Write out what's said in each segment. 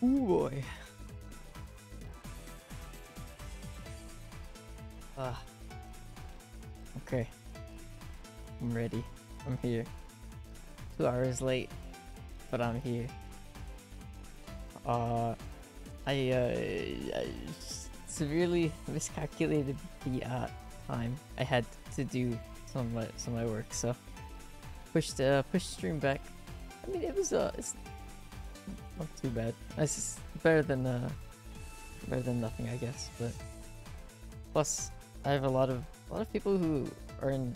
Ooh boy. Okay. I'm ready. I'm here. 2 hours late, but I'm here. I severely miscalculated the time I had to do some of my work, so pushed stream back. I mean, it's not too bad. It's just better than nothing, I guess. But plus, I have a lot of people who are in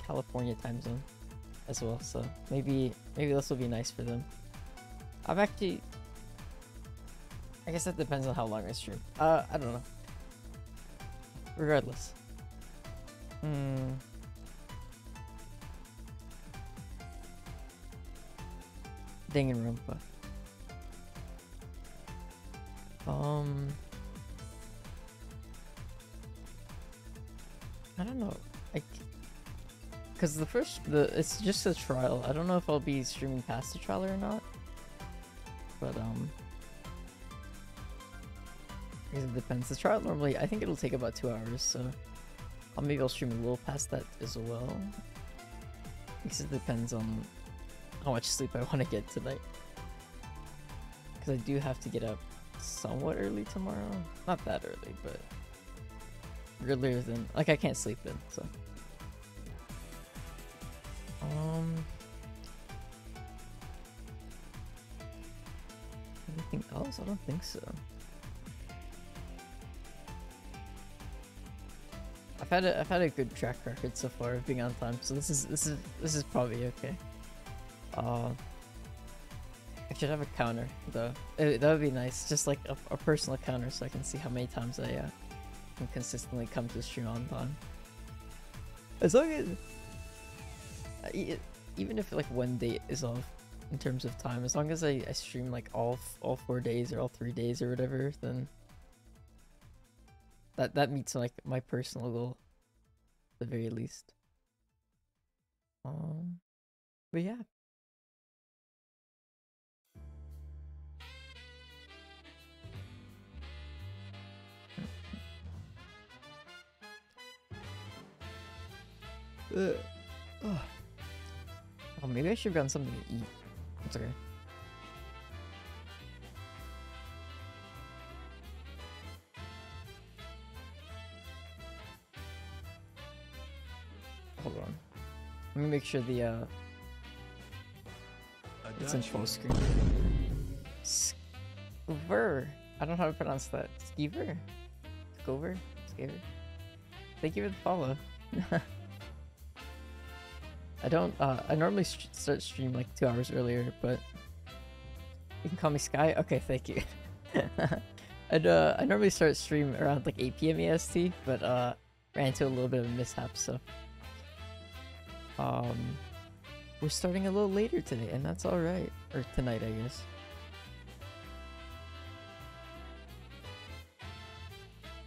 California time zone as well, so maybe this will be nice for them. I'm actually, I guess that depends on how long I stream. I don't know. Regardless. Danganronpa. I don't know. Cause it's just a trial. I don't know if I'll be streaming past the trial or not. But I guess it depends. The trial normally, I think it'll take about 2 hours, so maybe I'll stream a little past that as well. I guess it depends on how much sleep I want to get tonight. Because I do have to get up somewhat early tomorrow. Not that early, but earlier than, like, I can't sleep in, so. Anything else? I don't think so. I've had a good track record so far of being on time, so this is probably okay. I should have a counter though. That would be nice, just like a personal counter, so I can see how many times I can consistently come to stream on time. As long as, even if like one day is off in terms of time, as long as I stream like all 4 days or all 3 days or whatever, then that meets like my personal goal at the very least. But yeah. Oh, maybe I should have gotten something to eat. It's okay. Hold on. Let me make sure the it's in full screen. Skeever. I don't know how to pronounce that. Skeever? Skeever? Skeever? Thank you for the follow. I normally start stream like 2 hours earlier, but you can call me Sky. Okay, thank you. I normally start stream around like 8 PM EST, but ran into a little bit of a mishap, so we're starting a little later today, and that's all right. Or tonight, I guess.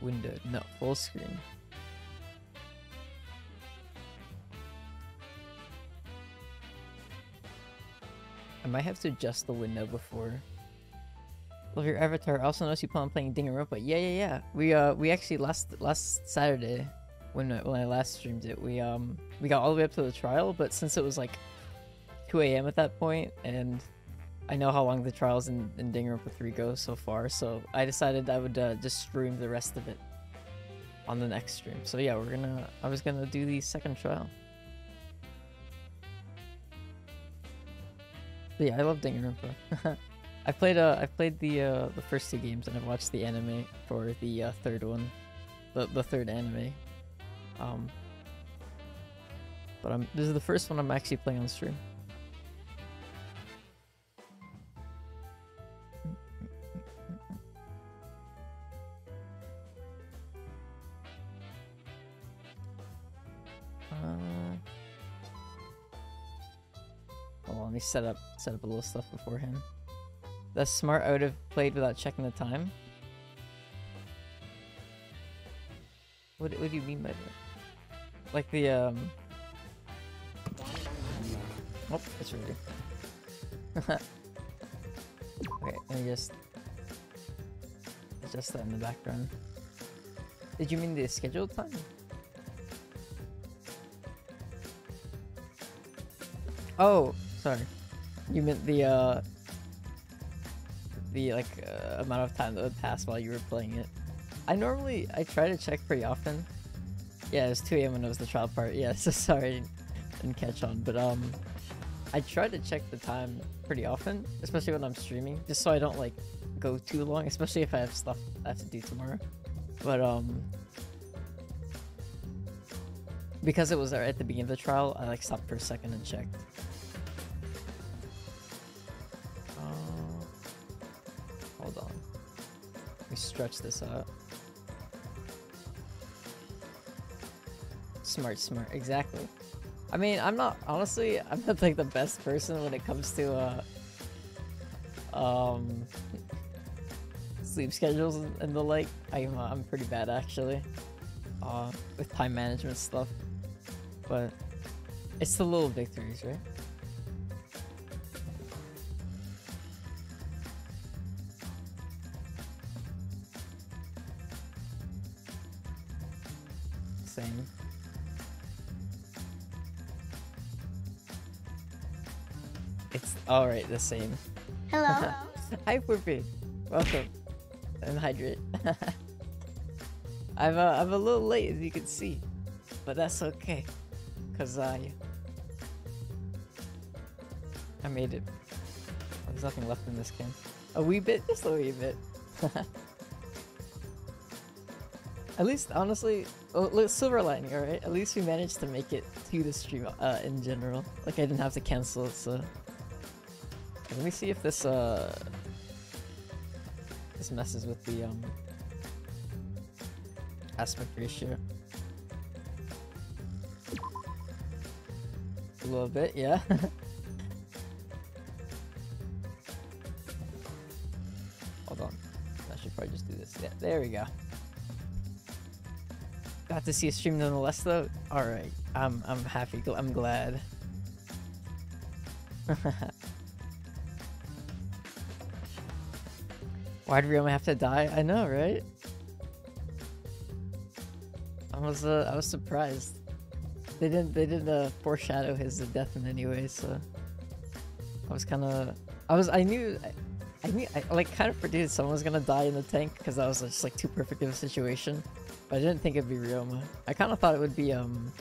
Window, no, full screen. I might have to adjust the window before. Love your avatar. I also noticed you plan on playing Danganronpa. Yeah. We actually last Saturday, when I last streamed it, we got all the way up to the trial, but since it was like 2 AM at that point, and I know how long the trials in Danganronpa 3 go so far, so I decided I would just stream the rest of it on the next stream. So yeah, I was gonna do the second trial. But yeah, I love Danganronpa. I played the first 2 games, and I've watched the anime for the third one, the third anime. But this is the first one I'm actually playing on stream. Well, let me set up a little stuff beforehand. That's smart. I would have played without checking the time. What do you mean by that? Like the oh, it's ready. Okay, let me just adjust that in the background. Did you mean the scheduled time? Oh, sorry. You meant the amount of time that would pass while you were playing it. I try to check pretty often. Yeah, it was 2 AM when it was the trial part. Yeah, so sorry, didn't catch on. But I try to check the time pretty often, especially when I'm streaming, just so I don't like go too long, especially if I have stuff I have to do tomorrow. But because it was at the beginning of the trial, I like stopped for a second and checked. Hold on. Let me stretch this out. Smart, exactly. I mean, honestly, I'm not like the best person when it comes to sleep schedules and the like. I'm pretty bad actually with time management stuff, but it's the little victories, right? Same. It's alright, the same. Hello. Hi, Poopy. Welcome. I'm hydrate. I'm a little late, as you can see, but that's okay, cause I made it. There's nothing left in this can. A wee bit, just a wee bit. At least, honestly, look, silver lining, alright? At least we managed to make it to the stream in general. Like, I didn't have to cancel it, so... Let me see if this messes with the, aspect ratio. A little bit, yeah. Hold on. I should probably just do this. Yeah, there we go. Got to see a stream nonetheless, though. All right, I'm happy. I'm glad. Why'd Ryoma have to die? I know, right? I was surprised. They didn't foreshadow his death in any way, so I was kind of I knew I like kind of predicted someone was gonna die in the tank because that was just like too perfect of a situation. But I didn't think it'd be Ryoma. I kind of thought it would be, I don't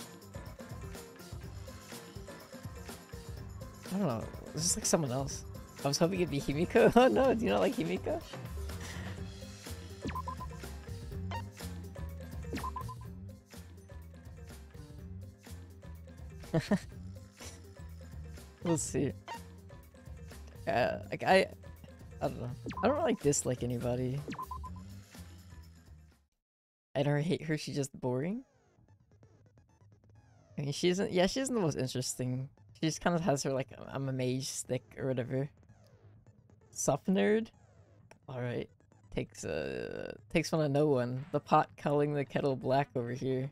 know, it was just like someone else. I was hoping it'd be Himiko. Oh no, do you not like Himiko? We'll see. Like I don't know. I don't like dislike anybody. I don't hate her, she's just boring. I mean, she isn't the most interesting. She just kind of has her, like, I'm a mage stick or whatever. Soft nerd? Alright. Takes one to know one. The pot calling the kettle black over here.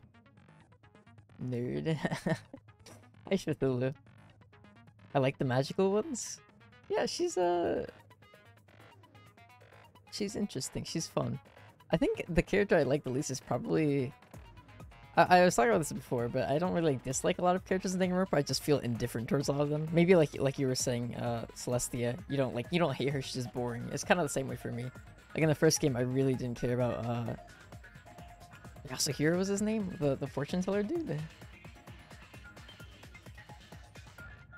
Nerd. Hi, Shvithulu. I like the magical ones. Yeah, she's interesting. She's fun. I think the character I like the least is probably... I was talking about this before, but I don't really dislike a lot of characters in Danganronpa. I just feel indifferent towards a lot of them. Maybe like you were saying, Celestia. You don't hate her. She's just boring. It's kind of the same way for me. Like in the first game, I really didn't care about Yasuhiro was his name, the fortune teller dude.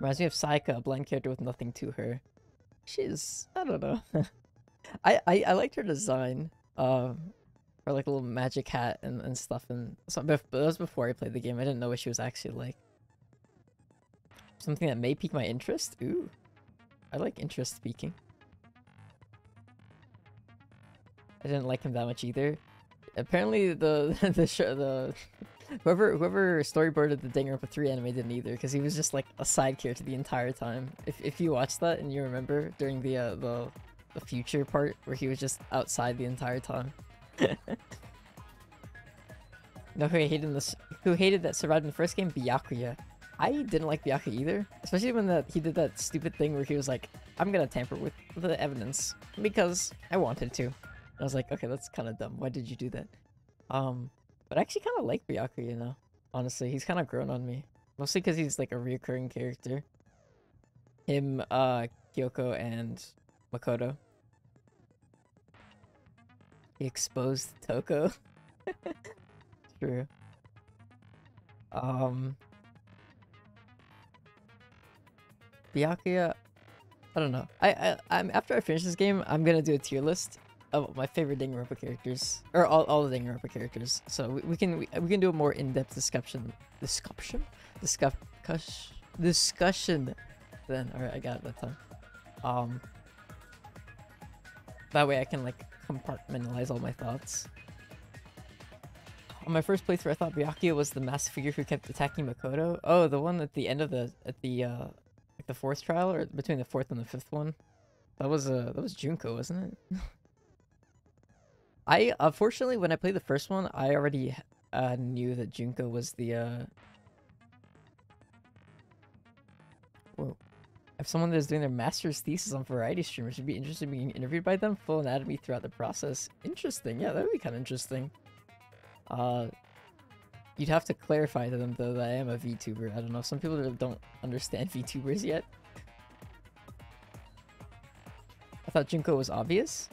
Reminds me of Saika, a blind character with nothing to her. She's, I don't know. I liked her design. Or like a little magic hat and stuff, and so, but that was before I played the game. I didn't know what she was actually like. Something that may pique my interest? Ooh. I like interest speaking. I didn't like him that much either. Apparently whoever storyboarded the Danganronpa 3 anime didn't either, because he was just like a side character the entire time. If you watched that and you remember during the future part where he was just outside the entire time. No, who hated that survived in the first game? Byakuya. I didn't like Byakuya either, especially when he did that stupid thing where he was like I'm gonna tamper with the evidence because I wanted to. I was like, okay, that's kind of dumb. Why did you do that? But I actually kind of like Byakuya now. Honestly, he's kind of grown on me. Mostly because he's like a reoccurring character. Him, Kyoko, and Makoto. He exposed Toko. True. Byakuya, I don't know. I'm after I finish this game, I'm gonna do a tier list of my favorite Danganronpa characters, or all the Danganronpa characters. So we can do a more in-depth discussion. Then all right, I got it that time. That way I can like compartmentalize all my thoughts. On my first playthrough, I thought Byakuya was the masked figure who kept attacking Makoto. Oh, the one at the end of the like the fourth trial, or between the fourth and the fifth one. That was Junko, wasn't it? I unfortunately, when I played the first one, I already knew that Junko was the Whoa. If someone that is doing their master's thesis on variety streamers should be interested in being interviewed by them, full anatomy throughout the process. Interesting, yeah, that would be kind of interesting. You'd have to clarify to them though that I am a VTuber. I don't know, some people don't understand VTubers yet. I thought Junko was obvious.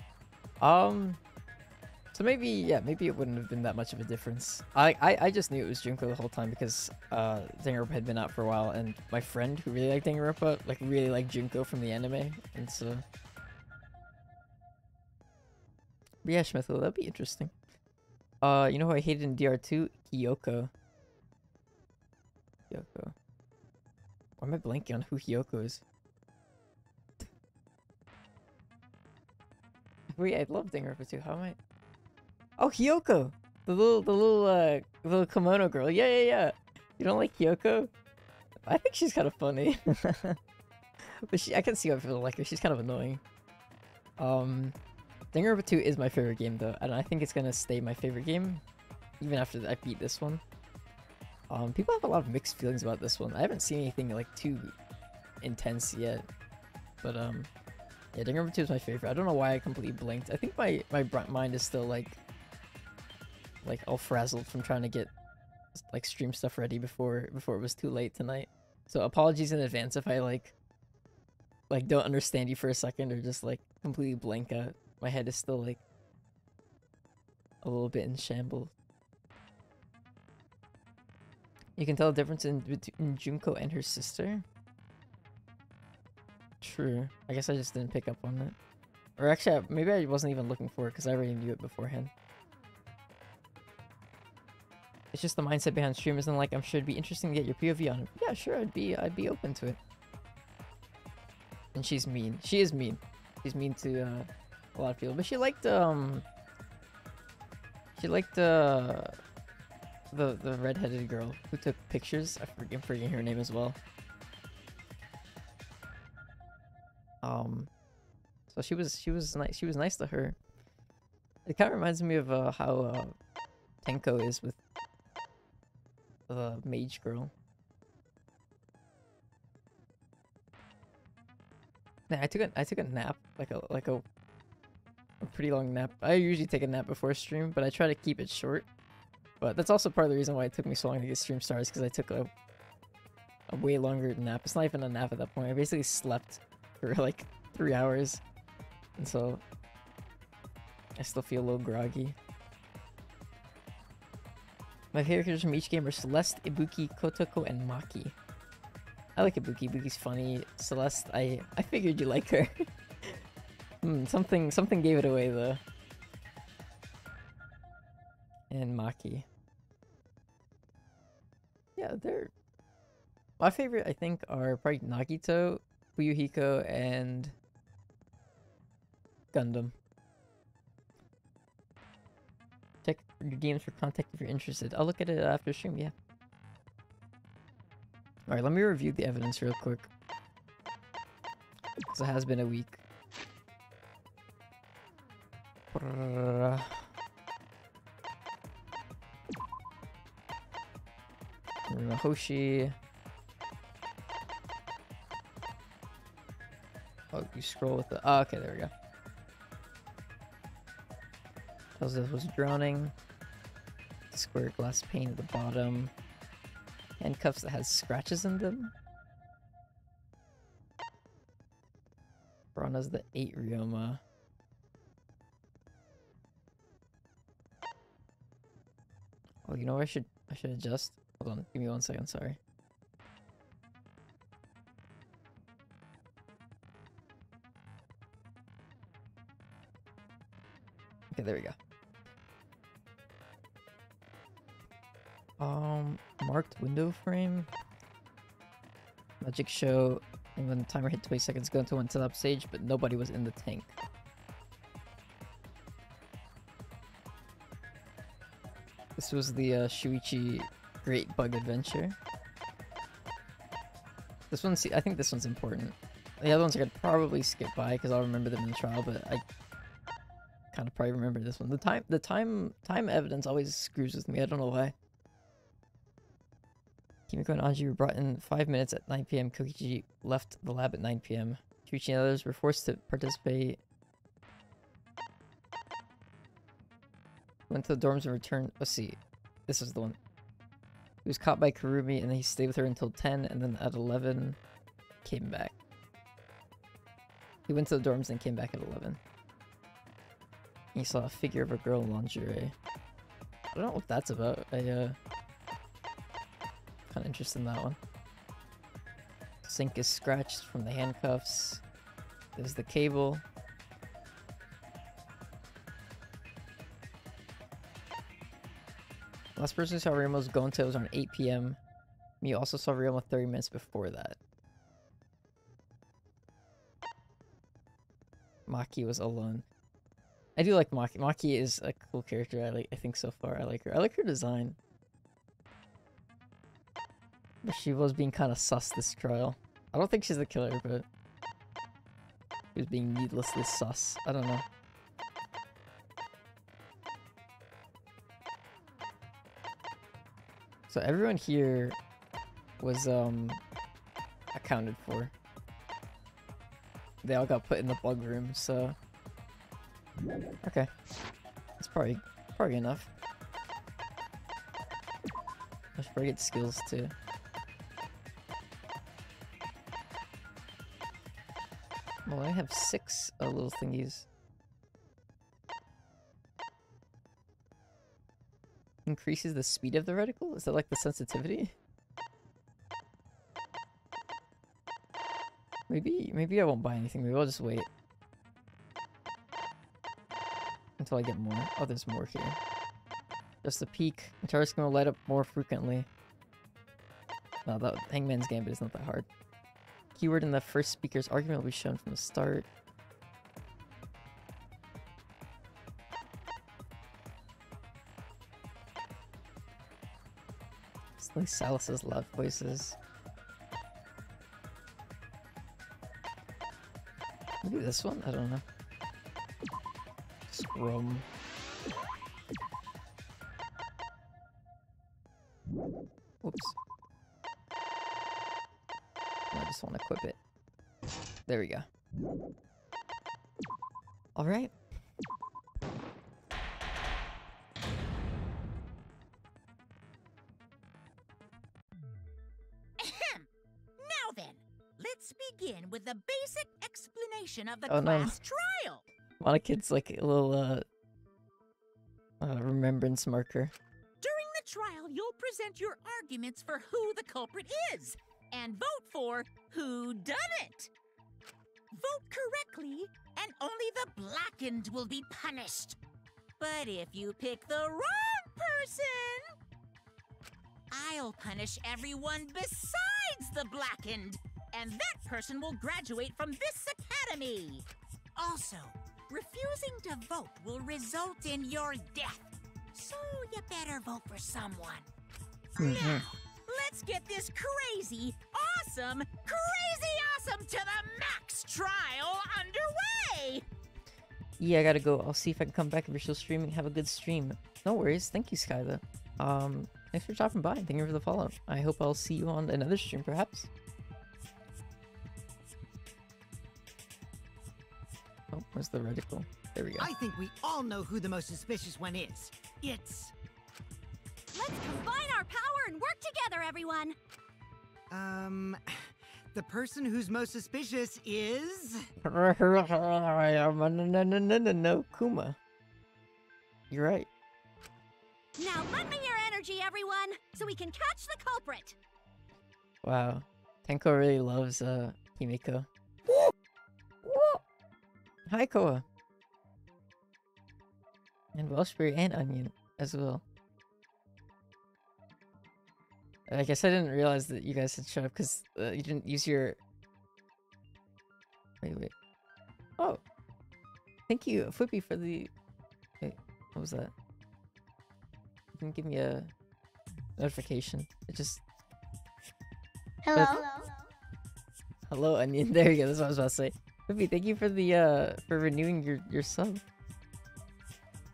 So maybe, yeah, maybe it wouldn't have been that much of a difference. I just knew it was Junko the whole time because Danganronpa had been out for a while, and my friend who really liked Danganronpa like really liked Junko from the anime, and so. But yeah, Schmethel, that'd be interesting. You know who I hated in DR2? Hiyoko. Hiyoko. Why am I blanking on who Hiyoko is? Wait, I love Danganronpa too. How am I? Oh, Hiyoko! The little kimono girl. Yeah. You don't like Hiyoko? I think she's kind of funny. But I can see why people like her. She's kind of annoying. Danganronpa 2 is my favorite game though, and I think it's gonna stay my favorite game, even after I beat this one. People have a lot of mixed feelings about this one. I haven't seen anything like too intense yet, but yeah, Danganronpa 2 is my favorite. I don't know why I completely blinked. I think my mind is still like all frazzled from trying to get like stream stuff ready before it was too late tonight. So apologies in advance if I like don't understand you for a second or just like completely blank out. My head is still like a little bit in shambles. You can tell the difference between Junko and her sister. True. I guess I just didn't pick up on it. Or actually, maybe I wasn't even looking for it because I already knew it beforehand. It's just the mindset behind streamers, and like I'm sure it'd be interesting to get your POV on it. Yeah, sure, I'd be open to it. And she's mean. She is mean. She's mean to a lot of people, but she liked the redheaded girl who took pictures. I'm forgetting her name as well. So she was nice. She was nice to her. It kind of reminds me of how Tenko is with the mage girl. Yeah, I took a nap, like a pretty long nap. I usually take a nap before stream, but I try to keep it short. But that's also part of the reason why it took me so long to get stream started, because I took a way longer nap. It's not even a nap at that point. I basically slept for like 3 hours, and so I still feel a little groggy. My favorite characters from each game are Celeste, Ibuki, Kotoko, and Maki. I like Ibuki. Ibuki's funny. Celeste, I figured you like her. Something gave it away though. And Maki. Yeah, they're my favorite. I think are probably Nagito, Fuyuhiko, and Gundam. Check your games for contact if you're interested. I'll look at it after stream. Yeah. Alright, let me review the evidence real quick. Because it has been a week. Hoshi. Oh, you scroll with the... Oh, okay, there we go. Elizabeth was drowning. Square glass pane at the bottom. Handcuffs that has scratches in them. Brana's the 8 Ryoma. Oh, you know what I should adjust? Hold on, give me 1 second, sorry. Okay, there we go. Marked window frame. Magic show, and when the timer hit 20 seconds, go into one setup stage, but nobody was in the tank. This was the Shuichi Great Bug Adventure. This one, I think this one's important. The other ones I could probably skip by because I'll remember them in the trial, but I kind of probably remember this one. The time evidence always screws with me. I don't know why. Kimiko and Anji were brought in 5 minutes at 9 p.m. Kokichi left the lab at 9 p.m. Shuichi and others were forced to participate. Went to the dorms and returned. Let's see. This is the one. He was caught by Kurumi and then he stayed with her until 10 and then at 11 came back. He went to the dorms and came back at 11. He saw a figure of a girl in lingerie. I don't know what that's about. Kind of interested in that one. Sink is scratched from the handcuffs. There's the cable. Last person who saw Ryomo's Gonte was around 8 p.m. Me also saw Ryomo 30 minutes before that. Maki was alone. I do like Maki. Maki is a cool character. I think so far. I like her. I like her design. But she was being kind of sus this trial. I don't think she's the killer, but she was being needlessly sus. I don't know. So everyone here was accounted for. They all got put in the bug room, so okay. That's probably enough. I should probably get skills too. Well, I have 6 little thingies. Increases the speed of the reticle? Is that like the sensitivity? Maybe I won't buy anything. Maybe I'll just wait until I get more. Oh, there's more here. Just a peek. Entire skin will light up more frequently. No, that Hangman's Gambit is not that hard. Keyword in the first speaker's argument will be shown from the start. It's like Salus's loud voices. Maybe this one? I don't know. Scrum. Whoops. I just want to equip it. There we go. Alright. Now then, let's begin with the basic explanation of the class trial. Mono Kid's like a little remembrance marker. During the trial, you'll present your arguments for who the culprit is, and vote for who done it. Vote correctly, and only the blackened will be punished. But if you pick the wrong person, I'll punish everyone besides the blackened, and that person will graduate from this academy. Also, refusing to vote will result in your death, so you better vote for someone. Now, let's get this crazy awesome to the max trial underway! Yeah, I gotta go. I'll see if I can come back if you're still streaming. Have a good stream. No worries. Thank you, Skyla. Thanks for stopping by. Thank you for the follow. I hope I'll see you on another stream, perhaps. Where's the reticle? There we go. I think we all know who the most suspicious one is. It's... Let's combine our power and work together, everyone! The person who's most suspicious is... No, Kuma. You're right. Now lend me your energy, everyone, so we can catch the culprit! Wow. Tenko really loves, Himiko. Hi, Koa. And Wellsberry and Onion as well. I guess I didn't realize that you guys had showed up because you didn't use your... Wait. Oh! Thank you, Flippy, for the... Wait, what was that? You didn't give me a notification. It just... Hello? Hello, Onion. There you go, that's what I was about to say. Flippy, thank you for the, for renewing your sub.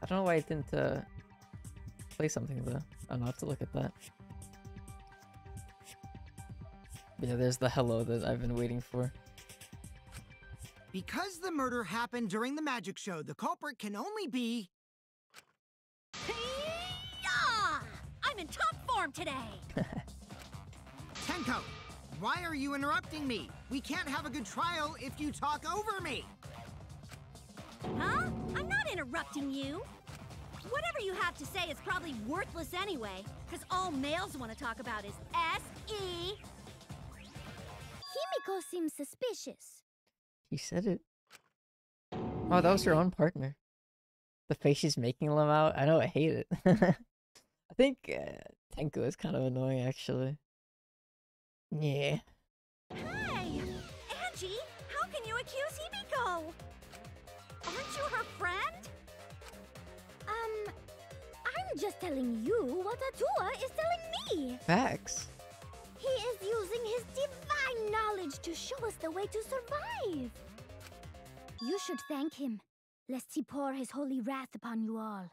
I don't know why it didn't, play something, though. I'll have to look at that. Yeah, there's the hello that I've been waiting for. Because the murder happened during the magic show, the culprit can only be... Hey-ya! I'm in top form today! Tenko, why are you interrupting me? We can't have a good trial if you talk over me. Huh? I'm not interrupting you. Whatever you have to say is probably worthless anyway, because all males want to talk about is S.E. Himiko seems suspicious. You said it. Oh, that was her own partner. The face she's making them out. I know, I hate it. I think Tenko is kind of annoying, actually. Yeah. Hey! Angie, how can you accuse Himiko? Aren't you her friend? I'm just telling you what Atua is telling me. Facts. He is using his divine knowledge to show us the way to survive. You should thank him, lest he pour his holy wrath upon you all.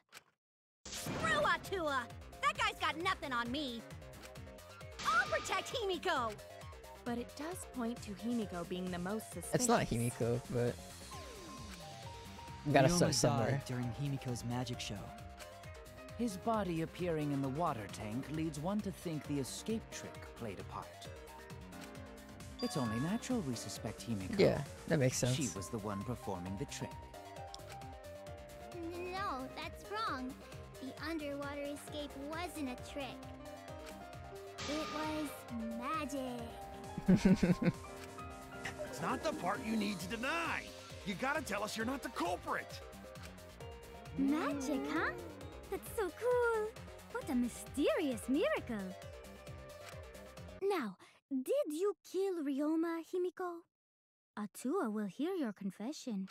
Screw Atua! That guy's got nothing on me. I'll protect Himiko! But it does point to Himiko being the most suspicious. It's not Himiko, but... Gotta start somewhere. Died during Himiko's magic show. His body appearing in the water tank leads one to think the escape trick played a part. It's only natural we suspect Himiko. Yeah, that makes sense. She was the one performing the trick. No, that's wrong. The underwater escape wasn't a trick. It was magic. It's not the part you need to deny. You gotta tell us you're not the culprit. Magic, huh? That's so cool. What a mysterious miracle. Now, did you kill Ryoma, Himiko? Atua will hear your confession.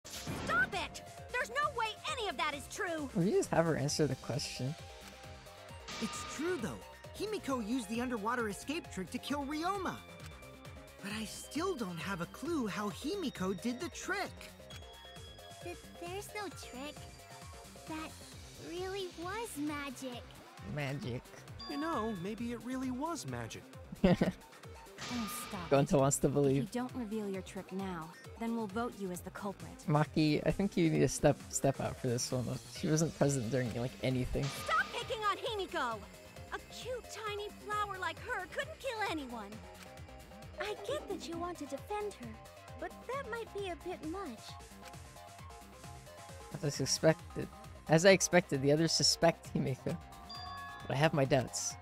Stop it! There's no way any of that is true! Will you just have her answer the question? It's true, though. Himiko used the underwater escape trick to kill Ryoma. But I still don't have a clue how Himiko did the trick. There's no trick. That really was magic. Magic. You know, maybe it really was magic. Oh, stop. Gonta wants to If believe. you don't reveal your trick now, then we'll vote you as the culprit. Maki, I think you need to step out for this one. She wasn't present during, like, anything. Stop picking on Himiko! A cute, tiny flower like her couldn't kill anyone. I get that you want to defend her, but that might be a bit much. As I expected, the others suspect Himiko. But I have my doubts.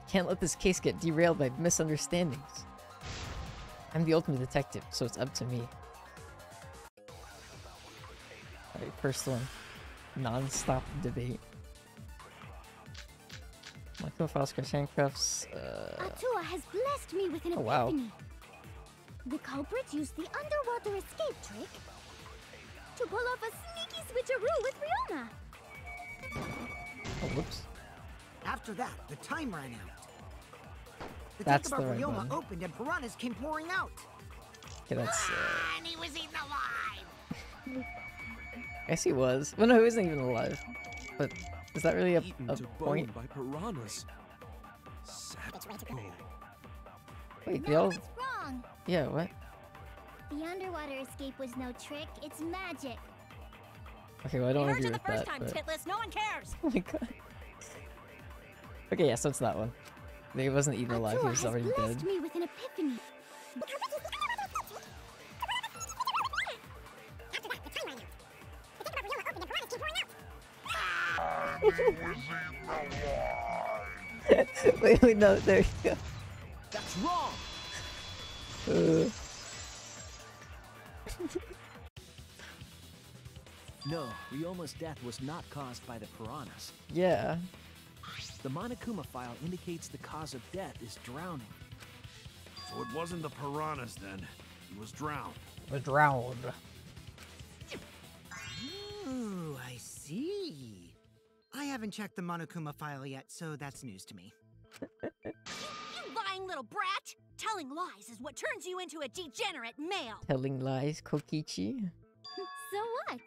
Can't let this case get derailed by misunderstandings. I'm the ultimate detective, so it's up to me. Alright, first one. Non-stop debate. Michael Falscratch handcuffs. Atua has blessed me with an Oh, wow. epiphany. The culprit used the underwater escape trick to pull off a sneaky switcheroo with Ryoma. Oh, whoops. After that, the time ran out. The That's tank the about right Ryoma one. opened and piranhas came pouring out. Okay, that's, And he was eaten alive! I guess he was. Well, no, he wasn't even alive. But is that really a Eaten to point? bone by piranhas. Sad. Wait, they all... What's wrong? Yeah, what? The underwater escape was no trick, it's magic. Okay, well I don't We heard agree you the with first that. time, But... Titless. No one cares. Oh my god. Okay, yeah, so it's that one. He wasn't eaten alive, he Atua was has already blessed dead. me with an epiphany. Wait, no, there you go. That's wrong! No, Ryoma's death was not caused by the piranhas. Yeah. The Monokuma file indicates the cause of death is drowning. So it wasn't the piranhas then. He was drowned. Was drowned. Ooh, I see. I haven't checked the Monokuma file yet, so that's news to me. You lying little brat! Telling lies is what turns you into a degenerate male. Telling lies, Kokichi. So what?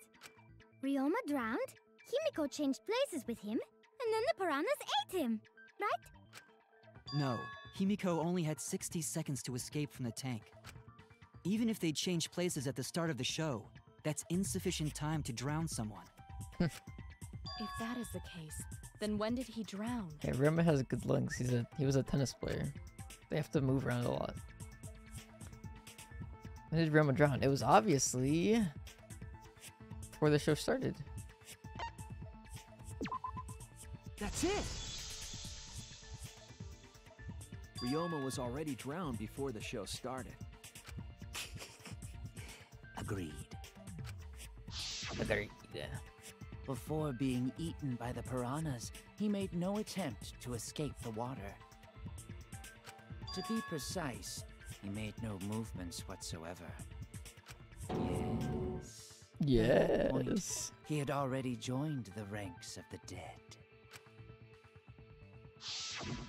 Ryoma drowned, Himiko changed places with him, and then the piranhas ate him, right? No, Himiko only had 60 seconds to escape from the tank. Even if they'd changed places at the start of the show, that's insufficient time to drown someone. If that is the case, then when did he drown? Yeah, Ryoma has good lungs. He was a tennis player. They have to move around a lot. When did Ryoma drown? It was obviously before the show started. That's it! Ryoma was already drowned before the show started. Agreed. Agreed. Before being eaten by the piranhas, he made no attempt to escape the water. To be precise, he made no movements whatsoever. Yes. At that point, Yes. he had already joined the ranks of the dead.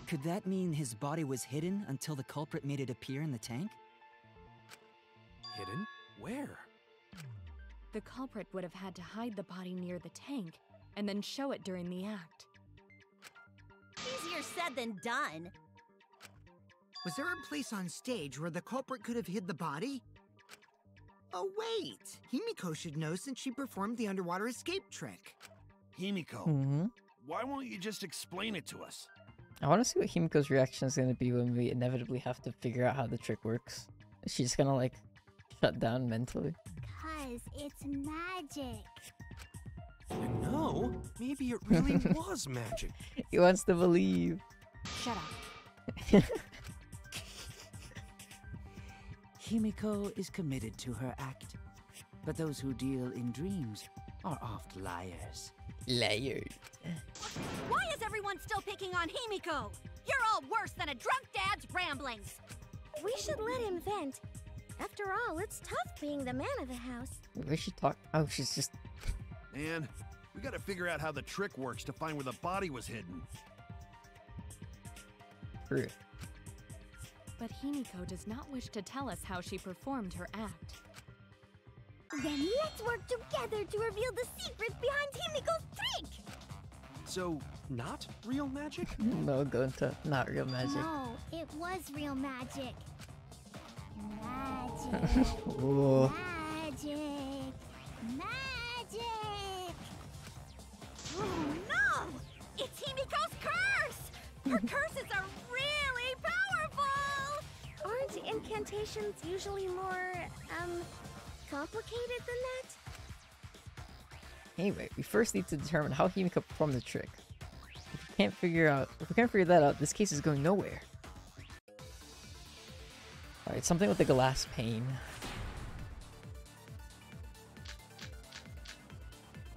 Could that mean his body was hidden until the culprit made it appear in the tank? Hidden? Where? The culprit would have had to hide the body near the tank and then show it during the act. Easier said than done. Was there a place on stage where the culprit could have hid the body? Oh wait, Himiko should know since she performed the underwater escape trick. Himiko, Mm-hmm. why won't you just explain it to us? I want to see what Himiko's reaction is going to be when we inevitably have to figure out how the trick works. Is she just gonna like shut down mentally? Cause it's magic. No, maybe it really was magic. He wants to believe. Shut up. Himiko is committed to her act, but those who deal in dreams are oft liars. Liar. Why is everyone still picking on Himiko? You're all worse than a drunk dad's ramblings. We should let him vent. After all, it's tough being the man of the house. We should talk. Oh, she's just. Man, we gotta figure out how the trick works to find where the body was hidden. True. But Himiko does not wish to tell us how she performed her act. Then let's work together to reveal the secret behind Himiko's trick! So, not real magic? No, go into not real magic. No, it was real magic. Magic. Whoa. Magic. Magic. Oh no! It's Himiko's curse! Her curses are really powerful! Aren't incantations usually more, complicated than that? Anyway, we first need to determine how Himiko performed the trick. If we can't figure that out, this case is going nowhere. Alright, something with the glass pane.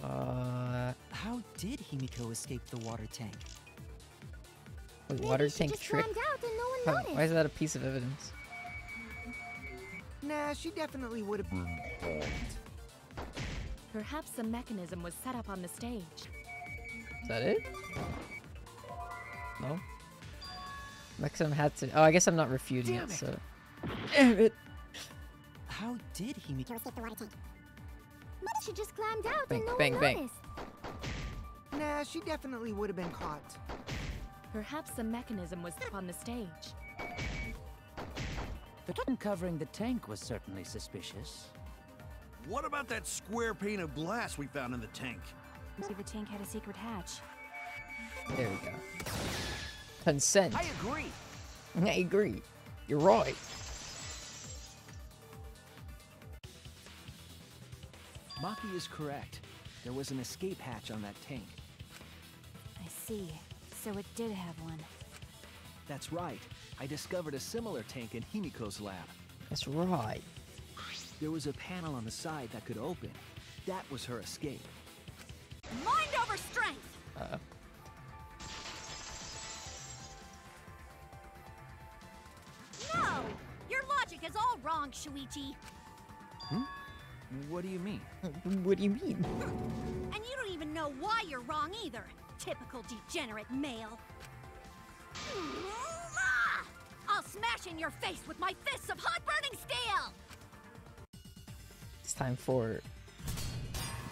How did Himiko escape the water tank? Wait, Maybe water she tank just trick? climbed out and no one Oh, noticed. why is that a piece of evidence? Nah, she definitely would have been. Perhaps the mechanism was set up on the stage. Is that it? No? Mechanism had to. Oh, I guess I'm not refuting Damn it, it. so. Damn it! How did Himiko escape the water tank. Maybe she just climbed out Bang, and no bang, one bang. noticed. Nah, she definitely would have been caught. Perhaps the mechanism was set up on the stage. The curtain covering the tank was certainly suspicious. What about that square pane of glass we found in the tank? Maybe the tank had a secret hatch. There we go. Consent. I agree. I agree. You're right. Maki is correct. There was an escape hatch on that tank. I see. So it did have one. That's right. I discovered a similar tank in Himiko's lab. That's right. There was a panel on the side that could open. That was her escape. Mind over strength! No! Your logic is all wrong, Shuichi. What do you mean? What do you mean? And you don't even know why you're wrong either. Typical degenerate male. I'll smash in your face with my fists of hot burning steel! It's time for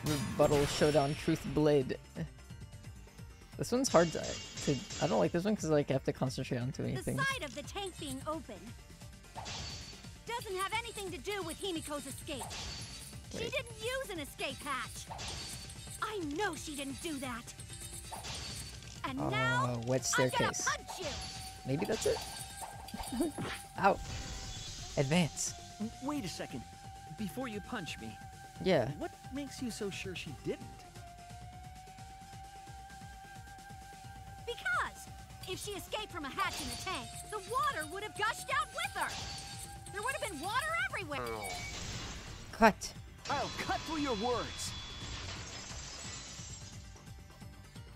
Rebuttal Showdown Truth Blade. This one's hard to I don't like this one because like I have to concentrate on too many The things. side of the tank being open doesn't have anything to do with Himiko's escape. She Wait. didn't use an escape hatch. I know she didn't do that. And now wet I'm gonna staircase. punch you. Maybe that's it. Ow. Advance. Wait a second. Before you punch me, Yeah. what makes you so sure she didn't? Because if she escaped from a hatch in the tank, the water would have gushed out with her. There would have been water everywhere. Cut. I'll cut through your words.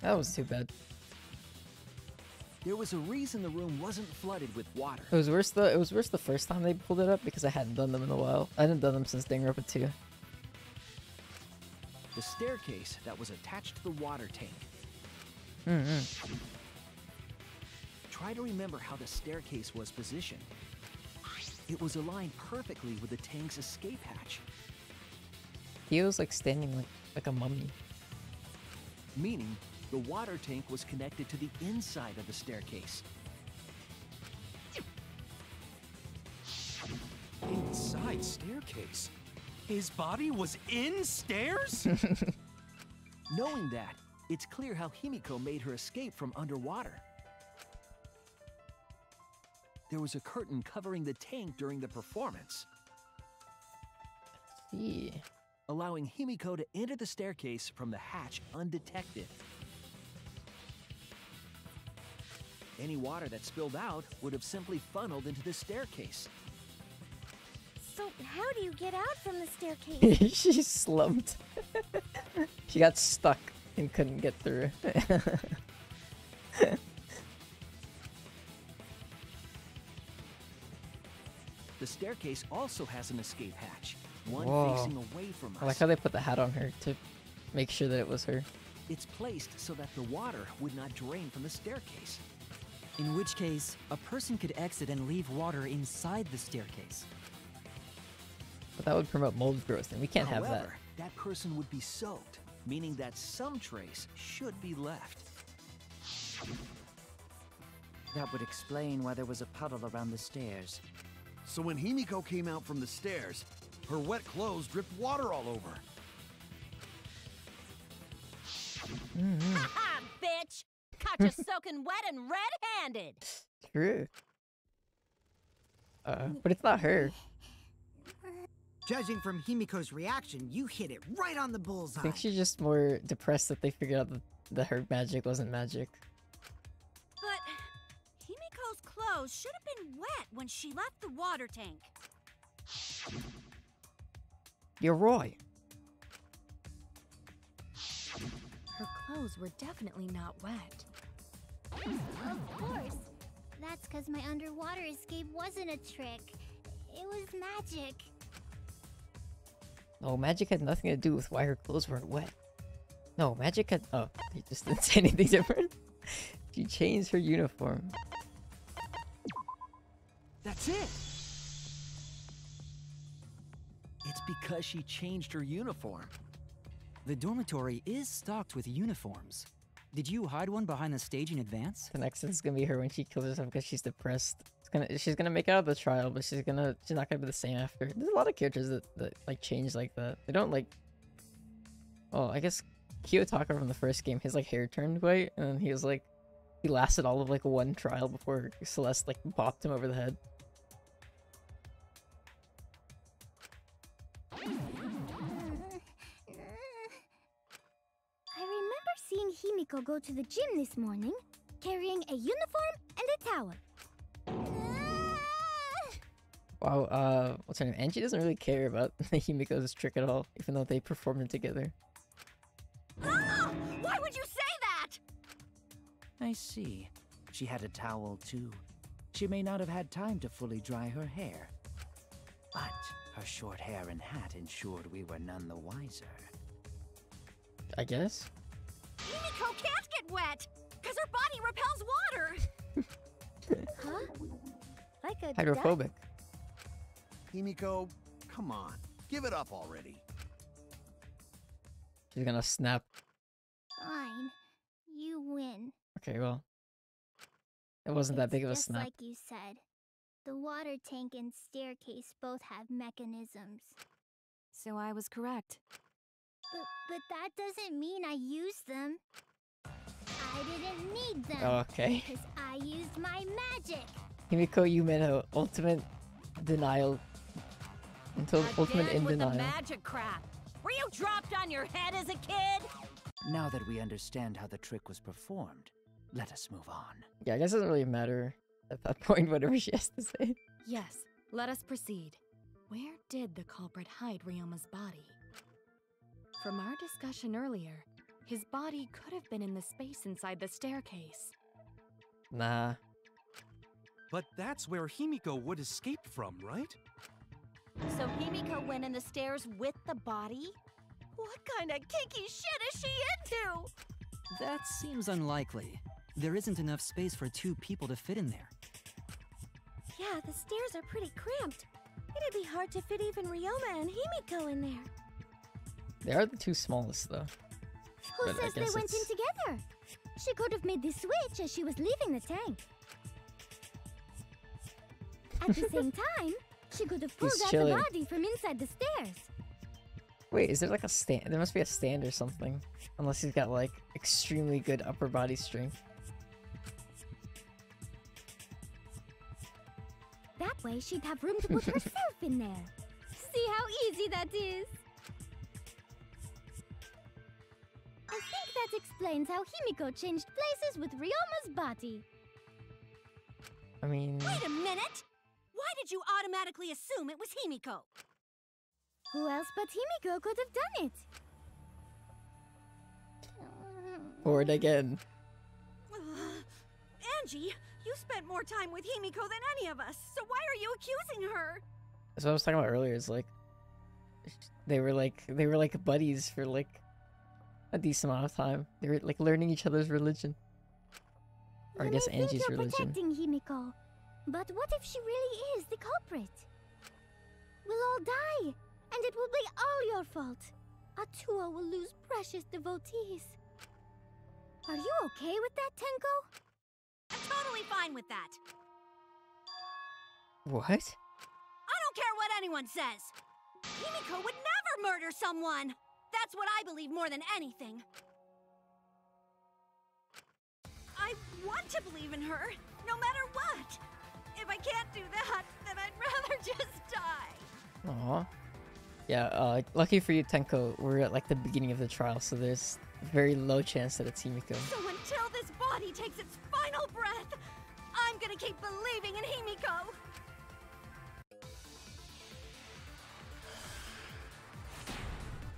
That was too bad. There was a reason the room wasn't flooded with water. It was worse the first time they pulled it up because I hadn't done them in a while. I hadn't done them since Danganronpa 2. The staircase that was attached to the water tank. Try to remember how the staircase was positioned. It was aligned perfectly with the tank's escape hatch, He was like standing like a mummy. meaning the water tank was connected to the inside of the staircase. Inside staircase? His body was in stairs? Knowing that, it's clear how Himiko made her escape from underwater. There was a curtain covering the tank during the performance, See. allowing Himiko to enter the staircase from the hatch undetected. Any water that spilled out would have simply funneled into the staircase. So how do you get out from the staircase? She slumped. She got stuck and couldn't get through. The staircase also has an escape hatch, one Whoa. facing away from us. I like how they put the hat on her to make sure that it was her. It's placed so that the water would not drain from the staircase. In which case, a person could exit and leave water inside the staircase. But that would promote mold growth, and we can't have that. However, that person would be soaked, meaning that some trace should be left. That would explain why there was a puddle around the stairs. So when Himiko came out from the stairs, her wet clothes dripped water all over. Ha bitch! Caught you soaking wet and red-handed. True. But it's not her. Judging from Himiko's reaction, you hit it right on the I bullseye. think she's just more depressed that they figured out that her magic wasn't magic. But Himiko's clothes should have been wet when she left the water tank. You're right. Her clothes were definitely not wet. Of course. That's because my underwater escape wasn't a trick. It was magic. No, magic had nothing to do with why her clothes weren't wet. No, magic had. Oh, he just didn't say anything different. She changed her uniform. That's it! It's because she changed her uniform. The dormitory is stocked with uniforms. Did you hide one behind the stage in advance? The next is gonna be her when she kills herself because she's depressed. She's gonna make it out of the trial, but she's not gonna be the same after. There's a lot of characters that like change like that. They don't like. Oh, I guess Kiyotaka from the first game, his like hair turned white, and he was like, he lasted all of like one trial before Celeste like bopped him over the head. I remember seeing Himiko go to the gym this morning, carrying a uniform and a towel. Wow, what's her name? Angie doesn't really care about Himiko's trick at all, even though they performed it together. Ah! Why would you say that? I see. She had a towel too. She may not have had time to fully dry her hair. But her short hair and hat ensured we were none the wiser. I guess. Himiko can't get wet, because her body repels water. Huh? Like a Hydrophobic. Himiko, come on. Give it up already. She's gonna snap. Fine. You win. Okay, well. It wasn't that big of a Just snap. like you said. The water tank and staircase both have mechanisms. So I was correct. But that doesn't mean I used them. I didn't need them. Okay. Because I used my magic. Himiko, you made an ultimate denial. Until ultimate Again in with denial. the magic crap. Were you dropped on your head as a kid? Now that we understand how the trick was performed, let us move on. Yeah, I guess it doesn't really matter at that point, whatever she has to say. Yes, let us proceed. Where did the culprit hide Ryoma's body? From our discussion earlier, his body could have been in the space inside the staircase. Nah. But that's where Himiko would escape from, right? So Himiko went in the stairs with the body? What kind of kinky shit is she into? That seems unlikely. There isn't enough space for 2 people to fit in there. Yeah, the stairs are pretty cramped. It'd be hard to fit even Ryoma and Himiko in there. They are the 2 smallest, though. Who But I says they guess went in it's- together? She could have made the switch as she was leaving the tank. At the same time, she could have pulled He's out chilling. the body from inside the stairs. Wait, is there like a stand? There must be a stand or something. Unless he's got like extremely good upper body strength. That way, she'd have room to put herself in there. See how easy that is? I think that explains how Himiko changed places with Ryoma's body. I mean, Wait a minute! Why did you automatically assume it was Himiko? Who else but Himiko could have done it? forward again. Angie, you spent more time with Himiko than any of us, so why are you accusing her? That's what I was talking about earlier. It's like they were like buddies for like a decent amount of time. They were like learning each other's religion. Or I You guess may think Angie's you're religion. protecting Himiko, but what if she really is the culprit? We'll all die, and it will be all your fault. Atua will lose precious devotees. Are you okay with that, Tenko? I'm totally fine with that. What? I don't care what anyone says. Himiko would never murder someone. That's what I believe more than anything. I want to believe in her, no matter what. If I can't do that, then I'd rather just die. Aw. Yeah, lucky for you, Tenko, we're at like the beginning of the trial, so there's very low chance that it's Himiko. So until this body takes its final breath, I'm gonna keep believing in Himiko.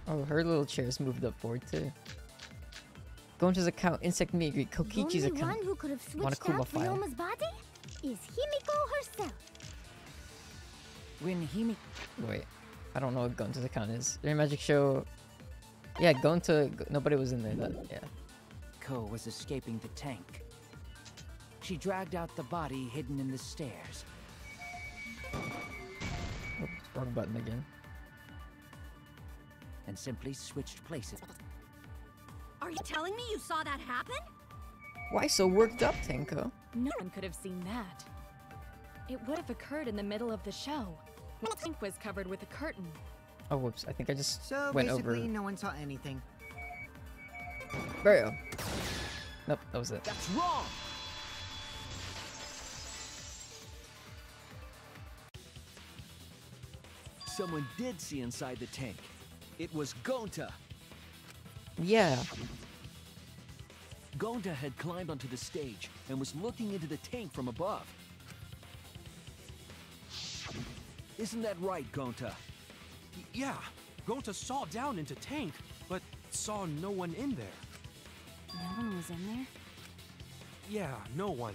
Oh, her little chair's moved up forward too. Go into his account, Insect Me Agree, Kokichi's The only account. one who could have Wanna switched Kuma out file. Ryoma's body is Himiko herself. When Himi... Wait, I don't know what Gonto's account is. During Magic Show... Yeah, Gonto... Nobody was in there, yeah. Ko was escaping the tank. She dragged out the body hidden in the stairs. Oops, wrong button again. And simply switched places. Are Are you telling me you saw that happen? Why so worked up, Tenko? No one could have seen that. It would have occurred in the middle of the show. The tank was covered with a curtain. Oh, whoops. I think I just So went over. basically, no one saw anything. Burial. Nope, that was it. That's wrong! Someone did see inside the tank. It was Gonta. Yeah. Gonta had climbed onto the stage and was looking into the tank from above. Isn't that right, Gonta? Yeah, Gonta saw down into tank, but saw no one in there. No one was in there? Yeah, no one.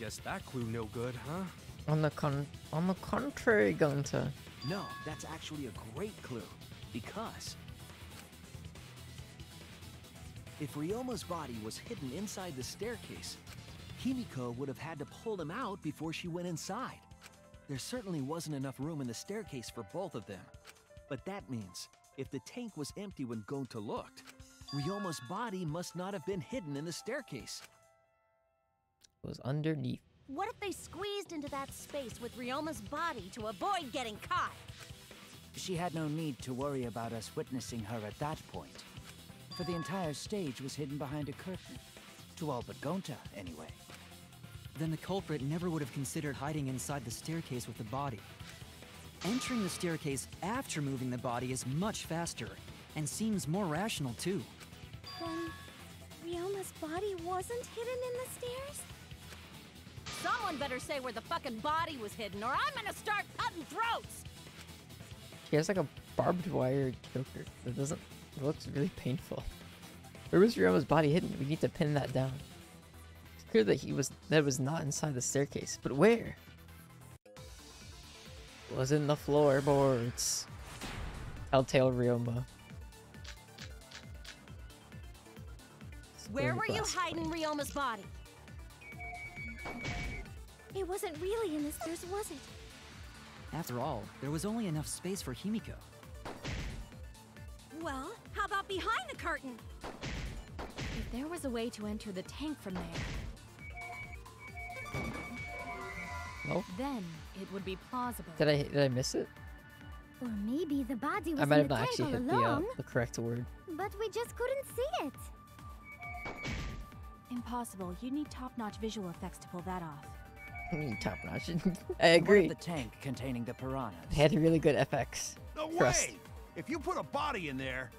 Guess that clue no good, huh? On the contrary, Gunta. No, that's actually a great clue. Because if Ryoma's body was hidden inside the staircase, Himiko would have had to pull him out before she went inside. There certainly wasn't enough room in the staircase for both of them. But that means, if the tank was empty when Gonta looked, Ryoma's body must not have been hidden in the staircase. It was underneath. What if they squeezed into that space with Ryoma's body to avoid getting caught? She had no need to worry about us witnessing her at that point, for the entire stage was hidden behind a curtain. To all but Gonta, anyway. Then the culprit never would have considered hiding inside the staircase with the body. Entering the staircase after moving the body is much faster, and seems more rational too. Then, Ryoma's body wasn't hidden in the stairs? Someone better say where the fucking body was hidden, or I'm gonna start cutting throats! She has like a barbed wire choker. That doesn't. It looks really painful. Where was Ryoma's body hidden? We need to pin that down. It's clear that was not inside the staircase, but where? It was in the floorboards. Telltale Ryoma. Where were you hiding Ryoma's body? It wasn't really in the stairs, was it? After all, there was only enough space for Himiko. Well, how about behind the curtain? If there was a way to enter the tank from there, No? then it would be plausible. Did I miss it? Or maybe the body was I might in have the not tank actually all hit along, the correct word. but we just couldn't see it. Impossible. You need top-notch visual effects to pull that off. Top notch. I agree. The tank containing the piranhas. They had really good FX. No Trust. way! If you put a body in there,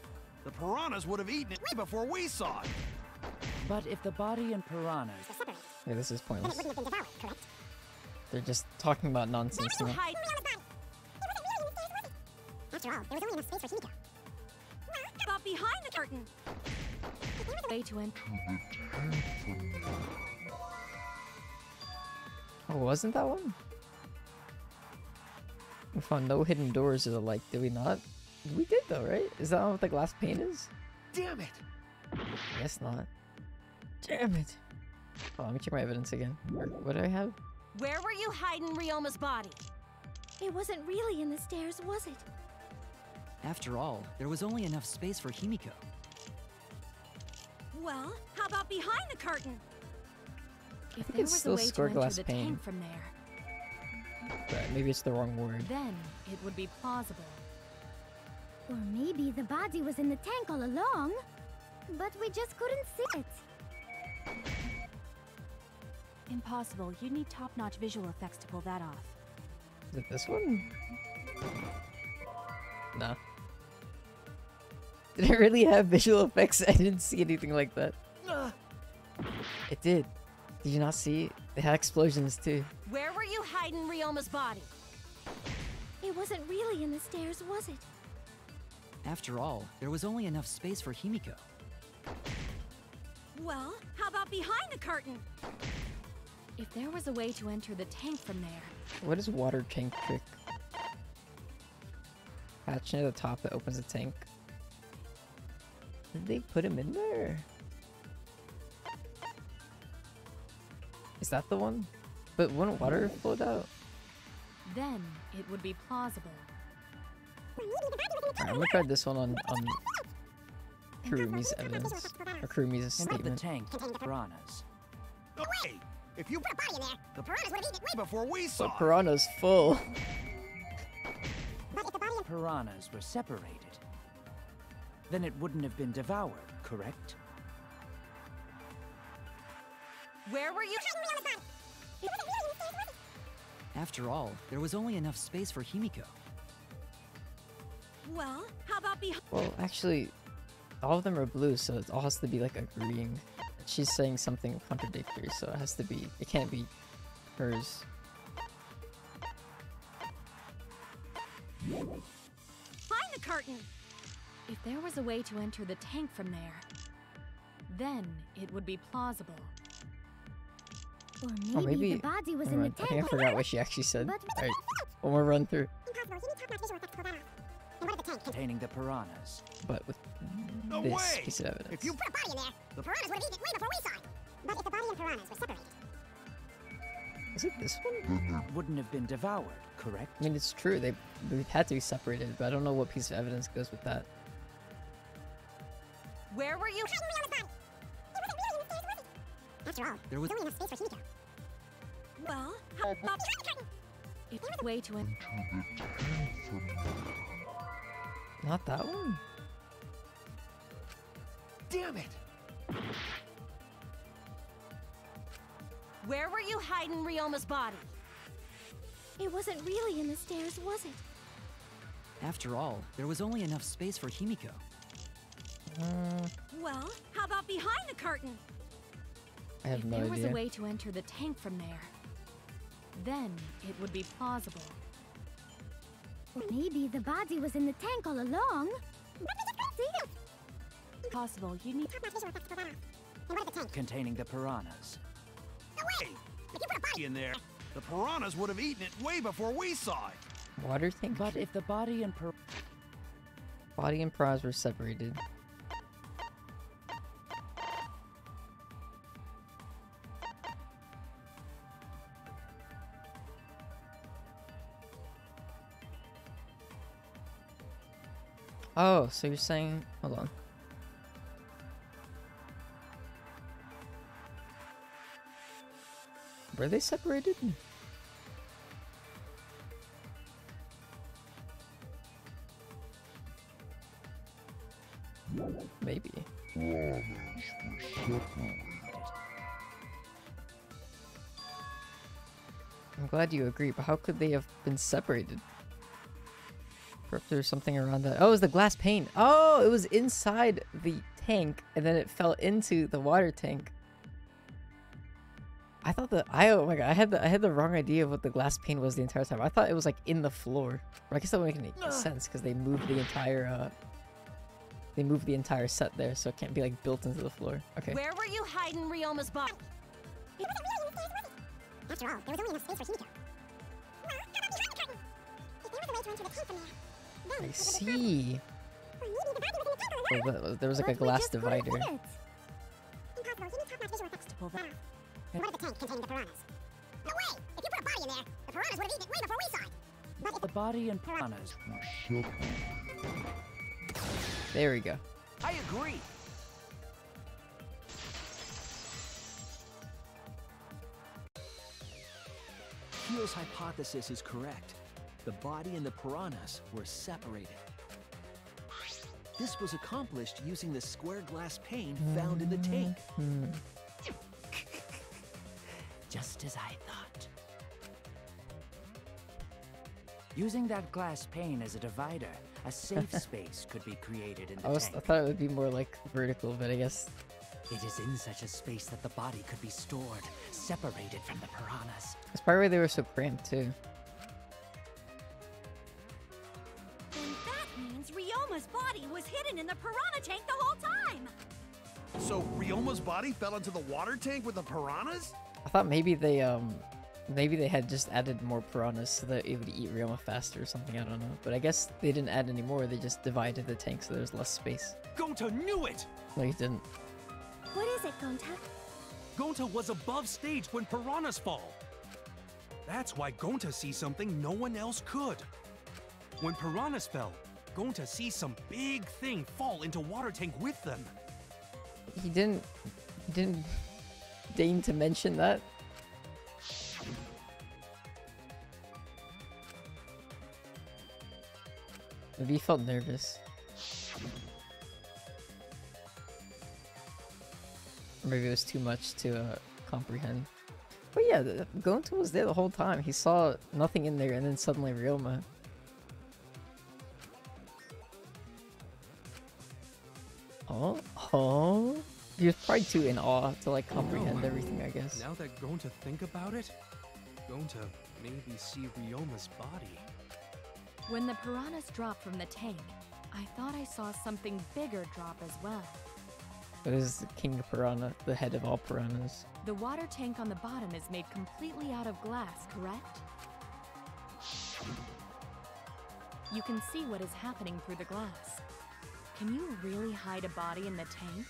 the piranhas would have eaten it before we saw it. But if the body and piranhas... Yeah, this is pointless. They're just talking about nonsense now. After all, there was only enough space for Himiko. About behind the curtain. Way to enter. Oh, wasn't that one? We found no hidden doors to the like, did we not? We did though, right? Is that what the glass pane is? Damn it! I guess not. Damn it. Oh, let me check my evidence again. What do I have? Where were you hiding Ryoma's body? It wasn't really in the stairs, was it? After all, there was only enough space for Himiko. Well, how about behind the curtain? If think there it's was still a way to score enter glass the pane. tank from there, Right, maybe it's the wrong word. then it would be plausible. Or maybe the body was in the tank all along, but we just couldn't see it. Impossible. You need top-notch visual effects to pull that off. Is it this one? No. Did it really have visual effects? I didn't see anything like that. It did. Did you not see? It had explosions too. Where were you hiding Ryoma's body? It wasn't really in the stairs, was it? After all, there was only enough space for Himiko. Well, how about behind the curtain? If there was a way to enter the tank from there, What is water tank trick? Hatch near the top that opens the tank. Did they put him in there? Is that the one? But wouldn't water float out? then it would be plausible. Alright, I'm gonna try this one on Kurumi's evidence, or Kurumi's Into the statement. tank, piranhas. No way! If you put a body in there, the piranhas would have eaten it way before we saw But Piranha's full. Piranhas were separated. Then it wouldn't have been devoured, correct? Where were you? After all, there was only enough space for Himiko. Well, how about behind? Well, actually, all of them are blue, so it all has to be like agreeing. She's saying something contradictory, so it has to be. It can't be hers. Behind the curtain. If there was a way to enter the tank from there, then it would be plausible. Or Oh, maybe maybe. the body was Never in the mind. I tank. think I forgot what she actually said. But- Alright, one more run through. Containing the piranhas. But with No this way! piece of evidence. If you put a body in there, the piranhas would have eaten it way before we saw it. But if the body and piranhas were separated, Is it this one? Wouldn't have been devoured, correct? I mean, it's true. They had to be separated, but I don't know what piece of evidence goes with that. Where were you? after all, There was only enough space for Himiko. Well, how about If there was a way to enter Not that one? Damn it! Where were you hiding Ryoma's body? It wasn't really in the stairs, was it? After all, there was only enough space for Himiko. Well, how about behind the curtain? I have If no there was idea. a way to enter the tank from there, then it would be plausible. Maybe the body was in the tank all along. Possible, you need Containing the piranhas. No way! If you put a body in there, the piranhas would have eaten it way before we saw it. Water tank? But if the body and Body and piranhas were separated. Oh, so you're saying... Hold on. Were they separated? Maybe. I'm glad you agree, but how could they have been separated? Perhaps there's something around that. Oh, it was the glass pane. Oh, it was inside the tank, and then it fell into the water tank. I thought oh my god, I had the wrong idea of what the glass pane was the entire time. I thought it was like in the floor. But I guess that would make any sense because they moved the entire set there, so it can't be like built into the floor. Okay. Where were you hiding Ryoma's body? After all, there was only enough space for Himiko. Well, how about behind the curtain? If there was a way to enter the tank from there, then I it would see. Or maybe the body was in the tank all along. Oh, there was like a But we glass just couldn't divider. hit it. Impossible. He needs top-notch visual effects to pull that off. And what if the tank containing the piranhas? No way! If you put a body in there, the piranhas would have eaten it way before we saw it. But if the body and piranhas. There we go. I agree. Kyo's hypothesis is correct. The body and the piranhas were separated. This was accomplished using the square glass pane found in the tank. Just as I thought. Using that glass pane as a divider, a safe space could be created in the I tank. thought it would be more like vertical, but I guess It is in such a space that the body could be stored, separated from the piranhas. that's probably why they were so cramped too. Then that means Ryoma's body was hidden in the piranha tank the whole time! So Ryoma's body fell into the water tank with the piranhas? I thought maybe they had just added more piranhas so that it would eat Ryoma faster or something. I don't know, but I guess they didn't add any more. They just divided the tank so there's less space. Gonta knew it! Like it didn't. What is it, Gonta? Gonta was above stage when piranhas fall. That's why Gonta sees something no one else could. When piranhas fell, going to see some big thing fall into water tank with them. He didn't deign to mention that. Maybe he felt nervous. Or maybe it was too much to comprehend. But yeah, Gonto was there the whole time. He saw nothing in there and then suddenly Ryoma. Oh? He was probably too in awe to like comprehend everything, I guess. Now that going to think about it, going to maybe see Ryoma's body. When the piranhas dropped from the tank, I thought I saw something bigger drop as well. It is the King of Piranha, the head of all piranhas. The water tank on the bottom is made completely out of glass, correct? You can see what is happening through the glass. Can you really hide a body in the tank?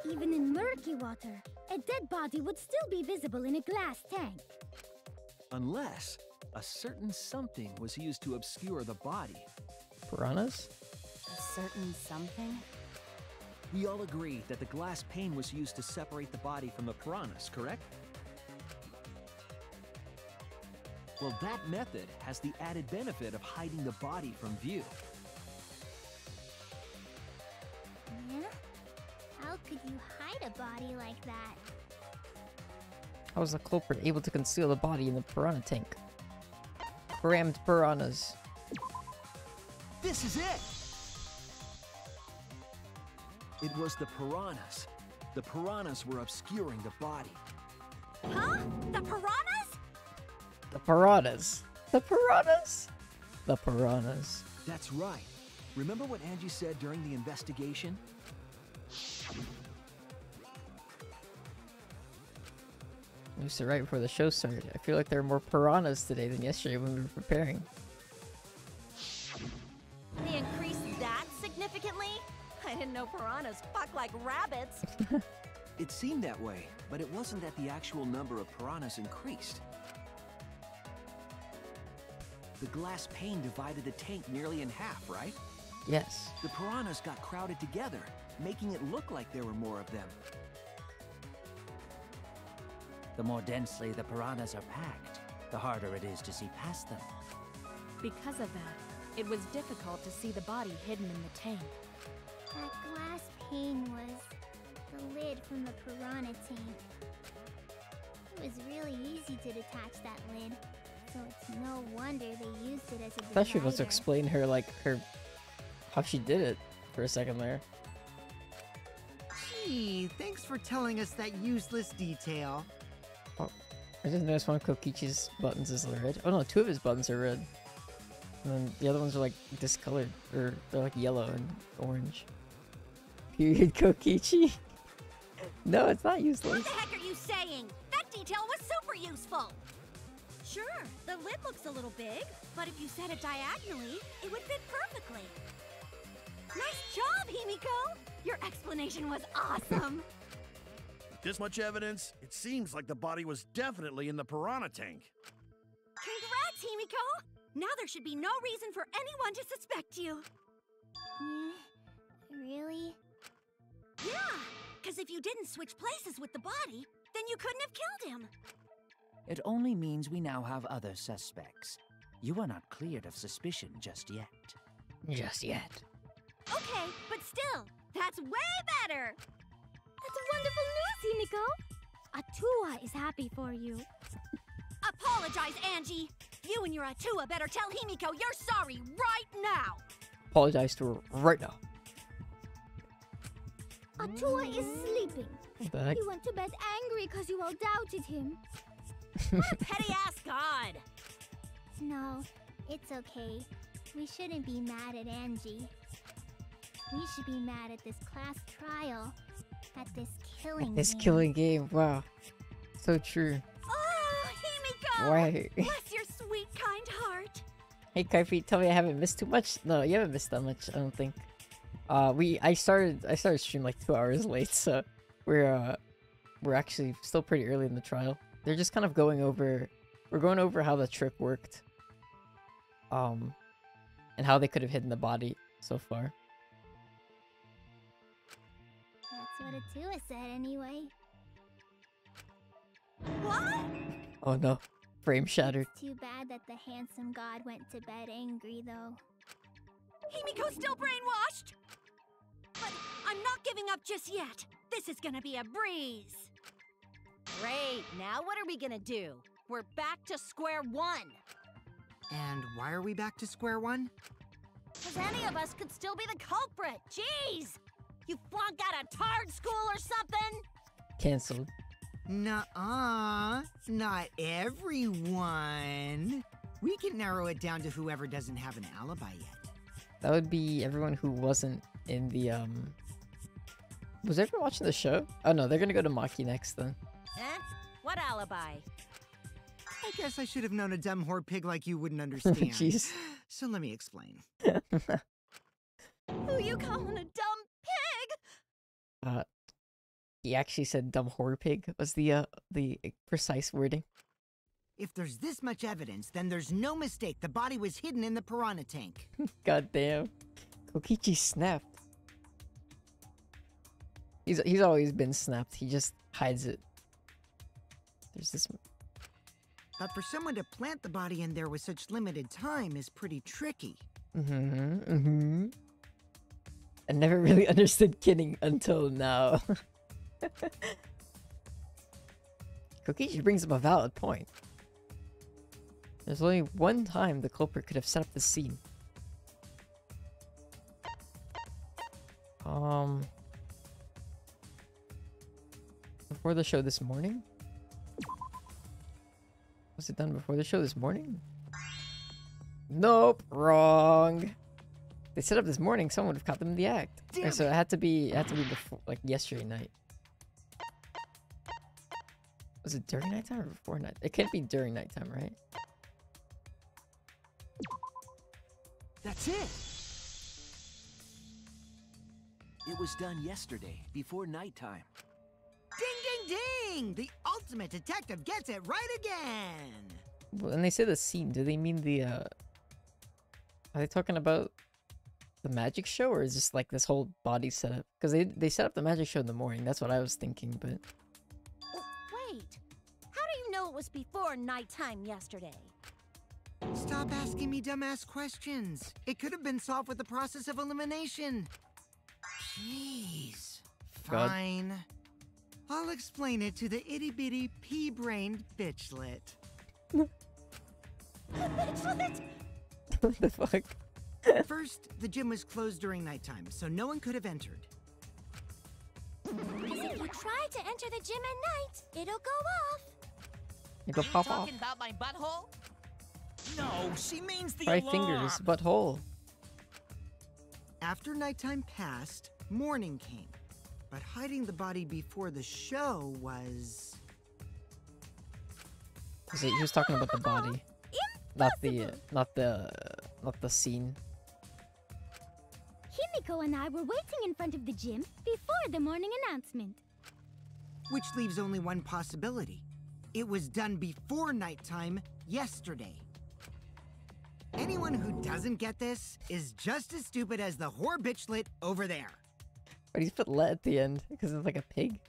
Even in murky water, a dead body would still be visible in a glass tank. Unless a certain something was used to obscure the body. Piranhas? A certain something? We all agree that the glass pane was used to separate the body from the piranhas, correct? Well, that method has the added benefit of hiding the body from view. Yeah? How could you hide a body like that? How was the culprit able to conceal the body in the piranha tank? Crammed piranhas. This is it! It was the piranhas. The piranhas were obscuring the body. Huh? The piranhas? The piranhas. The piranhas. The piranhas. That's right. Remember what Angie said during the investigation? We said right before the show started. I feel like there are more piranhas today than yesterday when we were preparing. They increased that significantly? I didn't know piranhas fuck like rabbits. It seemed that way, but it wasn't that the actual number of piranhas increased. The glass pane divided the tank nearly in half, right? Yes. The piranhas got crowded together, making it look like there were more of them. The more densely the piranhas are packed, the harder it is to see past them. Because of that, it was difficult to see the body hidden in the tank. That glass pane was the lid from the piranha tank. It was really easy to detach that lid, so it's no wonder they used it as a divider. I thought she was supposed to explain her, like, how she did it for a second there. Gee, thanks for telling us that useless detail. Oh, I just noticed one of Kokichi's buttons is red. Oh no, two of his buttons are red. And then the other ones are like discolored, or they're like yellow and orange. Period, Kokichi. No, it's not useless. What the heck are you saying? That detail was super useful. Sure, the lid looks a little big, but if you set it diagonally, it would fit perfectly. Nice job, Himiko! Your explanation was awesome! This much evidence, it seems like the body was definitely in the piranha tank. Congrats, Himiko! Now there should be no reason for anyone to suspect you. Really? Yeah, because if you didn't switch places with the body, then you couldn't have killed him. It only means we now have other suspects. You are not cleared of suspicion just yet. Just yet. Okay, but still, that's way better! That's wonderful news, Himiko! Atua is happy for you. Apologize, Angie! You and your Atua better tell Himiko you're sorry right now! Apologize to her right now. Atua is sleeping. What the heck? He went to bed angry because you all doubted him. What a petty-ass god! No, it's okay. We shouldn't be mad at Angie. We should be mad at this class trial. At this killing This game. killing game, wow. So true. Oh, Himiko! Why? Bless your sweet, kind heart! Hey Kaifi, tell me I haven't missed too much? No, you haven't missed that much, I don't think. I started stream like 2 hours late, so we're actually still pretty early in the trial. They're just kind of we're going over how the trick worked. and how they could have hidden the body so far. That's what Atua said anyway. What? Oh no, frame shattered. It's too bad that the handsome god went to bed angry, though. Himiko's still brainwashed! But I'm not giving up just yet. This is gonna be a breeze. Great, now what are we gonna do? We're back to square one. And why are we back to square one? Because any of us could still be the culprit. Jeez! You flunked out of Tard School or something? Cancelled. Nuh-uh. Not everyone. We can narrow it down to whoever doesn't have an alibi yet. That would be everyone who wasn't in the, Was everyone watching the show? Oh no, they're gonna go to Maki next then. Eh? What alibi? I guess I should have known a dumb whore pig like you wouldn't understand. Jeez. So let me explain. Who you calling a dumb pig? He actually said dumb whore pig was the precise wording. If there's this much evidence, then there's no mistake the body was hidden in the piranha tank. God damn. Kokichi snapped. He's always been snapped. He just hides it. There's this. But for someone to plant the body in there with such limited time is pretty tricky. I never really understood kidding until now. Kokichi brings up a valid point. There's only one time the culprit could have set up the scene. Before the show this morning? Was it done before the show this morning? Nope, wrong. They set up this morning, someone would have caught them in the act. So it had to be before, like yesterday night. Was it during nighttime or before night? It can't be during nighttime, right? That's it! It was done yesterday, before nighttime. Ding, ding, ding! The ultimate detective gets it right again! When they say the scene, do they mean the, Are they talking about the magic show, or is this like this whole body setup? Because they set up the magic show in the morning, that's what I was thinking, but... Wait, how do you know it was before nighttime yesterday? Stop asking me dumbass questions. It could have been solved with the process of elimination. Jeez. God. Fine. I'll explain it to the itty-bitty pea-brained bitchlet. Bitchlet? What the fuck? First, the gym was closed during nighttime, so no one could have entered. Because if you try to enter the gym at night, it'll go off. It'll pop off. Talking about my butthole? No, she means the 5 alarm. fingers, butthole. After nighttime passed, morning came. But hiding the body before the show was... He was talking about the body, not the scene. Himiko and I were waiting in front of the gym before the morning announcement. Which leaves only one possibility. It was done before nighttime yesterday. Anyone who doesn't get this is just as stupid as the whore bitchlet over there. But he's put let at the end because it's like a pig.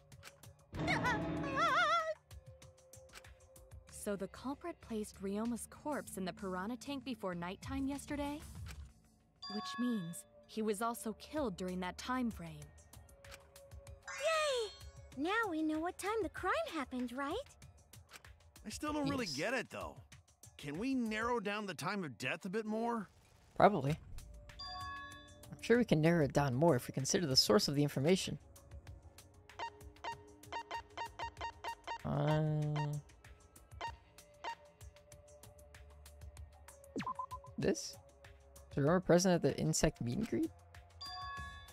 So the culprit placed Ryoma's corpse in the piranha tank before nighttime yesterday? Which means he was also killed during that time frame. Yay! Now we know what time the crime happened, right? I still don't really get it, though. Can we narrow down the time of death a bit more? Probably. I'm sure we can narrow it down more if we consider the source of the information. This? Was Ryoma present at the insect meet and greet?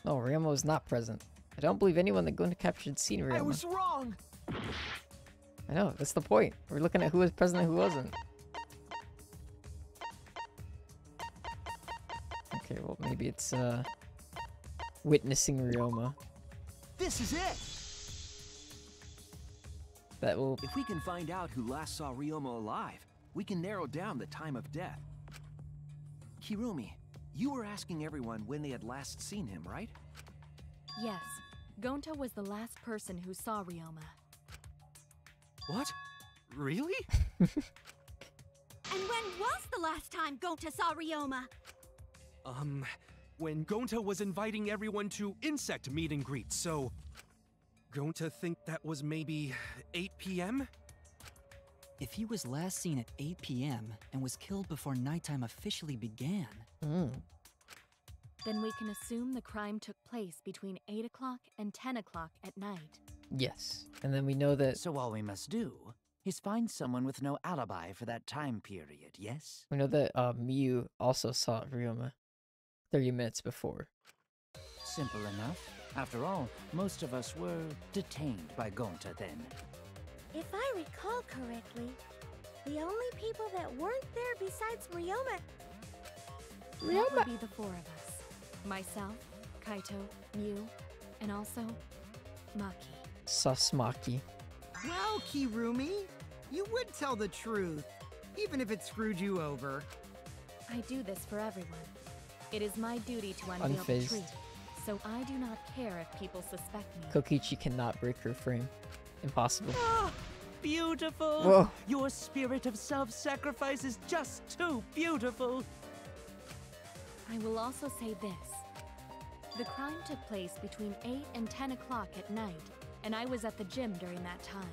No, Ryoma was not present. I don't believe anyone that going to capture had seen Ryoma. I was wrong! I know, that's the point. We're looking at who was present and who wasn't. Okay, well maybe it's witnessing Ryoma. This is it! That will... If we can find out who last saw Ryoma alive, we can narrow down the time of death. Kirumi, you were asking everyone when they had last seen him, right? Yes, Gonta was the last person who saw Ryoma. What? Really? And when was the last time Gonta saw Ryoma? When Gonta was inviting everyone to insect meet and greet, so... Gonta think that was maybe 8 p.m.? If he was last seen at 8 p.m. and was killed before nighttime officially began... Then we can assume the crime took place between 8 o'clock and 10 o'clock at night. Yes, and then we know that... So all we must do is find someone with no alibi for that time period, yes? We know that Miyu also saw Ryoma 30 minutes before. Simple enough. After all, most of us were detained by Gonta then. If I recall correctly, the only people that weren't there besides Ryoma... That would be the four of us. Myself, Kaito, Miyu, and also Maki. Sus Maki. Well, Kirumi, you would tell the truth, even if it screwed you over. I do this for everyone. It is my duty to unveil the Unfazed. truth, so I do not care if people suspect me. Kokichi cannot break her frame. Impossible. Ah, beautiful! Whoa. Your spirit of self-sacrifice is just too beautiful! I will also say this. The crime took place between 8 and 10 o'clock at night, and I was at the gym during that time.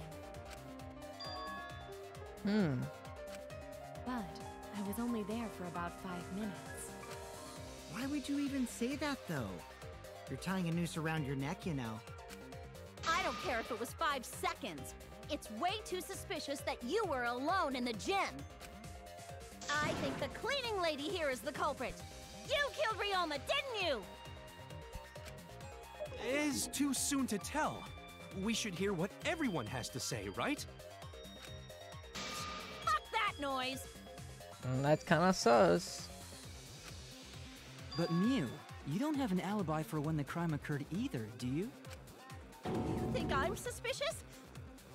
But I was only there for about 5 minutes. Why would you even say that, though? You're tying a noose around your neck, you know. I don't care if it was 5 seconds. It's way too suspicious that you were alone in the gym. I think the cleaning lady here is the culprit. You killed Ryoma, didn't you? It is too soon to tell. We should hear what everyone has to say, right? Fuck that noise! That's kinda sus. But Miyu, you don't have an alibi for when the crime occurred either, do you? You think I'm suspicious?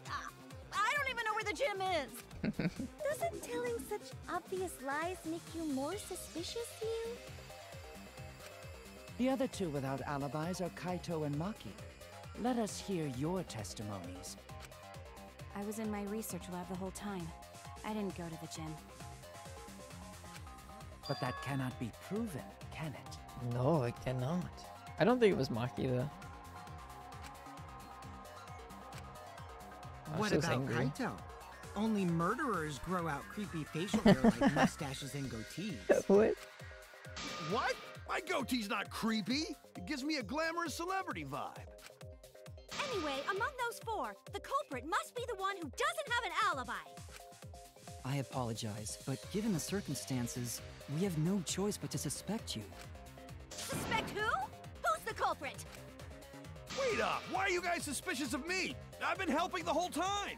I don't even know where the gym is. Doesn't telling such obvious lies make you more suspicious, Miyu? The other two without alibis are Kaito and Maki. Let us hear your testimonies. I was in my research lab the whole time. I didn't go to the gym. But that cannot be proven, can it? No, it cannot. I don't think it was Maki, though. What she was about angry. Kaito? Only murderers grow out creepy facial hair like mustaches and goatees. What? What? My goatee's not creepy. It gives me a glamorous celebrity vibe. Anyway, among those four, the culprit must be the one who doesn't have an alibi. I apologize, but given the circumstances, we have no choice but to suspect you. Suspect who? Who's the culprit? Wait up! Why are you guys suspicious of me? I've been helping the whole time!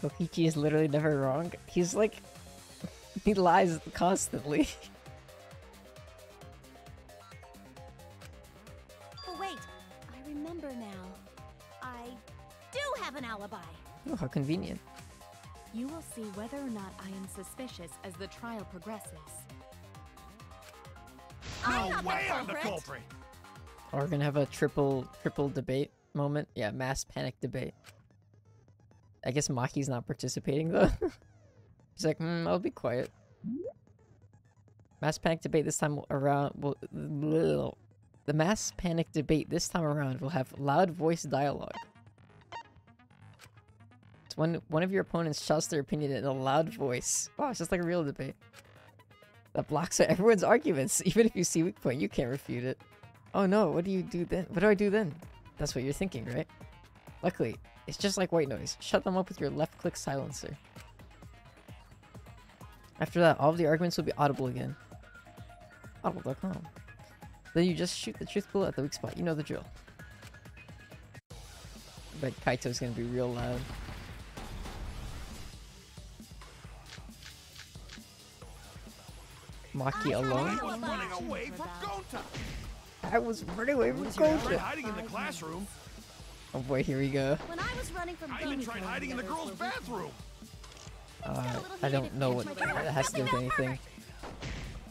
Kokichi is literally never wrong. He's like... he lies constantly. Oh wait, I remember now. I do have an alibi. Oh, how convenient. You will see whether or not I am suspicious as the trial progresses. I'm No not way the I'm the culprit. culprit! Or we're gonna have a triple debate moment. Yeah, mass panic debate. I guess Maki's not participating though. He's like, I'll be quiet. Mass panic debate this time around will... The mass panic debate this time around will have loud voice dialogue. It's when one of your opponents shouts their opinion in a loud voice. Wow, it's just like a real debate. That blocks out everyone's arguments. Even if you see weak point, you can't refute it. Oh no, what do you do then? What do I do then? That's what you're thinking, right? Luckily, it's just like white noise. Shut them up with your left-click silencer. After that, all of the arguments will be audible again. Audible.com. Then you just shoot the truth bullet at the weak spot. You know the drill. But Kaito's gonna be real loud. Maki alone? I was running away from Gonta! I was running away from I tried Gonta! hiding in the classroom. Oh boy, here we go. When I was running from I even Himiko tried and hiding in the others girls' were bathroom. I don't know what that has to do with anything.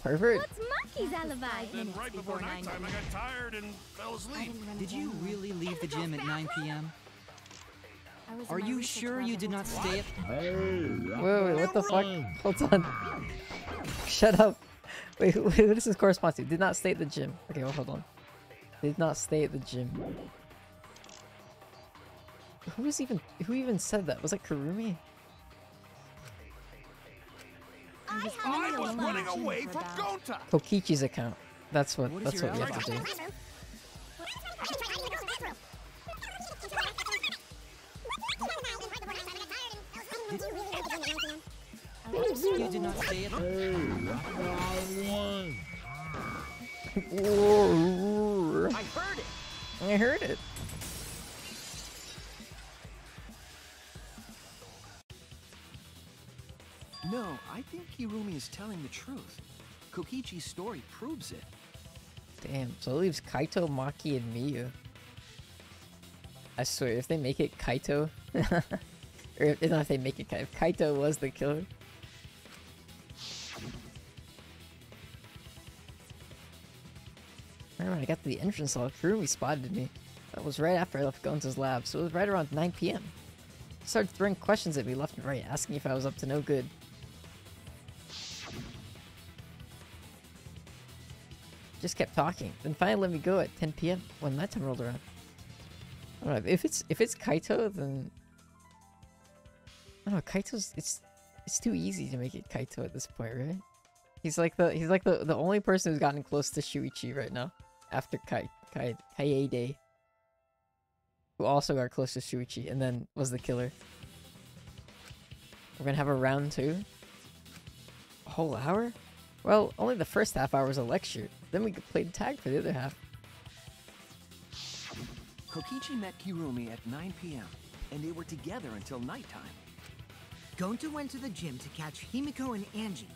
Pervert? What's Maki's alibi. Then right before nighttime, I got tired and fell asleep. Did you really leave the gym at 9 p.m.? Are you sure you did not stay at... Wait, what the fuck? Hold on. Shut up. Wait, what does this correspond to? Did not stay at the gym. Okay, well, hold on. Did not stay at the gym. Who even said that? Was it Kurumi? I was running away from Gonta! Kokichi's account. That's what we have to do. You did not stay at... I heard it! I heard it. No, I think Kirumi is telling the truth. Kokichi's story proves it. Damn, so it leaves Kaito, Maki, and Miyu. I swear, if they make it Kaito, or if they make it Kaito, if Kaito was the killer. Remember, I got to the entrance hall, Kurumi spotted me. That was right after I left Gonza's lab, so it was right around 9 p.m. He started throwing questions at me left and right, asking if I was up to no good. Just kept talking, then finally let me go at 10 p.m. when nighttime rolled around. I don't know, if it's Kaito, then I don't know, Kaito's it's too easy to make it Kaito at this point, right? He's like the only person who's gotten close to Shuichi right now after Kaede, who also got close to Shuichi and then was the killer. We're gonna have a round 2. A whole hour? Well, only the first half hour was a lecture. Then we could play tag for the other half. Kokichi met Kirumi at 9 p.m. and they were together until nighttime. Gonta went to the gym to catch Himiko and Angie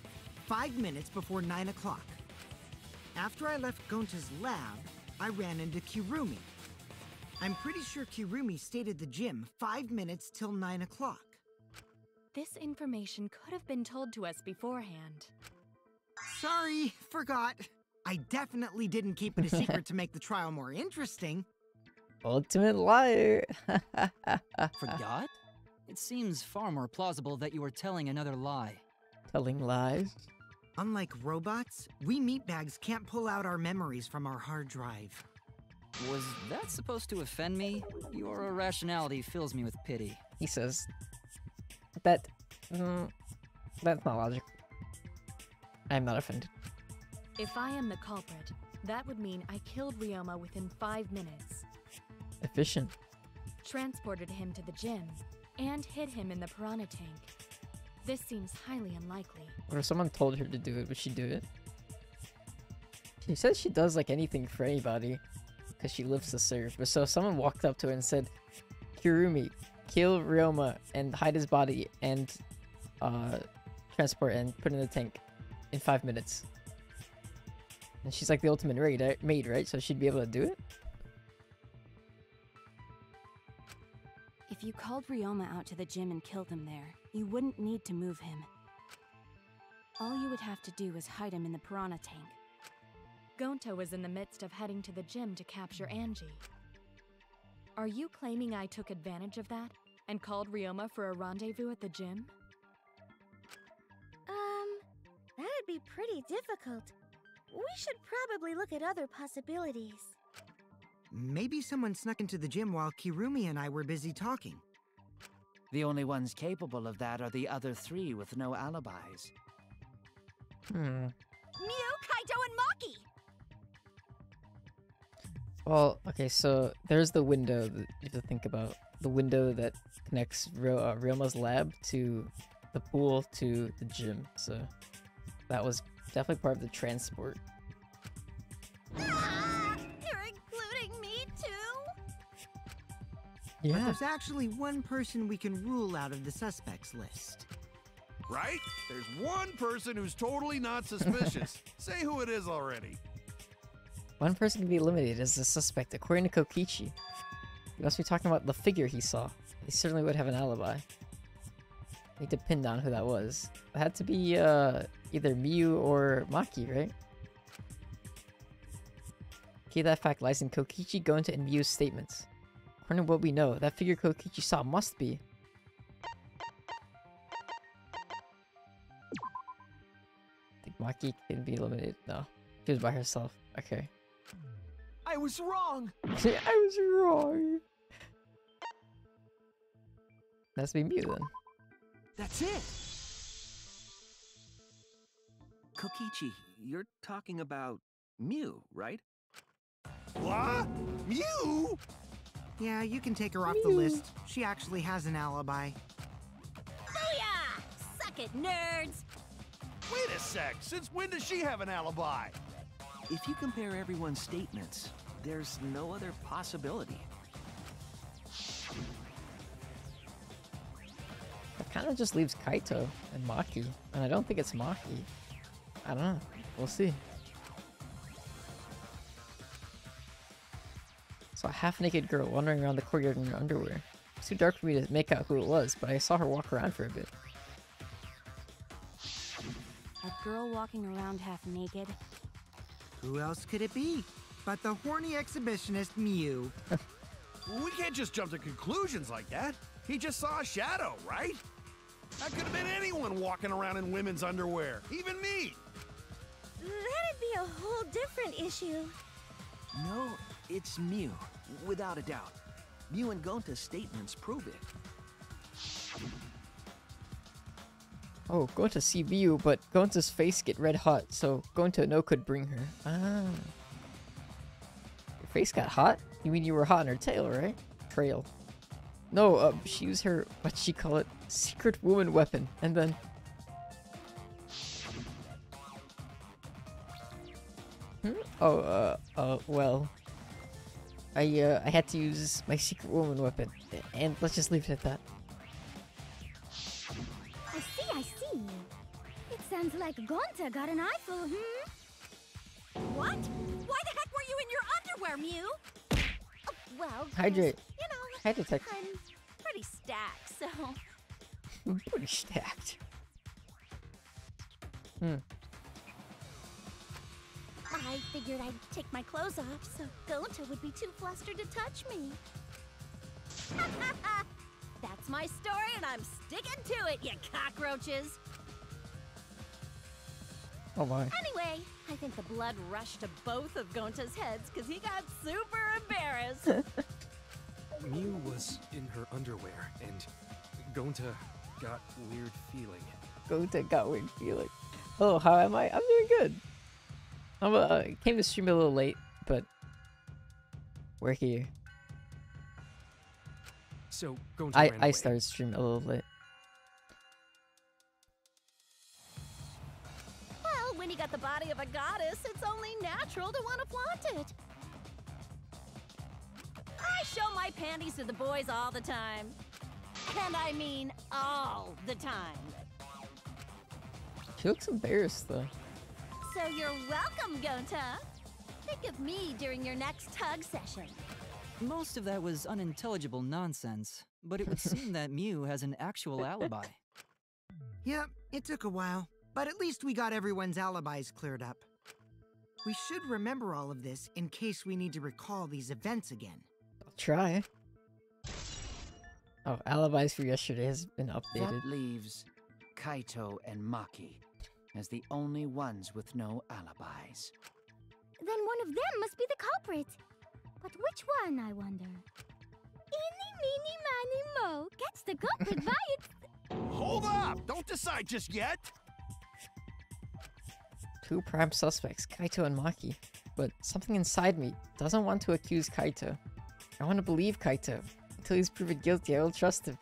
5 minutes before 9 o'clock. After I left Gonta's lab, I ran into Kirumi. I'm pretty sure Kirumi stayed at the gym 5 minutes till 9 o'clock. This information could have been told to us beforehand. Sorry, forgot. I definitely didn't keep it a secret to make the trial more interesting. Ultimate liar. Forgot? It seems far more plausible that you were telling another lie. Telling lies? Unlike robots, we meatbags can't pull out our memories from our hard drive. Was that supposed to offend me? Your irrationality fills me with pity. He says that that's not logical. I'm not offended. If I am the culprit, that would mean I killed Ryoma within 5 minutes. Efficient. Transported him to the gym, and hid him in the piranha tank. This seems highly unlikely. Or if someone told her to do it, would she do it? She says she does like anything for anybody, because she lives to serve. But so if someone walked up to her and said, Kirumi, kill Ryoma and hide his body and transport and put in the tank in 5 minutes. And she's like the ultimate maid, right? So she'd be able to do it? If you called Ryoma out to the gym and killed him there, you wouldn't need to move him. All you would have to do is hide him in the piranha tank. Gonta was in the midst of heading to the gym to capture Angie. Are you claiming I took advantage of that and called Ryoma for a rendezvous at the gym? That'd be pretty difficult. We should probably look at other possibilities. Maybe someone snuck into the gym while Kirumi and I were busy talking. The only ones capable of that are the other 3 with no alibis. Mew, Kaito, and Maki! Well, okay, so there's the window that you have to think about. The window that connects Ryoma's lab to the pool to the gym, so that was definitely part of the transport. You're including me too? But Yeah. there's actually one person we can rule out of the suspects list. Right? There's one person who's totally not suspicious. Say who it is already. One person can be eliminated as a suspect, according to Kokichi. He must be talking about the figure he saw. He certainly would have an alibi. Need to pin down who that was. It had to be either Miyu or Maki, right? key to that fact lies in Kokichi, Gonta, and Miu's statements. According to what we know, that figure Kokichi saw must be... I think Maki can be eliminated. No. She was by herself. Okay. I was wrong! I was wrong! That's be Miu then. That's it! Kokichi, you're talking about Miu, right? What? Mew? Yeah, you can take her off the list. She actually has an alibi. Booyah! Suck it, nerds! Wait a sec. Since when does she have an alibi? If you compare everyone's statements, there's no other possibility. That kind of just leaves Kaito and Maki, and I don't think it's Maki. I don't know. We'll see. Saw a half-naked girl wandering around the courtyard in her underwear. It's too dark for me to make out who it was, but I saw her walk around for a bit. A girl walking around half naked? Who else could it be but the horny exhibitionist Miu? We can't just jump to conclusions like that. He just saw a shadow, right? That could have been anyone walking around in women's underwear, even me. That'd be a whole different issue. No, it's Miu, without a doubt. Miu and Gonta's statements prove it. Oh, Gonta see Miu, but Gonta's face get red hot, so Gonta no could bring her. Ah. Your face got hot? You mean you were hot on her tail, right? Trail. No, she used her, what she call it, secret woman weapon, and then... well... I had to use my secret woman weapon, and let's just leave it at that. I see. It sounds like Gonta got an eyeful, What? Why the heck were you in your underwear, Mew? Oh, well, Hydrate. you know, Hydrate. I'm pretty stacked, so... Pretty stacked. I figured I'd take my clothes off so Gonta would be too flustered to touch me. That's my story and I'm sticking to it, you cockroaches! Oh my. Anyway, I think the blood rushed to both of Gonta's heads because he got super embarrassed. Miu was in her underwear, and Gonta got weird feeling. Gonta got weird feeling. Oh, how am I? I'm doing good. I came to stream a little late, but we're here. So Gonta ran away. I started streaming a little late. Well, when you got the body of a goddess, it's only natural to want to flaunt it. I show my panties to the boys all the time. And I mean all the time. She looks embarrassed though. So you're welcome, Gonta. Think of me during your next tug session. Most of that was unintelligible nonsense, but it would seem that Miu has an actual alibi. Yep, it took a while, but at least we got everyone's alibis cleared up. We should remember all of this in case we need to recall these events again. I'll try. Oh, alibis for yesterday has been updated. That leaves Kaito and Maki as the only ones with no alibis. Then one of them must be the culprit. But which one, I wonder? Eeny, meeny, miny, mo gets the culprit by its... Hold up! Don't decide just yet! Two prime suspects, Kaito and Maki. But something inside me doesn't want to accuse Kaito. I want to believe Kaito. Until he's proven guilty, I will trust him.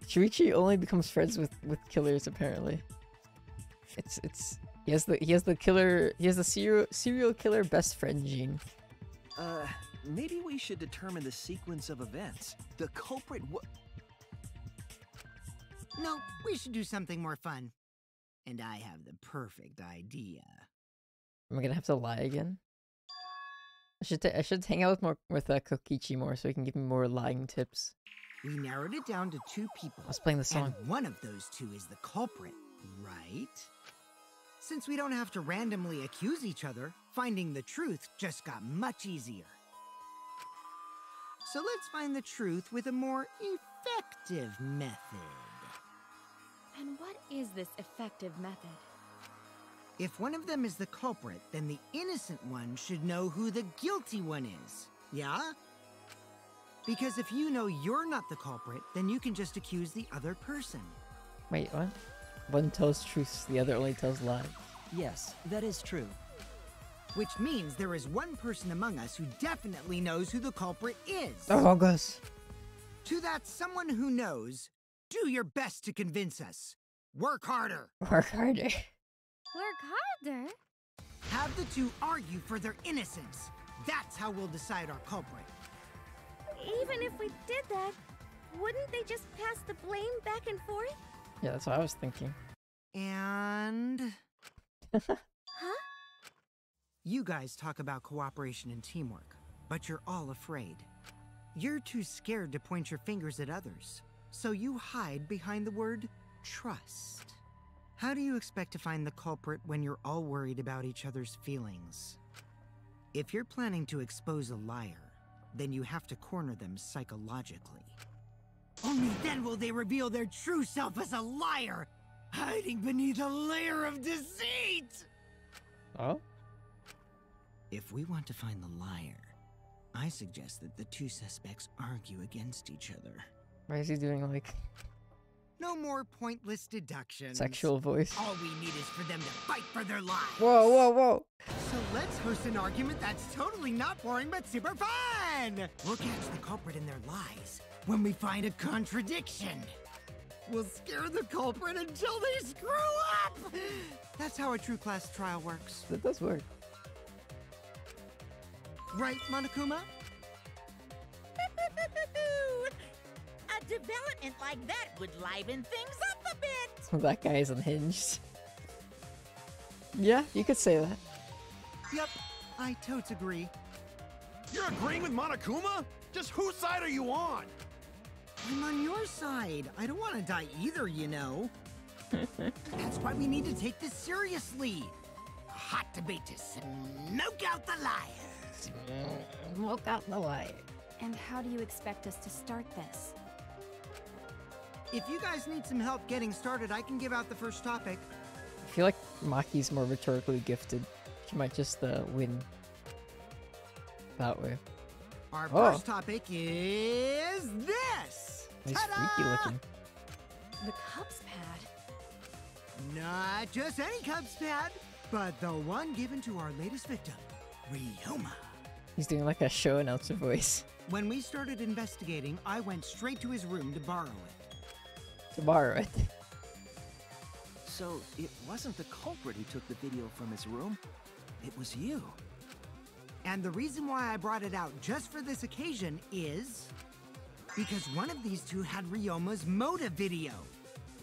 Shuichi only becomes friends with killers, apparently. He has the serial killer best friend gene. Maybe we should determine the sequence of events. The culprit No, we should do something more fun. And I have the perfect idea. Am I gonna have to lie again? I should hang out with Kokichi more so he can give me more lying tips. We narrowed it down to 2 people. I was playing the song. And one of those 2 is the culprit, right? Since we don't have to randomly accuse each other, finding the truth just got much easier. So let's find the truth with a more effective method. And what is this effective method? If one of them is the culprit, then the innocent one should know who the guilty one is. Yeah? Because if you know you're not the culprit, then you can just accuse the other person. Wait, what? One tells truths, the other only tells lies. Yes, that is true. Which means there is one person among us who definitely knows who the culprit is. Oh, Gus. To that someone who knows, do your best to convince us. Work harder. Work harder. Work harder? Have the two argue for their innocence. That's how we'll decide our culprit. Even if we did that, wouldn't they just pass the blame back and forth? Yeah, that's what I was thinking. And... Huh? You guys talk about cooperation and teamwork, but you're all afraid. You're too scared to point your fingers at others, so you hide behind the word trust. How do you expect to find the culprit when you're all worried about each other's feelings? If you're planning to expose a liar, then you have to corner them psychologically. Only then will they reveal their true self as a liar, hiding beneath a layer of deceit! Oh? If we want to find the liar, I suggest that the two suspects argue against each other. Why is he doing, like, No more pointless deductions. sexual voice? All we need is for them to fight for their lives. Whoa, whoa, whoa! So let's host an argument that's totally not boring but super fun! We'll catch the culprit in their lies when we find a contradiction. We'll scare the culprit until they screw up! That's how a true class trial works. That does work. Right, Monokuma? A development like that would liven things up a bit. That guy is unhinged. Yeah, you could say that. Yep, I totes agree. You're agreeing with Monokuma? Just whose side are you on? I'm on your side. I don't want to die either, you know. That's why we need to take this seriously. A hot debate to smoke out the liars. Smoke out the liar. And how do you expect us to start this? If you guys need some help getting started, I can give out the first topic. I feel like Maki's more rhetorically gifted. She might just win that way. Our first topic is this. He's Ta-da! freaky looking. The Cubs pad? Not just any Cubs pad, but the one given to our latest victim, Ryoma. He's doing like a show announcer voice. When we started investigating, I went straight to his room to borrow it. To borrow it. So, it wasn't the culprit who took the video from his room. It was you. And the reason why I brought it out just for this occasion is because one of these two had Ryoma's motive video.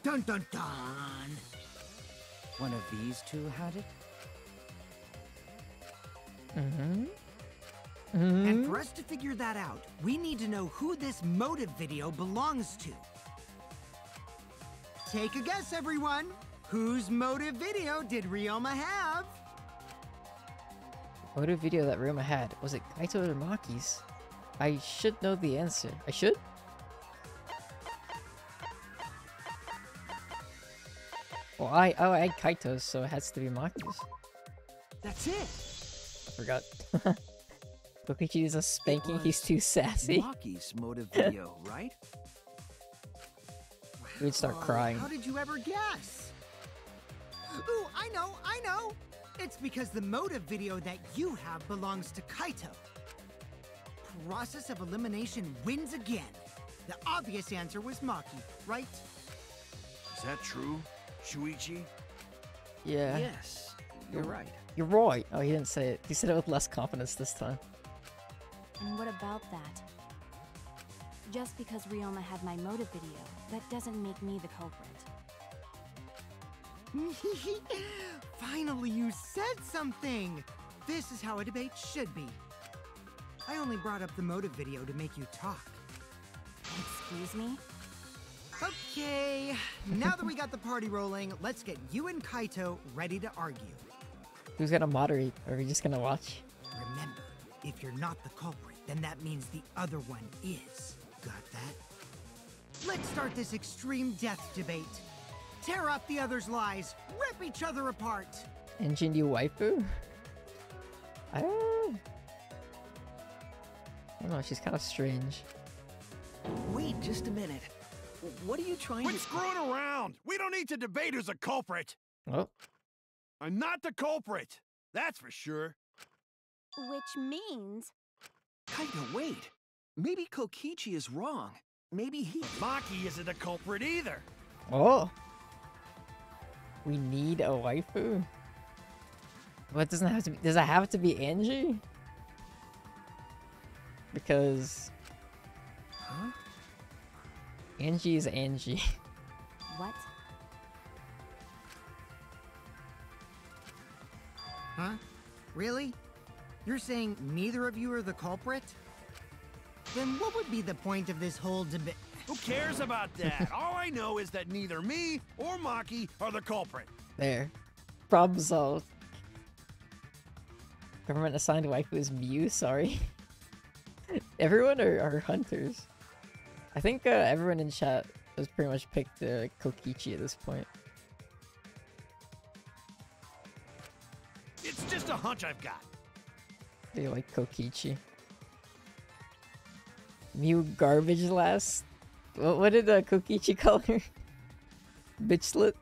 Dun dun dun! One of these two had it? And for us to figure that out, we need to know who this motive video belongs to. Take a guess, everyone. Whose motive video did Ryoma have? Motive video that Ryoma had. Was it Kaito or Maki's? I should know the answer. I should? Well, I had Kaito's, so it has to be Maki's. That's it. I forgot. Kokichi is a spanking, he's too sassy. Maki's motive video, right? We'd start crying. How did you ever guess? Ooh, I know! It's because the motive video that you have belongs to Kaito. Process of elimination wins again. The obvious answer was Maki, right? Is that true, Shuichi? Yeah. Yes, you're right. You're right. Oh, he didn't say it. He said it with less confidence this time. And what about that? Just because Ryoma had my motive video, that doesn't make me the culprit. Finally, you said something! This is how a debate should be. I only brought up the motive video to make you talk. Excuse me? Okay, now that we got the party rolling, let's get you and Kaito ready to argue. Who's gonna moderate? Or are we just gonna watch? Remember, if you're not the culprit, then that means the other one is. Got that? Let's start this extreme death debate. Tear up the other's lies, rip each other apart. Engine you waifu? I don't know, she's kind of strange. Wait just a minute. What are you trying Quit to— screwing around! We don't need to debate who's a culprit! Oh. I'm not the culprit! That's for sure. Which means... Kaito, wait. Maybe Kokichi is wrong. Maybe he— Maki isn't a culprit either. Oh. We need a waifu? What doesn't have to be? Does it have to be Angie? Because... Huh? Angie is Angie. What? Huh? Really? You're saying neither of you are the culprit? Then what would be the point of this whole debate? Who cares about that? All I know is that neither me or Maki are the culprit. There. Problem solved. Government assigned waifu is Mew, sorry. Everyone are hunters. I think everyone in chat has pretty much picked Kokichi at this point. It's just a hunch I've got. They like Kokichi. Mew garbage last? What did Kokichi call her? Bitchlet?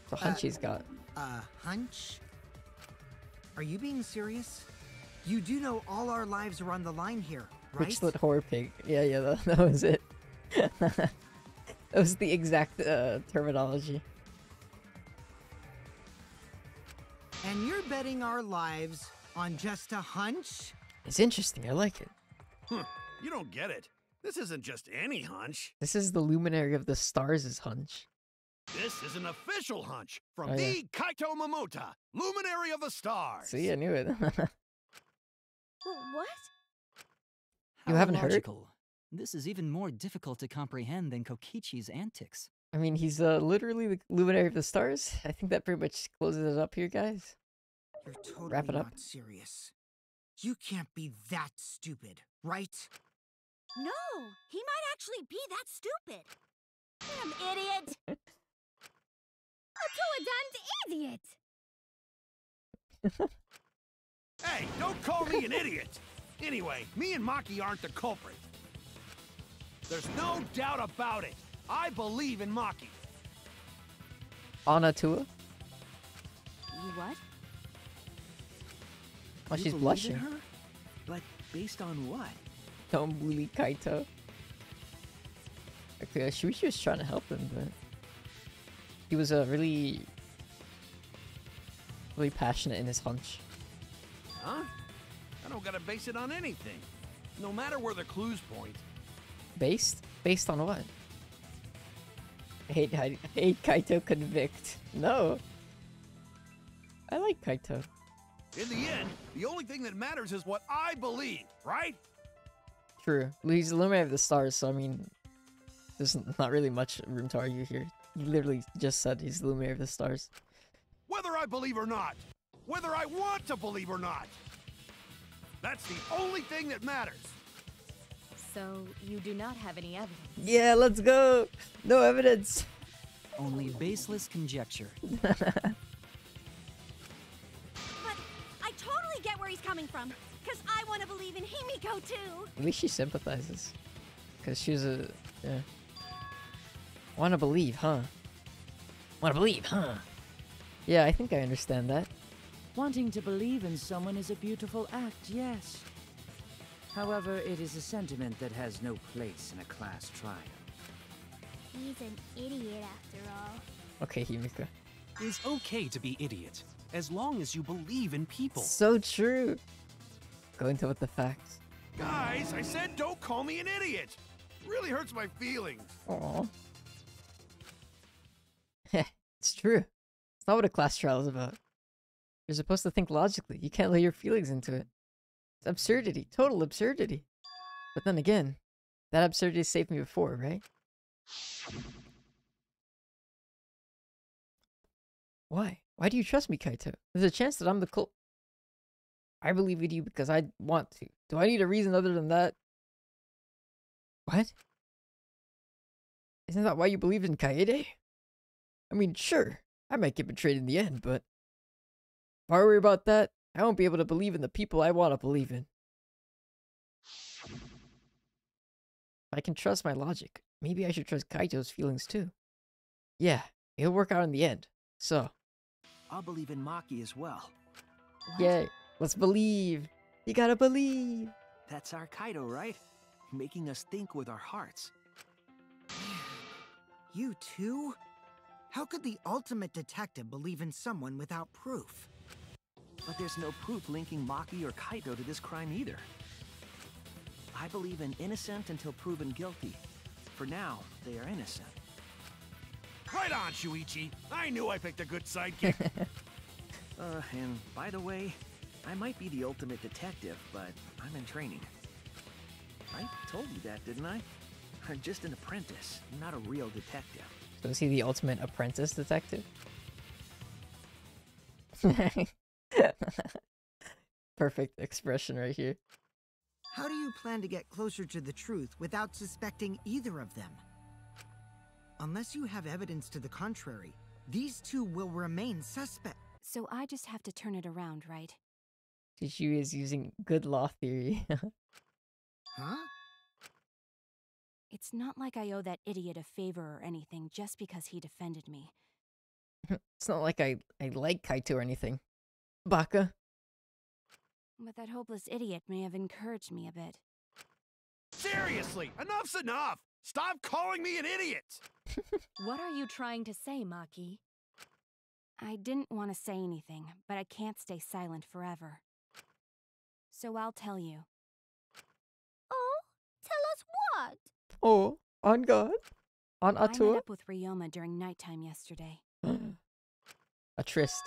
The hunch he's got. Hunch? Are you being serious? You do know all our lives are on the line here, right? Bitchlet whore pig. Yeah, that was it. That was the exact terminology. And you're betting our lives on just a hunch? It's interesting, I like it. Huh, you don't get it. This isn't just any hunch. This is the Luminary of the Stars' hunch. This is an official hunch from Oh, yeah. the Kaito Momota, Luminary of the Stars. See, I knew it. What? You haven't heard? Logical. This is even more difficult to comprehend than Kokichi's antics. I mean, he's literally the Luminary of the Stars. I think that pretty much closes it up here, guys. You're totally Wrap it up. not serious. You can't be that stupid, right? No, he might actually be that stupid. Damn idiot! A two-a-damned idiot! Hey, don't call me an idiot. Anyway, me and Maki aren't the culprit. There's no doubt about it. I believe in Maki. Anatua? You what? Oh, You she's believe blushing. in her? But based on what? Don't bully Kaito. Okay, she was just trying to help him, but... He was really passionate in his hunch. Huh? I don't gotta base it on anything. No matter where the clues point. Based? Based on what? Hate Kaito convict. No. I like Kaito. In the end, the only thing that matters is what I believe, right? True. He's the Luminary of the Stars, so I mean, there's not really much room to argue here. You literally just said he's the Luminary of the Stars. Whether I believe or not. Whether I want to believe or not. That's the only thing that matters. So, you do not have any evidence. Yeah, let's go! No evidence! Only baseless conjecture. But I totally get where he's coming from. Because I want to believe in Himiko too. At least she sympathizes. Because she was a... yeah. Wanna believe, huh? Wanna believe, huh? Yeah, I think I understand that. Wanting to believe in someone is a beautiful act, yes. However, it is a sentiment that has no place in a class trial. He's an idiot after all. Okay, Himiko. It's okay to be idiot, as long as you believe in people. So true! Go into with the facts. Guys, I said don't call me an idiot. It really hurts my feelings. Aww. It's true. It's not what a class trial is about. You're supposed to think logically. You can't let your feelings into it. It's absurdity. Total absurdity. But then again, that absurdity saved me before, right? Why? Why do you trust me, Kaito? There's a chance that I'm the culprit. I believe in you because I want to. Do I need a reason other than that? What? Isn't that why you believe in Kaede? I mean, sure, I might get betrayed in the end, but if I worry about that, I won't be able to believe in the people I want to believe in. I can trust my logic. Maybe I should trust Kaito's feelings too. Yeah, it'll work out in the end. So. I'll believe in Maki as well. What? Yay, let's believe. You gotta believe. That's our Kaido, right? Making us think with our hearts. You too? How could the ultimate detective believe in someone without proof? But there's no proof linking Maki or Kaido to this crime either. I believe in innocent until proven guilty. For now, they are innocent. Right on, Shuichi. I knew I picked a good sidekick. And by the way, I might be the ultimate detective, but I'm in training. I told you that, didn't I? I'm just an apprentice, not a real detective. So is he the ultimate apprentice detective? Perfect expression right here. How do you plan to get closer to the truth without suspecting either of them? Unless you have evidence to the contrary, these two will remain suspect. So I just have to turn it around, right? She is using good law theory. Huh? It's not like I owe that idiot a favor or anything just because he defended me. It's not like I like Kaito or anything. Baka. But that hopeless idiot may have encouraged me a bit. Seriously, enough's enough! Stop calling me an idiot! What are you trying to say, Maki? I didn't want to say anything, but I can't stay silent forever. So I'll tell you. Oh, tell us what? Oh, on God? On I met Atua? up with Ryoma during nighttime yesterday. A tryst.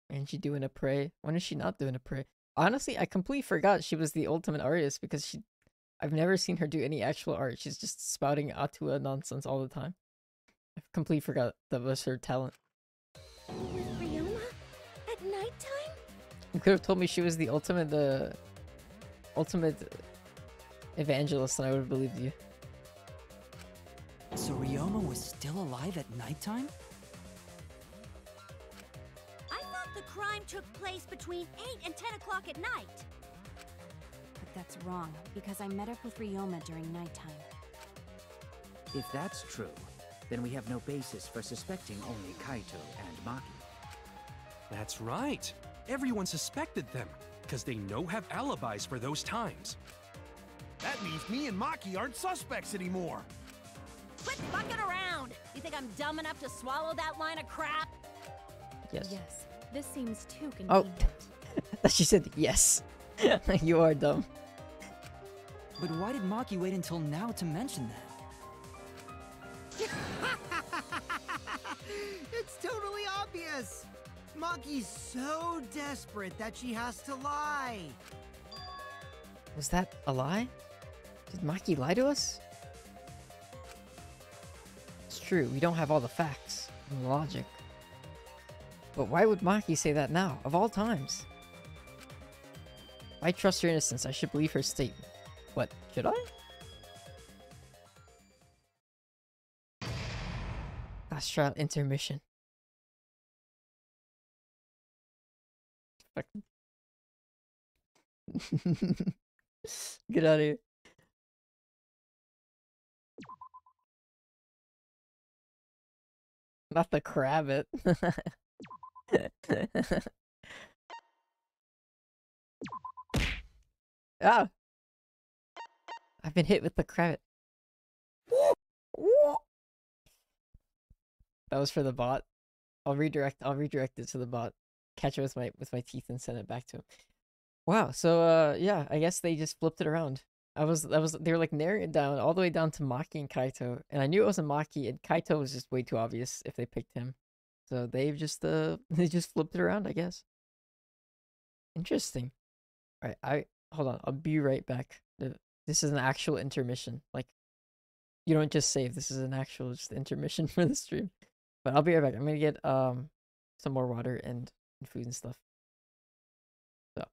And she doing a pray? When is she not doing a pray? Honestly, I completely forgot she was the ultimate artist because I've never seen her do any actual art. She's just spouting Atua nonsense all the time. I completely forgot that was her talent. With Ryoma? At nighttime? You could have told me she was the ultimate evangelist and I would have believed you. So Ryoma was still alive at nighttime? I thought the crime took place between 8 and 10 o'clock at night. But that's wrong, because I met up with Ryoma during nighttime. If that's true, then we have no basis for suspecting only Kaito and Maki. That's right. Everyone suspected them, because they know have alibis for those times. That means me and Maki aren't suspects anymore. Quit fucking around! You think I'm dumb enough to swallow that line of crap? Yes. Yes, this seems too Oh, convenient. she said yes. You are dumb. But why did Maki wait until now to mention that? It's totally obvious! Maki's so desperate that she has to lie. Was that a lie? Did Maki lie to us? It's true, we don't have all the facts and logic. But why would Maki say that now, of all times? If I trust her innocence, I should believe her statement. What, should I? Last trial intermission. Fuck. Get out of here. Not the crabbit. Ah! I've been hit with the crabbit. That was for the bot. I'll redirect it to the bot. Catch it with my teeth and send it back to him. Wow, so yeah, I guess they just flipped it around. They were like narrowing it down all the way down to Maki and Kaito, and I knew it wasn't Maki, and Kaito was just way too obvious if they picked him. So they just flipped it around, I guess. Interesting. All right, hold on. I'll be right back. This is an actual intermission. Like, you don't just save. This is an actual just intermission for the stream. But I'll be right back. I'm gonna get some more water and food and stuff. So.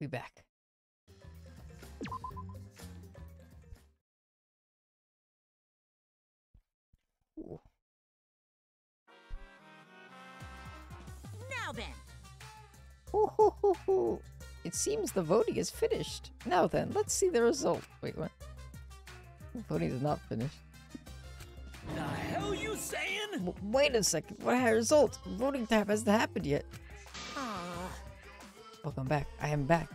Be back. Ooh. Now then. Hoo, hoo, hoo, hoo. It seems the voting is finished. Now then, let's see the result. Wait, what? The voting is not finished. The hell you saying? Wait a second. What result? Voting time hasn't happened yet. Welcome back. I am back.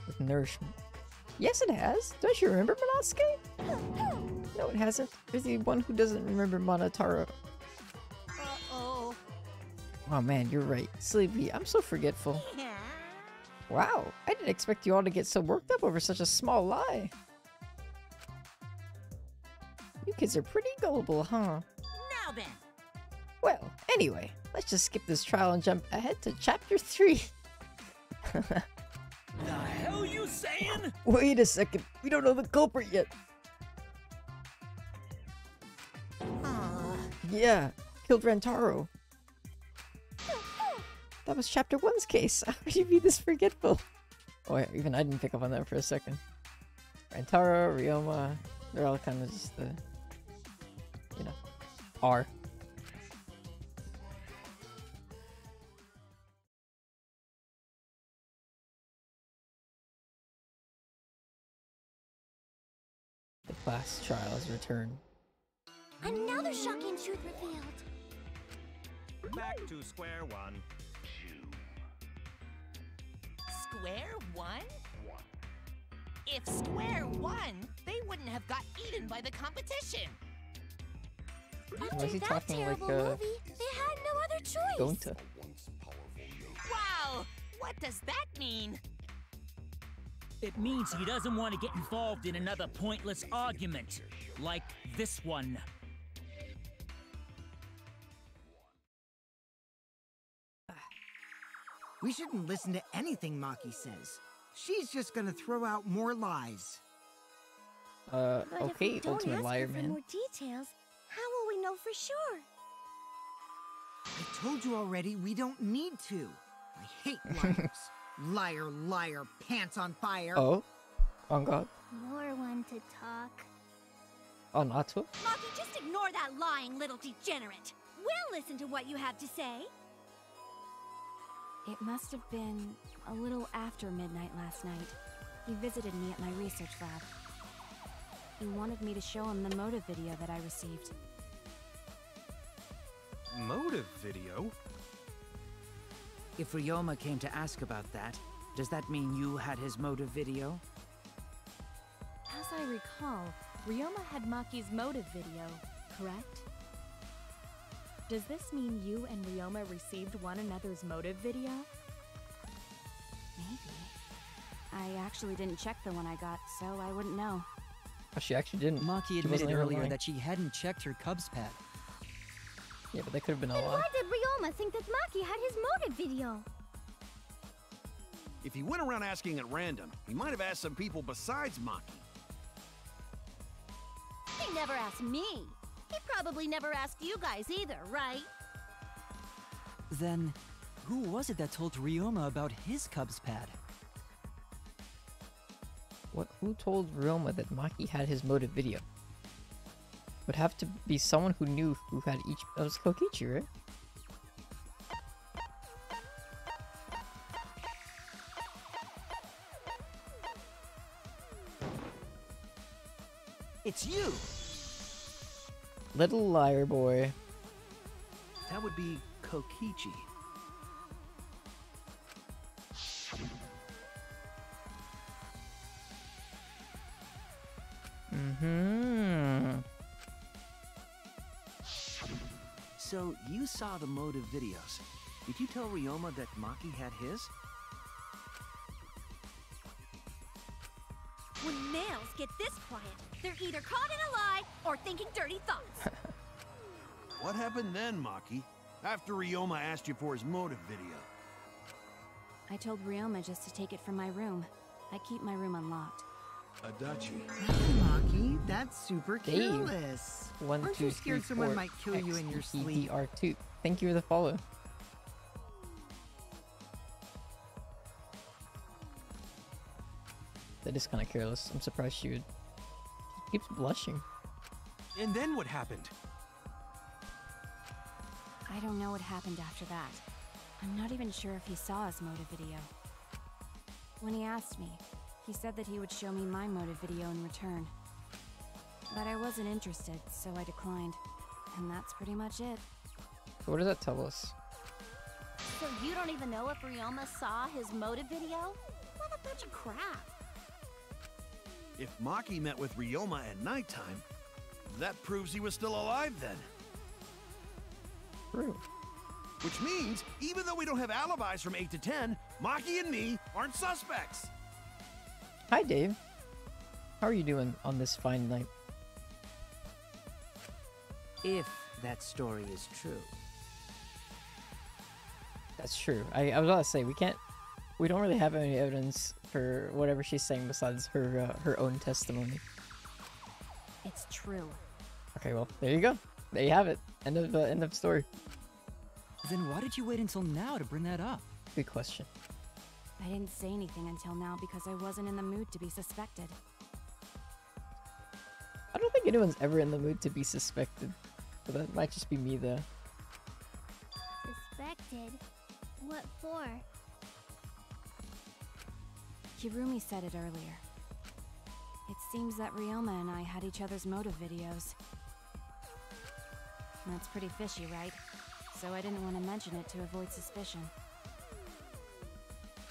With nourishment. Yes, it has. Don't you remember Monosuke? No, it hasn't. You're the one who doesn't remember Monotaro. Uh-oh. Oh man, you're right. Sleepy, I'm so forgetful. Yeah. Wow, I didn't expect you all to get so worked up over such a small lie. You kids are pretty gullible, huh? Now then. Well, anyway, let's just skip this trial and jump ahead to chapter 3. The hell you saying? Wait a second, we don't know the culprit yet. Yeah, killed Rantaro. That was chapter 1's case. How could you be this forgetful? Oh yeah, even I didn't pick up on that for a second. Rantaro, Ryoma, they're all kind of just the, you know, R. The class trials return. Another shocking truth revealed. Back to square one. Square one? If square one, they wouldn't have got eaten by the competition. Why is he talking like movie, they had no other choice. Gonta? Wow! What does that mean? It means he doesn't want to get involved in another pointless argument, like this one. We shouldn't listen to anything Maki says. She's just gonna throw out more lies. But if Okay, we don't ultimate ask liar, her for man. more details, how will we know for sure? I told you already, we don't need to. I hate liars. Liar, liar, pants on fire. Oh? On God? You're one to talk. On Atsu? Maki, just ignore that lying little degenerate. We'll listen to what you have to say. It must have been a little after midnight last night. He visited me at my research lab. He wanted me to show him the motive video that I received. Motive video? If Ryoma came to ask about that, does that mean you had his motive video? As I recall, Ryoma had Maki's motive video, correct? Does this mean you and Ryoma received one another's motive video? Maybe. I actually didn't check the one I got, so I wouldn't know. Oh, she actually didn't. Maki She admitted wasn't even earlier lying. that she hadn't checked her Cubs pad. Yeah, but that could have been a Then lie. why did Ryoma think that Maki had his motive video? If he went around asking at random, he might have asked some people besides Maki. He never asked me. He probably never asked you guys either, right? Then, who was it that told Ryoma about his Cubs pad? What? Who told Ryoma that Maki had his motive video? Would have to be someone who knew who had each. That was Kokichi, right? It's you! Little liar boy. That would be Kokichi. Mm-hmm. So, you saw the motive videos. Did you tell Ryoma that Maki had his? When males get this quiet, they're either caught in a lie or thinking dirty thoughts. What happened then, Maki? After Ryoma asked you for his motive video? I told Ryoma just to take it from my room. I keep my room unlocked. Adachi. Maki, that's super Dave. careless. One, Aren't two, you three, scared someone four, might kill you in your sleep? XEDR2. Thank you for the follow. That is kind of careless. I'm surprised she would. She keeps blushing. And then what happened? I don't know what happened after that. I'm not even sure if he saw his motive video. When he asked me, he said that he would show me my motive video in return. But I wasn't interested, so I declined. And that's pretty much it. So what does that tell us? So you don't even know if Ryoma saw his motive video? What a bunch of crap. If Maki met with Ryoma at nighttime, that proves he was still alive then. True. Which means, even though we don't have alibis from 8 to 10, Maki and me aren't suspects. Hi, Dave. How are you doing on this fine night? If that story is true. That's true. I was about to say, we don't really have any evidence for whatever she's saying besides her own testimony. It's true. Okay, well, there you go. There you have it. End of story. Then why did you wait until now to bring that up? Good question. I didn't say anything until now because I wasn't in the mood to be suspected. I don't think anyone's ever in the mood to be suspected. But that might just be me, though. Suspected? What for? Kirumi said it earlier. It seems that Ryoma and I had each other's motive videos. That's pretty fishy, right? So I didn't want to mention it to avoid suspicion.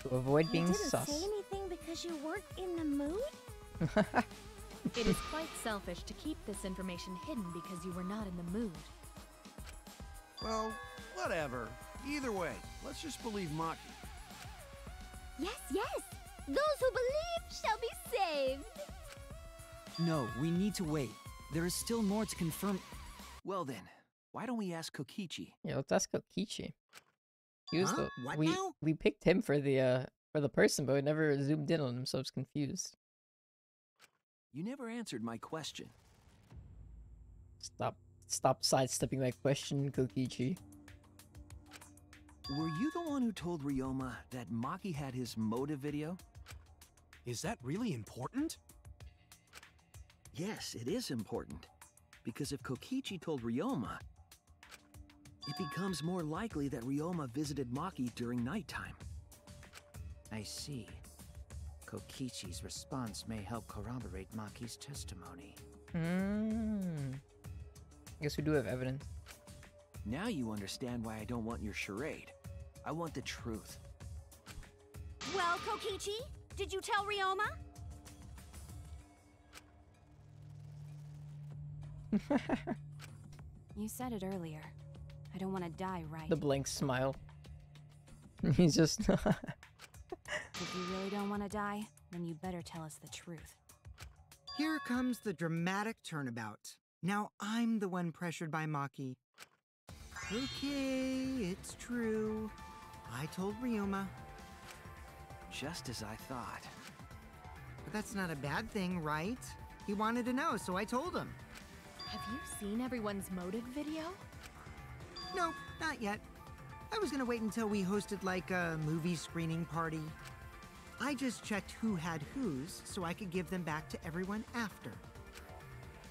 To avoid being you didn't sus. say anything because you weren't in the mood? It is quite selfish to keep this information hidden because you were not in the mood. Well, whatever. Either way, let's just believe Maki. Yes, yes! Those who believe shall be saved! No, we need to wait. There is still more to confirm. Well then, why don't we ask Kokichi? Yeah, let's ask Kokichi. He was Huh? the What we now? we picked him for the person, but we never zoomed in on him, so I was confused. You never answered my question. Stop sidestepping my question, Kokichi. Were you the one who told Ryoma that Maki had his motive video? Is that really important? Yes, it is important. Because if Kokichi told Ryoma, it becomes more likely that Ryoma visited Maki during nighttime. I see. Kokichi's response may help corroborate Maki's testimony. I guess we do have evidence. Now you understand why I don't want your charade. I want the truth. Well, Kokichi, did you tell Ryoma? You said it earlier. I don't want to die, right? The blank smile. He's just... If you really don't want to die, then you better tell us the truth. Here comes the dramatic turnabout. Now I'm the one pressured by Maki. Okay, it's true. I told Ryoma. Just as I thought. But that's not a bad thing, right? He wanted to know, so I told him. Have you seen everyone's motive video? Nope, not yet. I was gonna wait until we hosted like a movie screening party. I just checked who had whose so I could give them back to everyone after.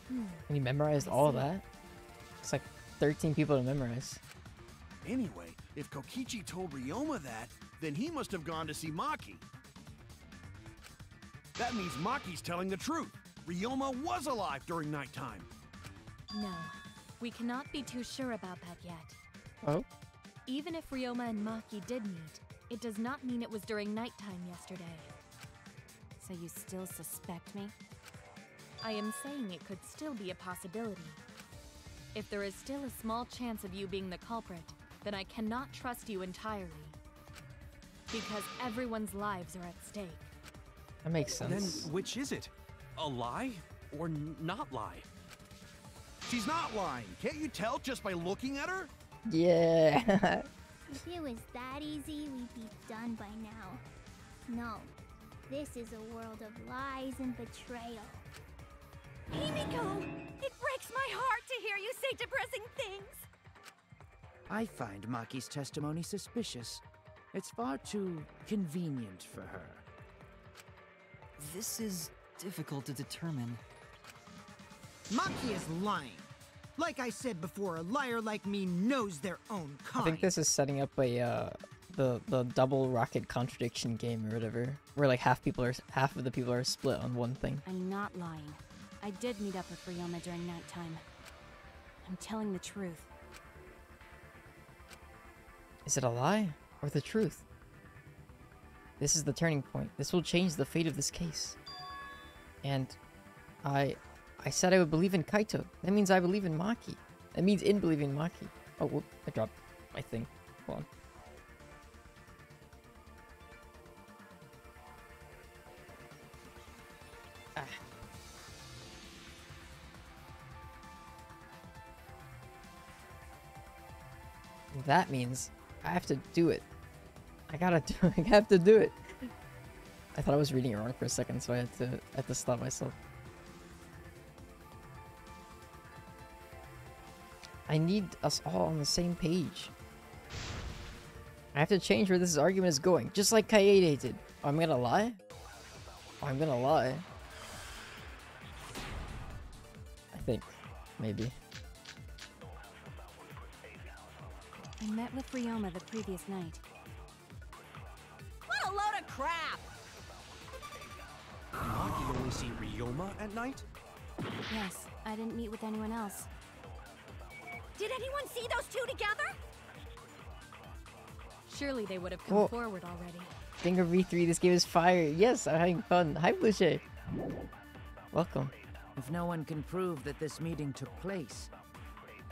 And he memorized all that? It's like 13 people to memorize. Anyway, if Kokichi told Ryoma that, then he must have gone to see Maki. That means Maki's telling the truth. Ryoma was alive during nighttime. No, we cannot be too sure about that yet. Oh? Even if Ryoma and Maki did meet, it does not mean it was during nighttime yesterday. So you still suspect me? I am saying it could still be a possibility. If there is still a small chance of you being the culprit, then I cannot trust you entirely. Because everyone's lives are at stake. That makes sense. Then which is it? A lie or not lie? She's not lying. Can't you tell just by looking at her? Yeah. If it was that easy, we'd be done by now. No, this is a world of lies and betrayal. Himiko! It breaks my heart to hear you say depressing things! I find Maki's testimony suspicious. It's far too convenient for her. This is difficult to determine. Maki is lying. Like I said before, a liar like me knows their own kind. I think this is setting up a the double rocket contradiction game or whatever, where like half of the people are split on one thing. I'm not lying. I did meet up with Ryoma during nighttime. I'm telling the truth. Is it a lie or the truth? This is the turning point. This will change the fate of this case. And I said I would believe in Kaito. That means I believe in Maki. That means in believing Maki. Oh, whoop, I dropped my thing. Hold on. Ah. That means I have to do it. I have to do it. I thought I was reading it wrong for a second, so I had to stop myself. I need us all on the same page. I have to change where this argument is going, just like Kaede did. Oh, I'm gonna lie? Oh, I'm gonna lie. I think. Maybe. I met with Ryoma the previous night. What a load of crap! Maki only see Ryoma at night? Yes, I didn't meet with anyone else. Did anyone see those two together? Surely they would have come forward already. DRV3, this game is fire. Yes, I'm having fun. Hi, Boucher. Welcome. If no one can prove that this meeting took place,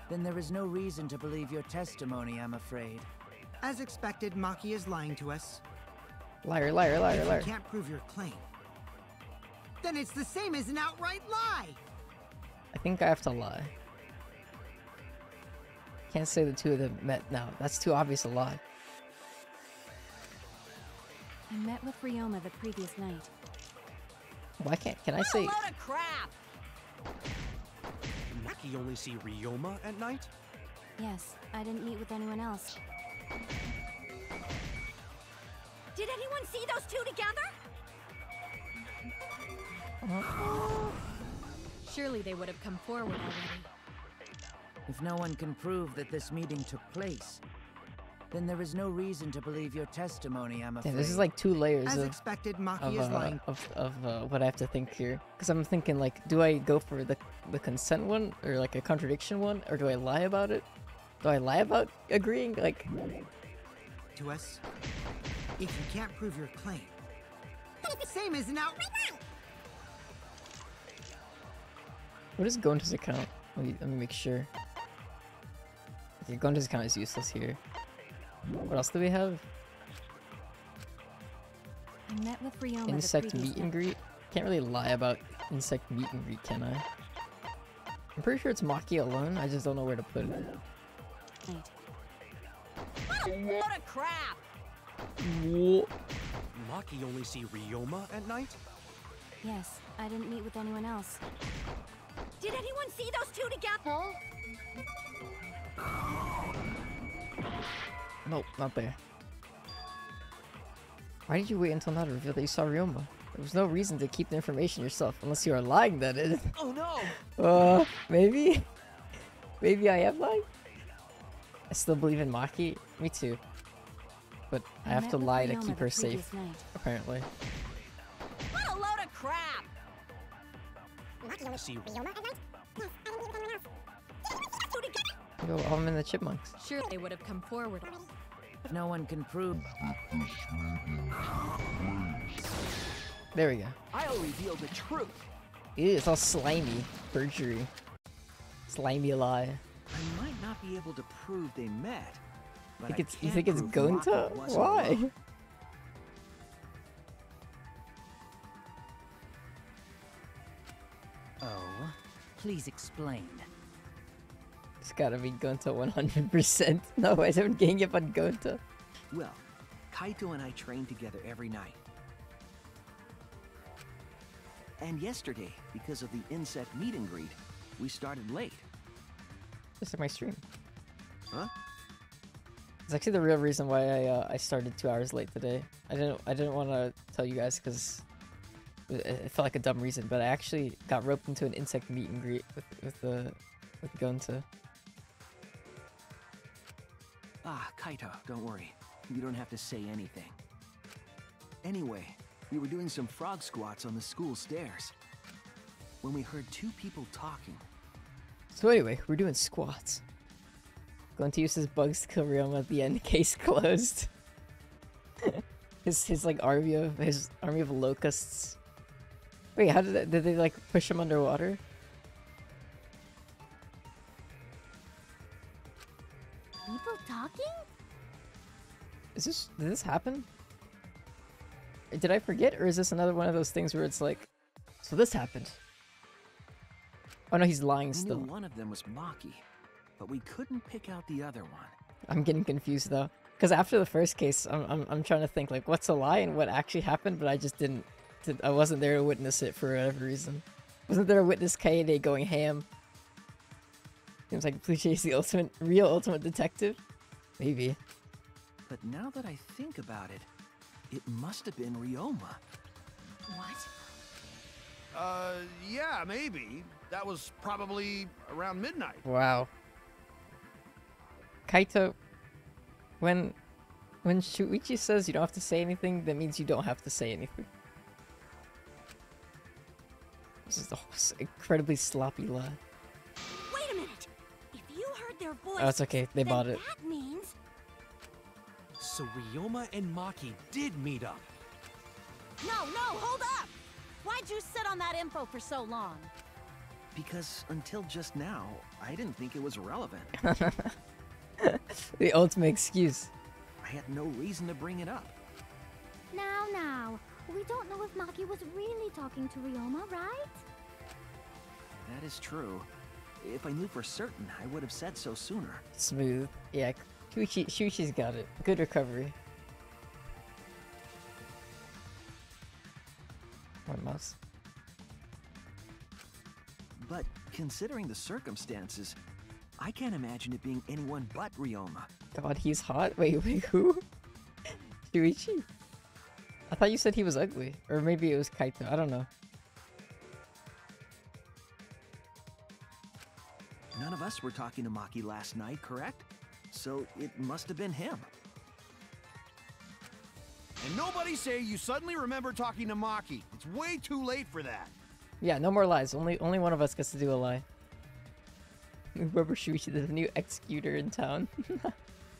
then there is no reason to believe your testimony, I'm afraid. As expected, Maki is lying to us. Liar, liar, liar, liar. If you can't prove your claim, then it's the same as an outright lie. I think I have to lie. Can't say the two of them met now. That's too obvious a lie. I met with Ryoma the previous night. Why can't? Can I say? What a load of crap! Maki only see Ryoma at night? Yes, I didn't meet with anyone else. Did anyone see those two together? Surely they would have come forward already. If no one can prove that this meeting took place, then there is no reason to believe your testimony, I'm afraid. Yeah, this is like 2 layers As expected, Maki is lying. of what I have to think here. Because I'm thinking like, do I go for the consent one or like a contradiction one, or do I lie about it? Do I lie about agreeing? Like, to us, if you can't prove your claim, then it's the same as an outright lie. what is going to his account? Let me make sure. Okay, going to his account is useless here. What else do we have? I met with Ryoma Insect meet and greet? Can't really lie about insect meet and greet, can I? I'm pretty sure it's Maki alone, I just don't know where to put it. What a load of crap! Whoa. Maki only see Ryoma at night? Yes, I didn't meet with anyone else. Did anyone see those two together? Nope, not there. Why did you wait until now to reveal that you saw Ryoma? There was no reason to keep the information yourself, unless you are lying, that is. Oh no! Maybe? Maybe I am lying? I still believe in Maki? Me too. But I have to lie to keep her safe, apparently. What a load of crap! See Ryoma at night? Yes, I didn't meet with anyone else. Two together? Go, I'm in the chipmunks. Sure, they would have come forward. If no one can prove... There we go. I'll reveal the truth. Ew, it's all slimy. Perjury. Slimy lie. I might not be able to prove they met, but You think it's Gonta? Why? Oh, please explain. It's gotta be Gonta 100%. No, I haven't gang up on Gonta. Well, Kaito and I train together every night. And yesterday, because of the insect meet and greet, we started late. Just like my stream. Huh? It's actually the real reason why I started 2 hours late today. I didn't want to tell you guys because It felt like a dumb reason, but I actually got roped into an insect meet and greet with Gonta. Ah, Kaito, don't worry. You don't have to say anything. Anyway, we were doing some frog squats on the school stairs when we heard two people talking. So anyway, we're doing squats. Gonta uses bugs to kill Ryoma at the end, case closed. his like army of locusts. Wait, how did they like push him underwater? People talking? Did this happen? Did I forget, or is this another one of those things where it's like, so this happened? Oh no, he's lying still. We knew one of them was Maki, but we couldn't pick out the other one. I'm getting confused though, because after the first case, I'm trying to think like what's a lie and what actually happened, but I just didn't. I wasn't there to witness it for whatever reason. Wasn't there to witness Kaede going ham? Seems like Pluché's the real ultimate detective. Maybe. But now that I think about it, it must have been Ryoma. What? Yeah, maybe. That was probably around midnight. Wow. Kaito, when Shuichi says you don't have to say anything, that means you don't have to say anything. This is the incredibly sloppy lie. Wait a minute! If you heard their voice, Oh, it's okay. They bought it. That means... So Ryoma and Maki did meet up. No, hold up! Why'd you sit on that info for so long? Because until just now, I didn't think it was relevant. The ultimate excuse. I had no reason to bring it up. Now, we don't know if Maki was really talking to Ryoma, right? That is true. If I knew for certain, I would have said so sooner. Smooth. Yeah, Shuichi's got it. Good recovery. One mouse. But considering the circumstances, I can't imagine it being anyone but Ryoma. God, he's hot? Wait, who? Shuichi? I thought you said he was ugly. Or maybe it was Kaito, I don't know. None of us were talking to Maki last night, correct? So it must have been him. And nobody say you suddenly remember talking to Maki. It's way too late for that. Yeah, no more lies. Only one of us gets to do a lie. Rubber Shuichi, the new executor in town.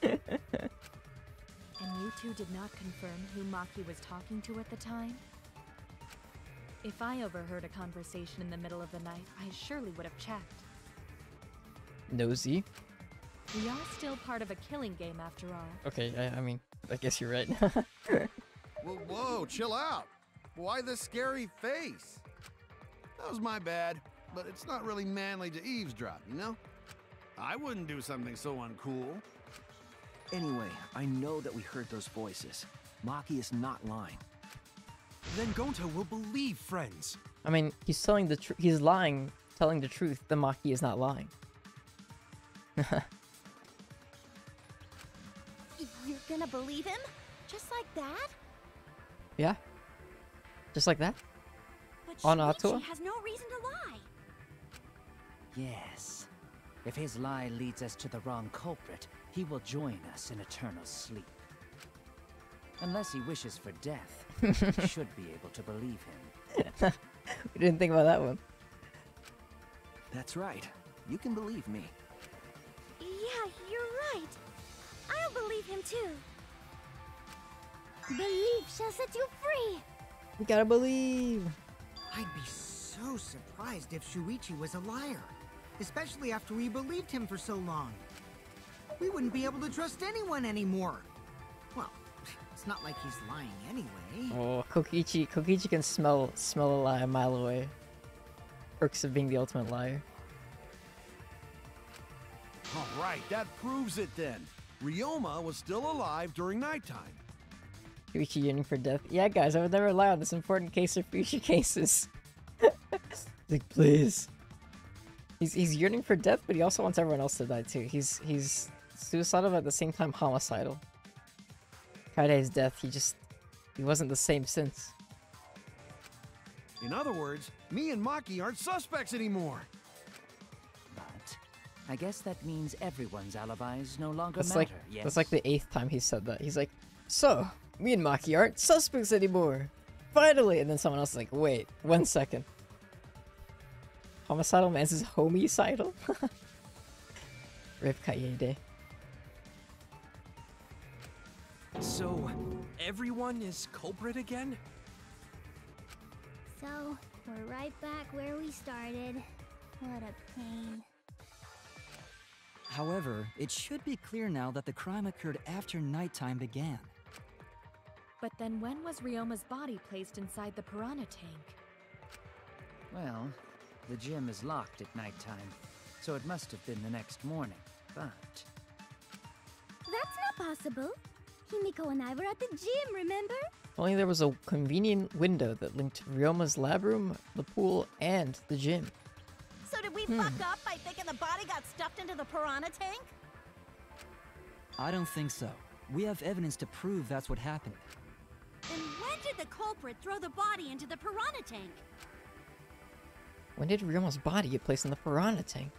And you two did not confirm who Maki was talking to at the time? If I overheard a conversation in the middle of the night, I surely would have checked. Nosy. We are still part of a killing game after all. Okay, I mean, I guess you're right. Whoa, chill out. Why the scary face? That was my bad, but it's not really manly to eavesdrop, you know? I wouldn't do something so uncool. Anyway, I know that we heard those voices. Maki is not lying. Then Gonta will believe friends. I mean, he's telling the truth. He's lying, telling the truth. The Maki is not lying. You're gonna believe him? Just like that? Yeah. Just like that? But On Shuichi Atua? has no reason to lie. Yes. If his lie leads us to the wrong culprit, he will join us in eternal sleep. Unless he wishes for death, we should be able to believe him. We didn't think about that one. That's right. You can believe me. Yeah, you're right. I'll believe him too. Belief shall set you free! We gotta believe! I'd be so surprised if Shuichi was a liar. Especially after we believed him for so long. We wouldn't be able to trust anyone anymore. Well, it's not like he's lying anyway. Oh, Kokichi can smell a lie a mile away. Perks of being the ultimate liar. All right, that proves it then. Ryoma was still alive during nighttime. Shuichi yearning for death. Yeah, guys, I would never lie on this important case or future cases. Like, please. He's yearning for death, but he also wants everyone else to die too. He's suicidal, but at the same time homicidal. Kaide's death, he wasn't the same since. In other words, me and Maki aren't suspects anymore. But I guess that means everyone's alibis no longer That's matter, like yes? that's like the 8th time he said that. He's like, so me and Maki aren't suspects anymore. Finally, and then someone else is like, wait, 1 second. Homicidal man's is homicidal? Rip Kaede. So, everyone is culprit again? So, we're right back where we started. What a pain. However, it should be clear now that the crime occurred after nighttime began. But then when was Ryoma's body placed inside the piranha tank? Well, the gym is locked at nighttime, so it must have been the next morning, but... That's not possible. Himiko and I were at the gym, remember? If only there was a convenient window that linked Ryoma's lab room, the pool, and the gym. So did we fuck up by thinking the body got stuffed into the piranha tank? I don't think so. We have evidence to prove that's what happened. Then when did the culprit throw the body into the piranha tank? When did Ryoma's body get placed in the piranha tank?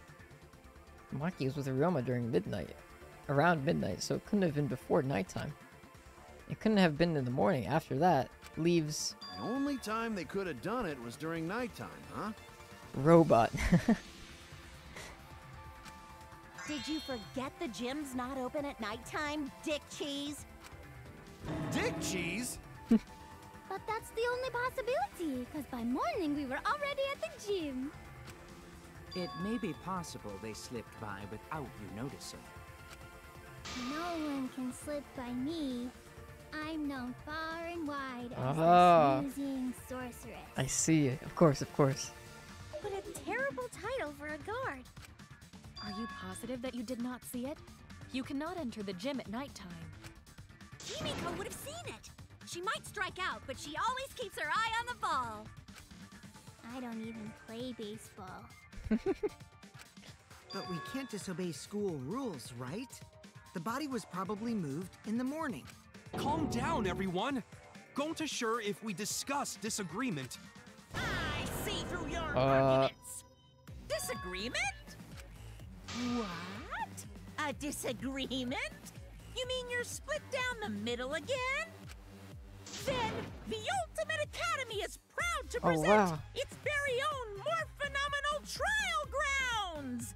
Maki was with Ryoma during midnight. Around midnight, so it couldn't have been before nighttime. It couldn't have been in the morning after that. Leaves... The only time they could have done it was during nighttime, huh? Robot. Did you forget the gym's not open at nighttime, Dick Cheese? Dick Cheese? But that's the only possibility, because by morning we were already at the gym. It may be possible they slipped by without you noticing. No one can slip by me. I'm known far and wide as Ah. the snoozing sorceress. I see. Of course, of course. What a terrible title for a guard. Are you positive that you did not see it? You cannot enter the gym at nighttime. Himiko would have seen it. She might strike out, but she always keeps her eye on the ball. I don't even play baseball. But we can't disobey school rules, right? The body was probably moved in the morning. Calm down, everyone! Going to sure if we discuss disagreement. I see through your arguments. Disagreement? What? A disagreement? You mean you're split down the middle again? Then the Ultimate Academy is proud to present its very own more phenomenal trial grounds!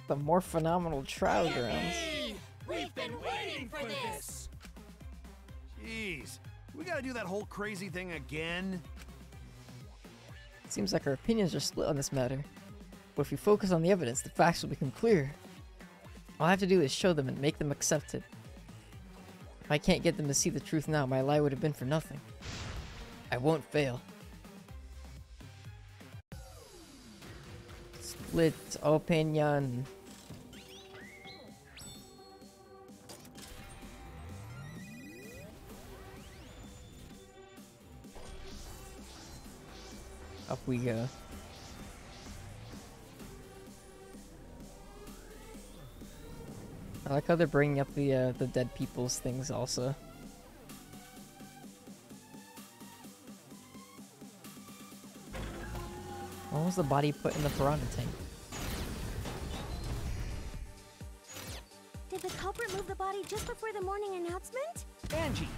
The more phenomenal trial grounds. Hey, we've been waiting for this! Jeez, we gotta do that whole crazy thing again? Seems like our opinions are split on this matter. But if we focus on the evidence, the facts will become clear. All I have to do is show them and make them accept it. If I can't get them to see the truth now, my lie would have been for nothing. I won't fail. Split opinion. Up we go. I like how they're bringing up the dead people's things also. When was the body put in the piranha tank? Did the culprit move the body just before the morning announcement? Angie!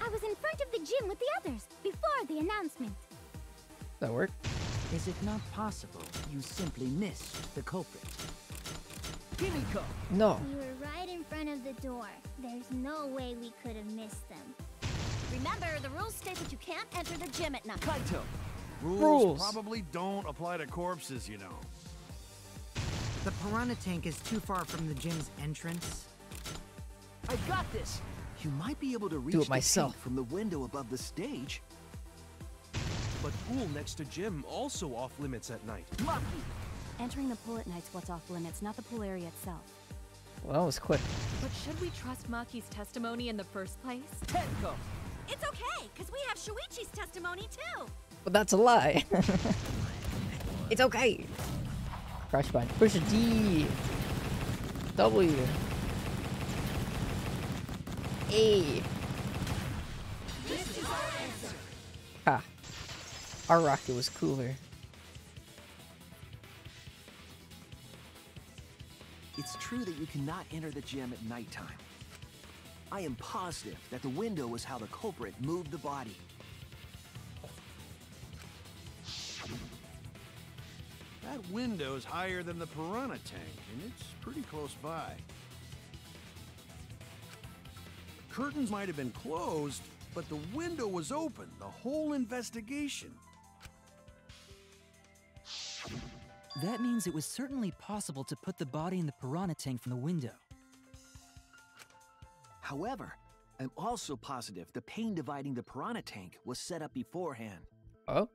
I was in front of the gym with the others, before the announcement. That work? Is it not possible you simply missed the culprit? Himiko! No. We were right in front of the door. There's no way we could have missed them. Remember, the rules state that you can't enter the gym at night. Kaito! Rules probably don't apply to corpses, you know. The piranha tank is too far from the gym's entrance. I got this! You might be able to reach Do it the myself. tank from the window above the stage. But pool next to gym also off limits at night. Maki! Entering the pool at night's what's off limits, not the pool area itself. Well, that was quick. But should we trust Maki's testimony in the first place? Tenko! It's okay, because we have Shuichi's testimony too. But that's a lie. It's okay. Crash bind. Push D. W. A. This is our answer. Ha. Our rocket was cooler. It's true that you cannot enter the gym at nighttime. I am positive that the window was how the culprit moved the body. That window's higher than the piranha tank, and it's pretty close by. The curtains might have been closed, but the window was open the whole investigation. That means it was certainly possible to put the body in the piranha tank from the window. However, I'm also positive the pane dividing the piranha tank was set up beforehand. Oh?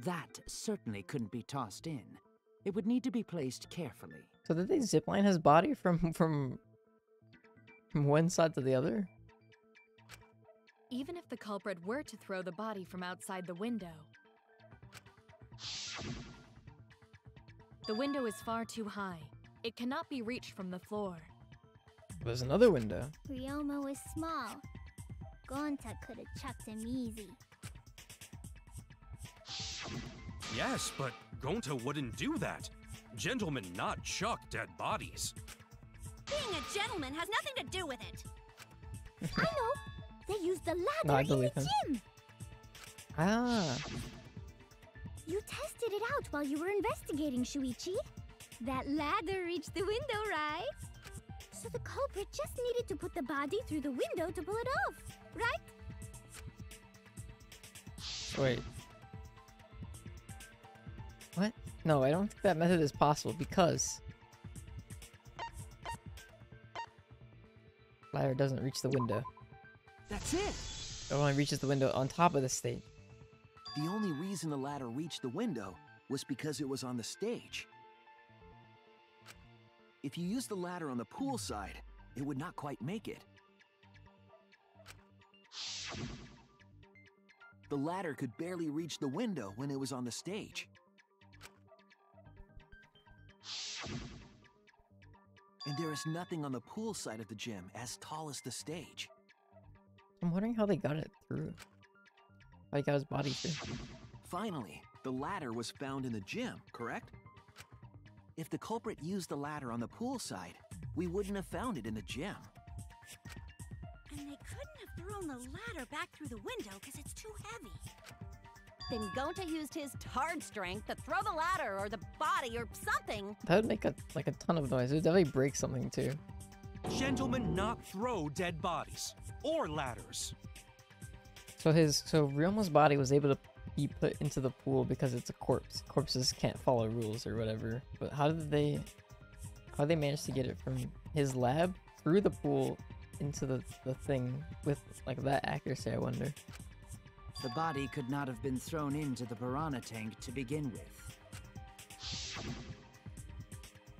That certainly couldn't be tossed in. It would need to be placed carefully. So did they zipline his body from one side to the other? Even if the culprit were to throw the body from outside the window, the window is far too high. It cannot be reached from the floor. There's another window. Ryoma was small. Gonta could have chucked him easy. Yes, but Gonta wouldn't do that. Gentlemen not chuck dead bodies. Being a gentleman has nothing to do with it. I know. They used the ladder No, I in believe the him. gym. Ah. You tested it out while you were investigating, Shuichi. That ladder reached the window, right? So the culprit just needed to put the body through the window to pull it off, right? Wait. What? No, I don't think that method is possible because ladder doesn't reach the window. That's it! It only reaches the window on top of the stage. The only reason the ladder reached the window was because it was on the stage. If you used the ladder on the pool side, it would not quite make it. The ladder could barely reach the window when it was on the stage. And there is nothing on the pool side of the gym as tall as the stage. I'm wondering how they got it through. How he got his body through. Finally, the ladder was found in the gym, correct? If the culprit used the ladder on the pool side, we wouldn't have found it in the gym. And they couldn't have thrown the ladder back through the window because it's too heavy. Then Gonta used his hard strength to throw the ladder or the body or something. That would make a ton of noise. It would definitely break something too. Gentlemen not throw dead bodies or ladders. So Ryoma's body was able to be put into the pool because it's a corpse. Corpses can't follow rules or whatever. But how did they manage to get it from his lab through the pool into the thing with like that accuracy, I wonder? The body could not have been thrown into the piranha tank to begin with.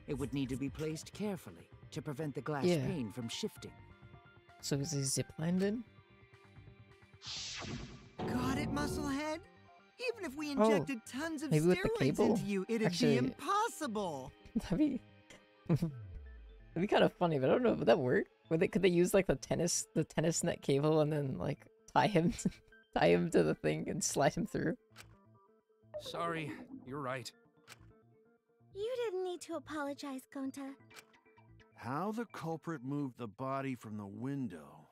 It would need to be placed carefully to prevent the glass pane from shifting. So is he ziplined in? Got it, Musclehead? Even if we injected tons of maybe with the steroids cable? into you, it'd be impossible. That'd be kind of funny, but I don't know. Would that work? Could they use like the tennis net cable and then like tie him to the thing and slide him through? Sorry, you're right. You didn't need to apologize, Gonta. How the culprit moved the body from the window.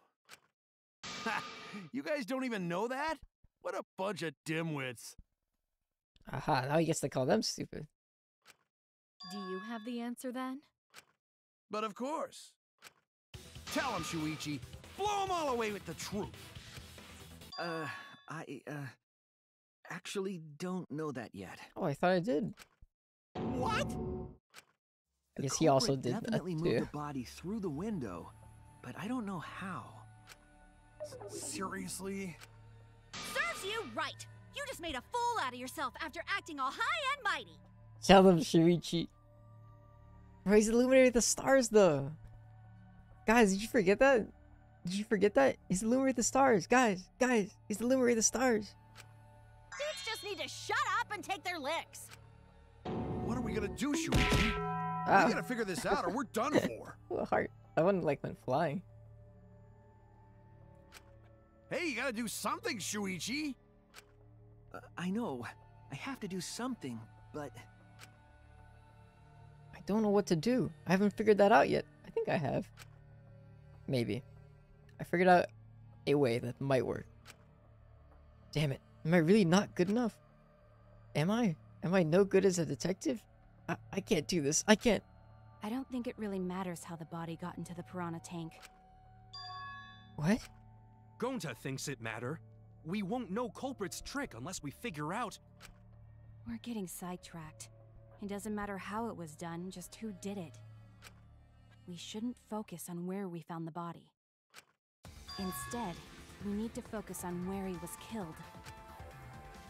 Ha! You guys don't even know that? What a bunch of dimwits. Aha, now he gets to call them stupid. Do you have the answer then? But of course. Tell him, Shuichi. Blow him all away with the truth. I actually don't know that yet. Oh, I thought I did. What? I guess he also did that definitely moved too. the body through the window, but I don't know how. Seriously? Serves you right. You just made a fool out of yourself after acting all high and mighty. Tell them, Shuichi. Bro, he's illuminated the stars though. Guys, did you forget that? Did you forget that? He's illuminated the stars. Guys, he's illuminated the stars. Dudes just need to shut up and take their licks. What are we gonna do, Shuichi? We gotta figure this out or we're done for. What heart? That one like went flying. Hey, you gotta do something, Shuichi. I know. I have to do something, but... I don't know what to do. I haven't figured that out yet. I think I have. Maybe. I figured out a way that might work. Damn it. Am I really not good enough? Am I? Am I no good as a detective? I can't do this. I can't. I don't think it really matters how the body got into the piranha tank. What? Gonta thinks it matter. We won't know culprit's trick unless we figure out. We're getting sidetracked. It doesn't matter how it was done, just who did it. We shouldn't focus on where we found the body. Instead, we need to focus on where he was killed.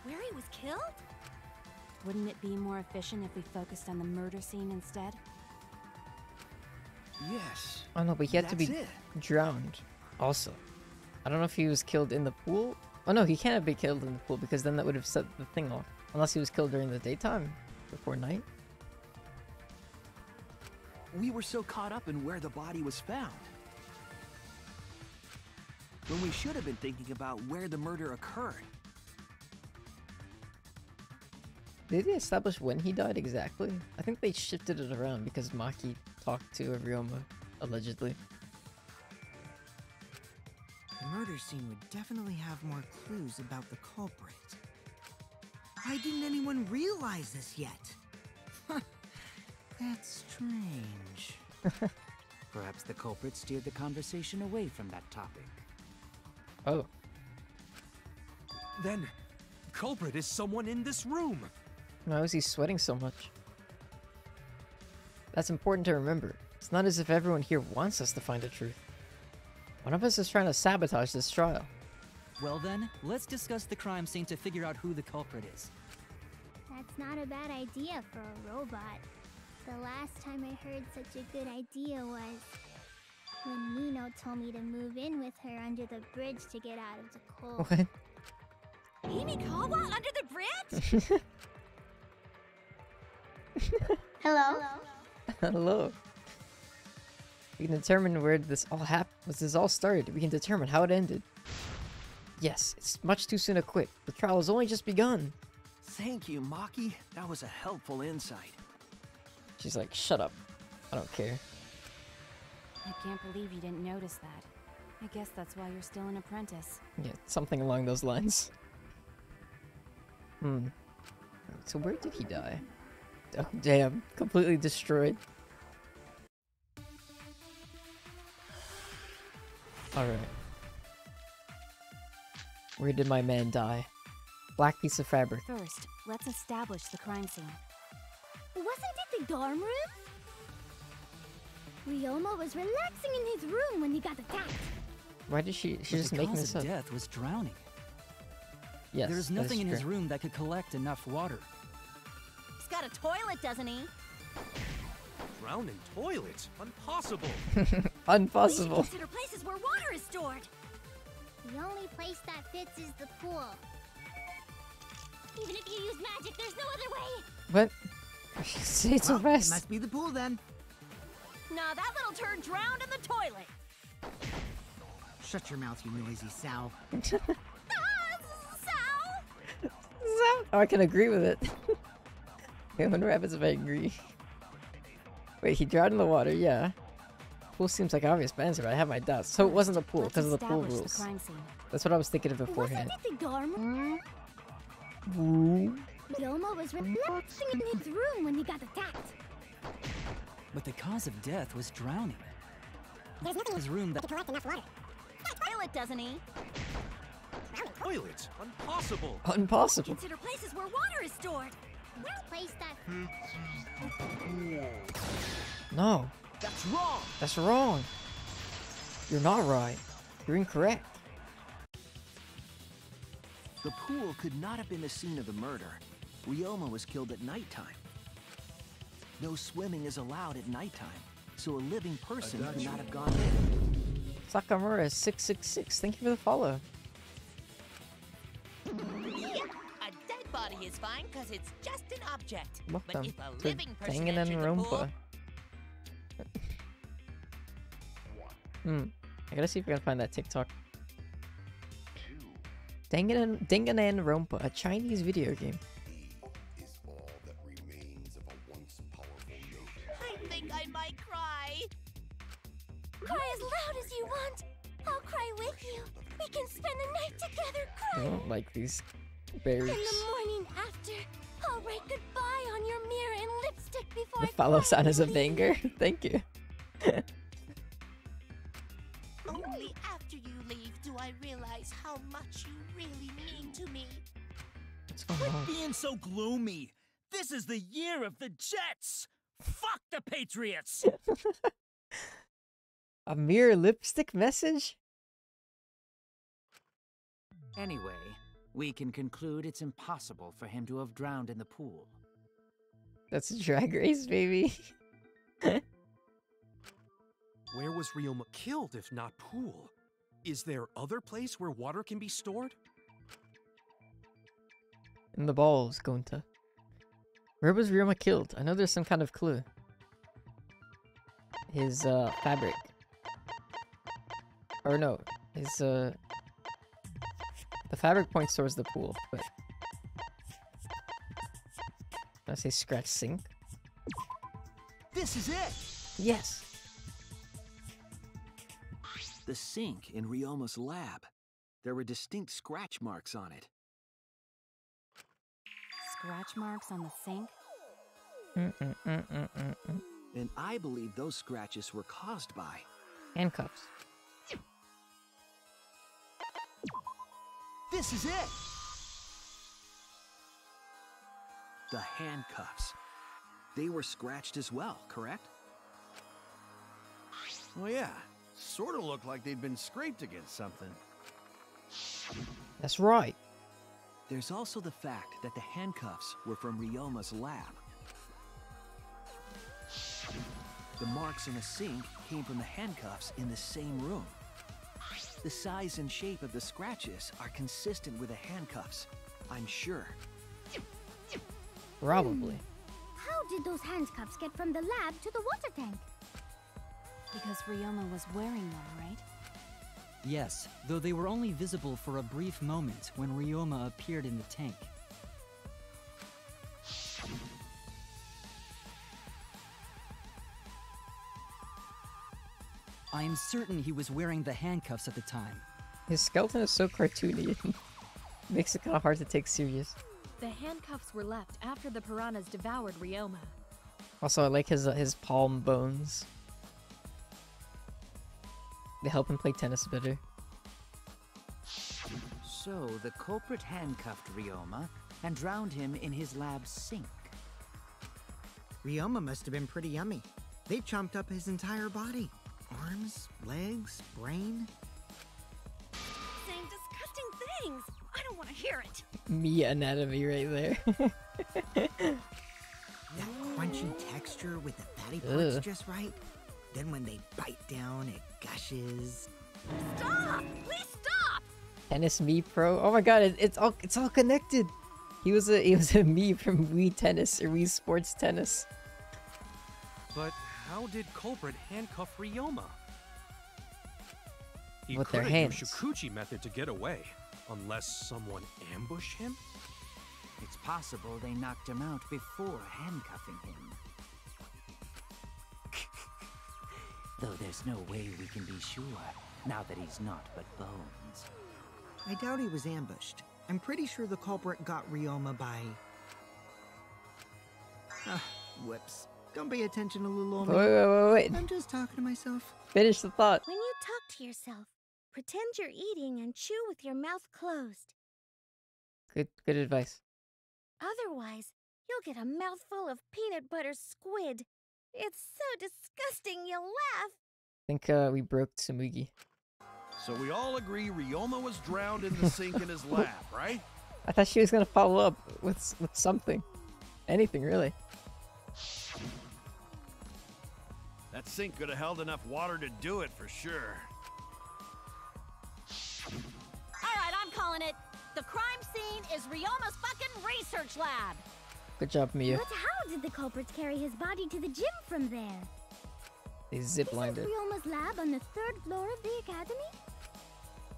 Where he was killed? Wouldn't it be more efficient if we focused on the murder scene instead? Yes. Oh no, but he had to be drowned. Also, I don't know if he was killed in the pool. Oh no, he can't be killed in the pool because then that would have set the thing off. Unless he was killed during the daytime, before night. We were so caught up in where the body was found, when we should have been thinking about where the murder occurred. Did they establish when he died exactly? I think they shifted it around because Maki talked to Ryoma, allegedly. The murder scene would definitely have more clues about the culprit. Why didn't anyone realize this yet? That's strange. Perhaps the culprit steered the conversation away from that topic. Oh. Then, culprit is someone in this room. Why is he sweating so much? That's important to remember. It's not as if everyone here wants us to find the truth. One of us is trying to sabotage this trial. Well then, let's discuss the crime scene to figure out who the culprit is. That's not a bad idea for a robot. The last time I heard such a good idea was when Nino told me to move in with her under the bridge to get out of the cold. What? Himikawa under the bridge? Hello? Hello. We can determine where this all happened. This all started. We can determine how it ended. Yes, it's much too soon to quit. The trial has only just begun. Thank you, Maki. That was a helpful insight. She's like, shut up. I don't care. I can't believe you didn't notice that. I guess that's why you're still an apprentice. Yeah, something along those lines. So where did he die? Oh, damn. Completely destroyed. Alright. Where did my man die? Black piece of fabric. First, let's establish the crime scene. Wasn't it the dorm room? Ryoma was relaxing in his room when he got attacked. Why did she's just the making cause this of up? death was drowning. Yes, There's that is nothing in his true. room that could collect enough water. He's got a toilet, doesn't he? Drown in toilet? Impossible. Impossible. We should consider places where water is stored. The only place that fits is the pool. Even if you use magic, there's no other way. What? Say it so It fast. must be the pool then. Nah, that little turd drowned in the toilet. Shut your mouth, you noisy sow. Sal! Oh, I can agree with it. Human rabbits are angry. Wait, he drowned in the water, yeah. Pool seems like an obvious answer, but I have my doubts. So it wasn't the pool, because of the pool Establish rules. the crime scene. That's what I was thinking of beforehand. Wasn't it the dorm Ooh. Ryoma was relaxing in his room when he got attacked. But the cause of death was drowning. There's nothing His room that that can collect enough water. Toilet, doesn't he? Toilet? Impossible. Impossible. Consider places where water is stored. Which place that... No. That's wrong! That's wrong. You're not right. You're incorrect. The pool could not have been the scene of the murder. Ryoma was killed at nighttime. No swimming is allowed at nighttime, so a living person could not have gone in. Sakamura 666. Thank you for the follow. Yeah, a dead body is fine because it's just an object. Welcome but if a to living person Dangan entered the pool, I gotta see if I can find that TikTok. Danganronpa, a Chinese video game. I think I might cry. Cry as loud as you want. I'll cry with you. We can spend the night together I crying. don't like these bears. In the morning after, I'll write goodbye on your mirror in lipstick before The I follow cry sign is a with banger. Thank you. Only after you leave do I realize how much you really mean to me. What's going Quit on? being so gloomy. This is the year of the Jets. Fuck the Patriots. A mere lipstick message? Anyway, we can conclude it's impossible for him to have drowned in the pool. That's a drag race, baby. Where was Ryoma killed if not pool? Is there other place where water can be stored? In the balls, Gonta. Where was Ryoma killed? I know there's some kind of clue. His, fabric. Or no, his, the fabric points towards the pool, but... Did I say scratch sink? This is it! Yes! The sink in Ryoma's lab. There were distinct scratch marks on it. Scratch marks on the sink? And I believe those scratches were caused by Handcuffs. This is it! The handcuffs. They were scratched as well, correct? Well, yeah. Sort of looked like they'd been scraped against something. That's right. There's also the fact that the handcuffs were from Ryoma's lab. The marks in the sink came from the handcuffs in the same room. The size and shape of the scratches are consistent with the handcuffs, I'm sure. Probably. How did those handcuffs get from the lab to the water tank? Because Ryoma was wearing them, right? Yes, though they were only visible for a brief moment when Ryoma appeared in the tank. I am certain he was wearing the handcuffs at the time. His skeleton is so cartoony. Makes it kind of hard to take serious. The handcuffs were left after the piranhas devoured Ryoma. Also, I like his palm bones. They help him play tennis better. So, the culprit handcuffed Ryoma and drowned him in his lab's sink. Ryoma must have been pretty yummy. They chomped up his entire body. Arms, legs, brain. Saying disgusting things. I don't want to hear it. Me anatomy right there. That crunchy texture with the fatty parts Ugh. just right. Then when they bite down, it gushes. Stop! Please stop! Tennis Me Pro. Oh my god, it's all connected. He was a me from Wii Tennis or Wii Sports Tennis. But how did culprit handcuff Ryoma? He With could their have used hands. Shukuchi method to get away, unless someone ambushed him? It's possible they knocked him out before handcuffing him. Though there's no way we can be sure, now that he's not but bones. I doubt he was ambushed. I'm pretty sure the culprit got Ryoma by... Whoops. Don't pay attention to little Wait. I'm just talking to myself. Finish the thought. When you talk to yourself, pretend you're eating and chew with your mouth closed. Good advice. Otherwise, you'll get a mouthful of peanut butter squid. It's so disgusting you'll laugh. I think we broke Tsumugi. So we all agree Ryoma was drowned in the sink in his lab, right? I thought she was gonna follow up with something. Anything, really. That sink could have held enough water to do it for sure. Alright, I'm calling it. The crime scene is Ryoma's fucking research lab. Good job, Mia. But how did the culprits carry his body to the gym from there? They ziplined Isn't it. Ryoma's lab on the 3rd floor of the academy?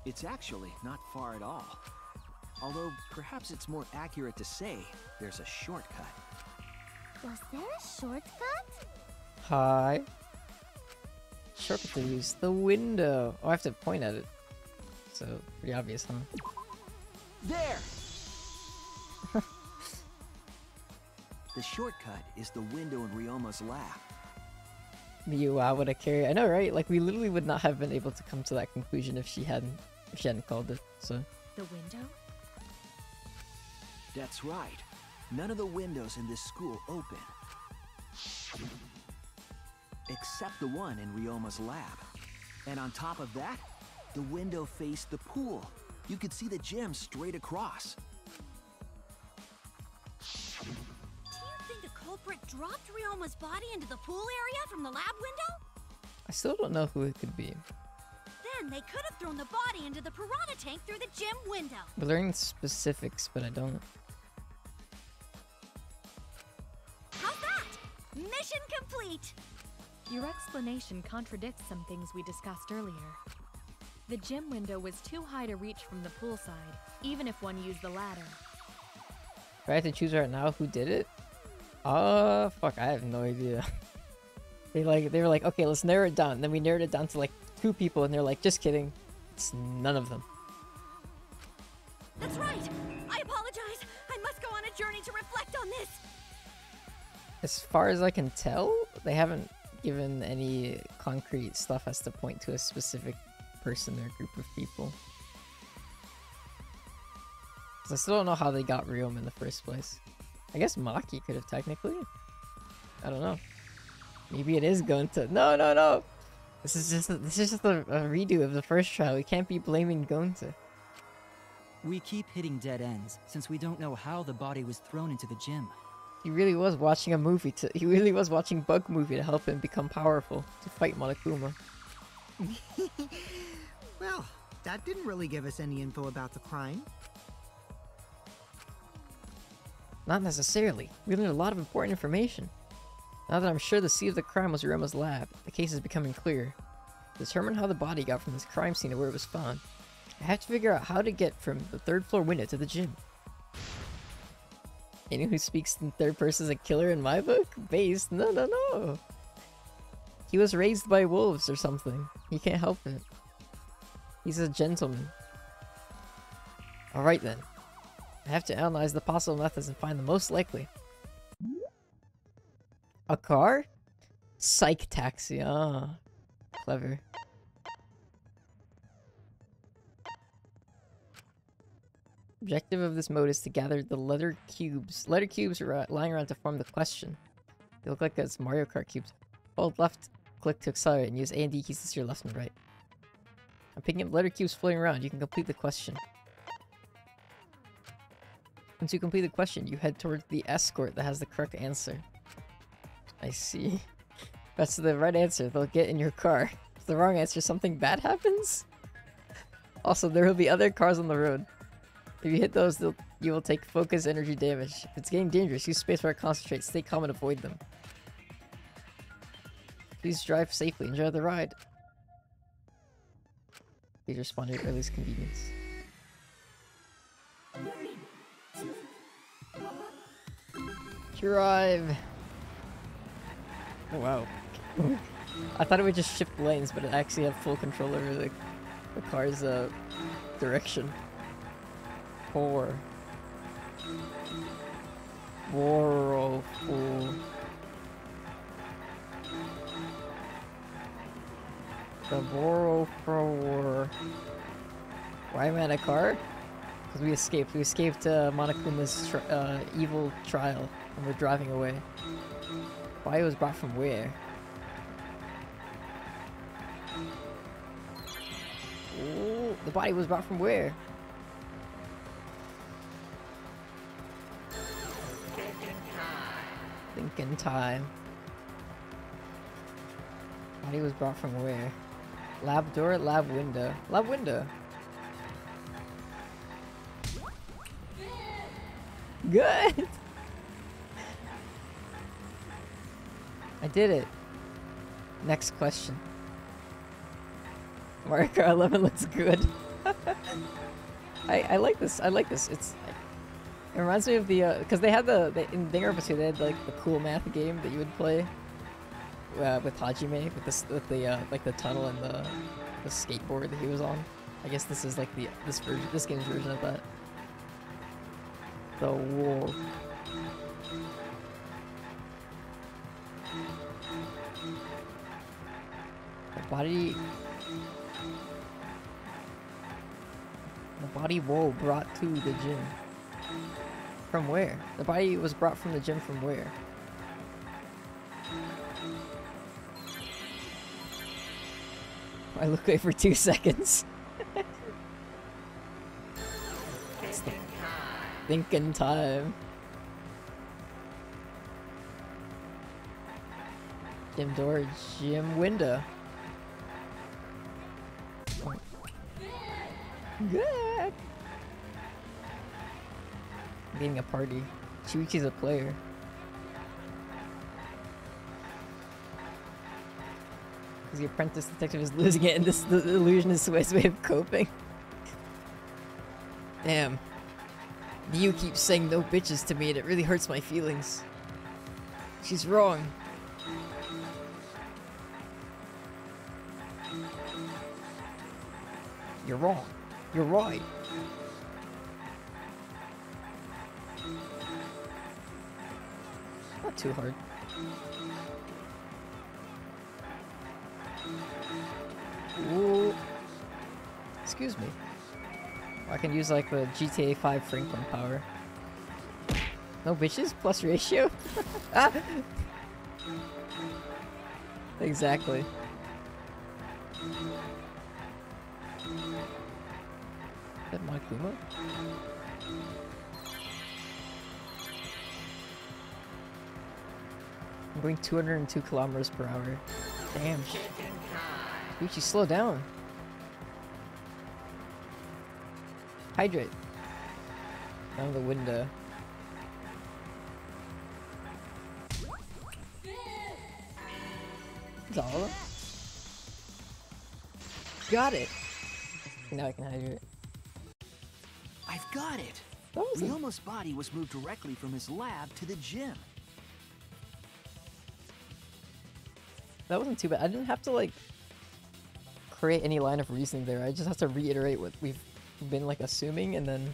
It's actually not far at all. Although, perhaps it's more accurate to say there's a shortcut. Was there a shortcut? Hi. Shortcut to use the window. Oh, I have to point at it. So, pretty obvious, huh? There! The shortcut is the window in Ryoma's lab. Wow, what a carry. I know, right? Like, we literally would not have been able to come to that conclusion if she hadn't called it, so. The window? That's right. None of the windows in this school open. Except the one in Ryoma's lab. And on top of that, the window faced the pool. You could see the gym straight across. Do you think the culprit dropped Ryoma's body into the pool area from the lab window? I still don't know who it could be. Then they could have thrown the body into the piranha tank through the gym window. We're learning specifics, but I don't. How's that? Mission complete! Your explanation contradicts some things we discussed earlier. The gym window was too high to reach from the poolside, even if one used the ladder. Do I have to choose right now who did it? Fuck, I have no idea. They were like, okay, let's narrow it down. And then we narrowed it down to like 2 people, and they're like, just kidding. It's none of them. That's right! I apologize! I must go on a journey to reflect on this! As far as I can tell, they haven't given any concrete stuff as to point to a specific person or group of people. 'Cause I still don't know how they got Ryoma in the first place. I guess Maki could have technically. I don't know. Maybe it is Gonta. No, no, no! This is just a redo of the first trial. We can't be blaming Gonta. We keep hitting dead ends, since we don't know how the body was thrown into the gym. He really was watching a movie he really was watching Bug Movie to help him become powerful, to fight Monokuma. Well, that didn't really give us any info about the crime. Not necessarily. We learned a lot of important information. Now that I'm sure the seat of the crime was Ryoma's lab, the case is becoming clear. To determine how the body got from this crime scene to where it was found, I have to figure out how to get from the 3rd floor window to the gym. Anyone who speaks in 3rd person is a killer in my book? Based? No, no, no! He was raised by wolves or something. He can't help it. He's a gentleman. Alright then. I have to analyze the possible methods and find the most likely. A car? Psych taxi, ah. Clever. Objective of this mode is to gather the letter cubes. Letter cubes are lying around to form the question. They look like it's Mario Kart cubes. Hold left click to accelerate and use A and D keys to steer left and right. I'm picking up letter cubes floating around. You can complete the question. Once you complete the question, you head towards the escort that has the correct answer. I see. If that's the right answer, they'll get in your car. If the wrong answer, something bad happens? Also, there will be other cars on the road. If you hit those, you will take focus energy damage. If it's getting dangerous, use spacebar to concentrate, stay calm and avoid them. Please drive safely, enjoy the ride. Please respond at your earliest convenience. Drive! Oh wow. I thought it would just shift lanes, but it actually had full control over the car's direction. 4. Whirlpool. The Whirlpool. Why am I in a car? Because we escaped. We escaped Monokuma's evil trial, and we're driving away. Why was brought from where? Ooh, the body was brought from where? Thinking time. Body was brought from where? Lab door, lab window. Lab window. Good! I did it. Next question. Mario Kart 11 looks good. I like this. I like this. It reminds me of the because they had in DRV3 they had like the cool math game that you would play with Hajime with the like the tunnel and the skateboard that he was on. I guess this is like this game's version of that. The wall. The body whoa brought to the gym. From where? The body was brought from the gym from where? I look away for 2 seconds. It's the thinking time. Gym door, gym window. Good. Getting a party. Chuichi's a player. Because the apprentice detective is losing it and the illusion is his way of coping. Damn. You keep saying no bitches to me and it really hurts my feelings. She's wrong. You're wrong. You're right. Not too hard. Ooh. Excuse me. I can use like the GTA 5 Franklin power. No bitches plus ratio? Ah! Exactly. Is that Makuma? I'm going 202 kilometers per hour. Damn. Gucci, slow down. Hydrate. Down the window. Is that all of them? Got it! Now I can hydrate. I've got it! Ryoma's body was moved directly from his lab to the gym. That wasn't too bad. I didn't have to like create any line of reasoning there. I just have to reiterate what we've been like assuming, and then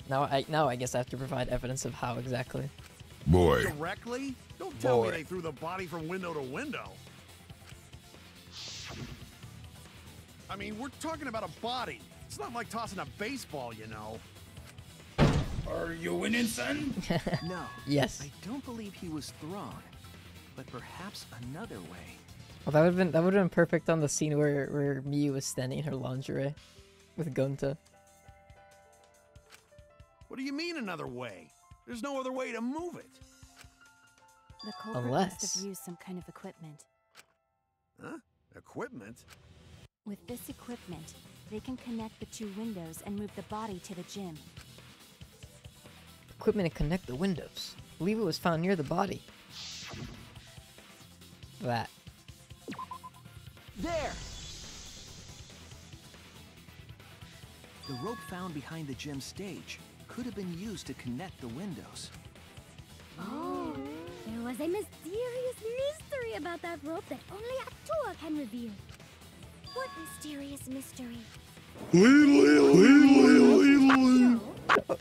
now I guess I have to provide evidence of how exactly. Boy. Directly? Don't tell me they threw the body from window to window. I mean, we're talking about a body. It's not like tossing a baseball, you know. Are you winning, son? No. Yes. I don't believe he was thrown, but perhaps another way. Well, that would have been perfect on the scene where Miyu was standing in her lingerie with Gonta. What do you mean another way? There's no other way to move it. The culprit must have used some kind of equipment. Huh? Equipment? With this equipment, they can connect the two windows and move the body to the gym. Equipment to connect the windows. I believe it was found near the body. That. There! The rope found behind the gym stage could have been used to connect the windows. Oh, there was a mysterious mystery about that rope that only Atua can reveal. What mysterious mystery?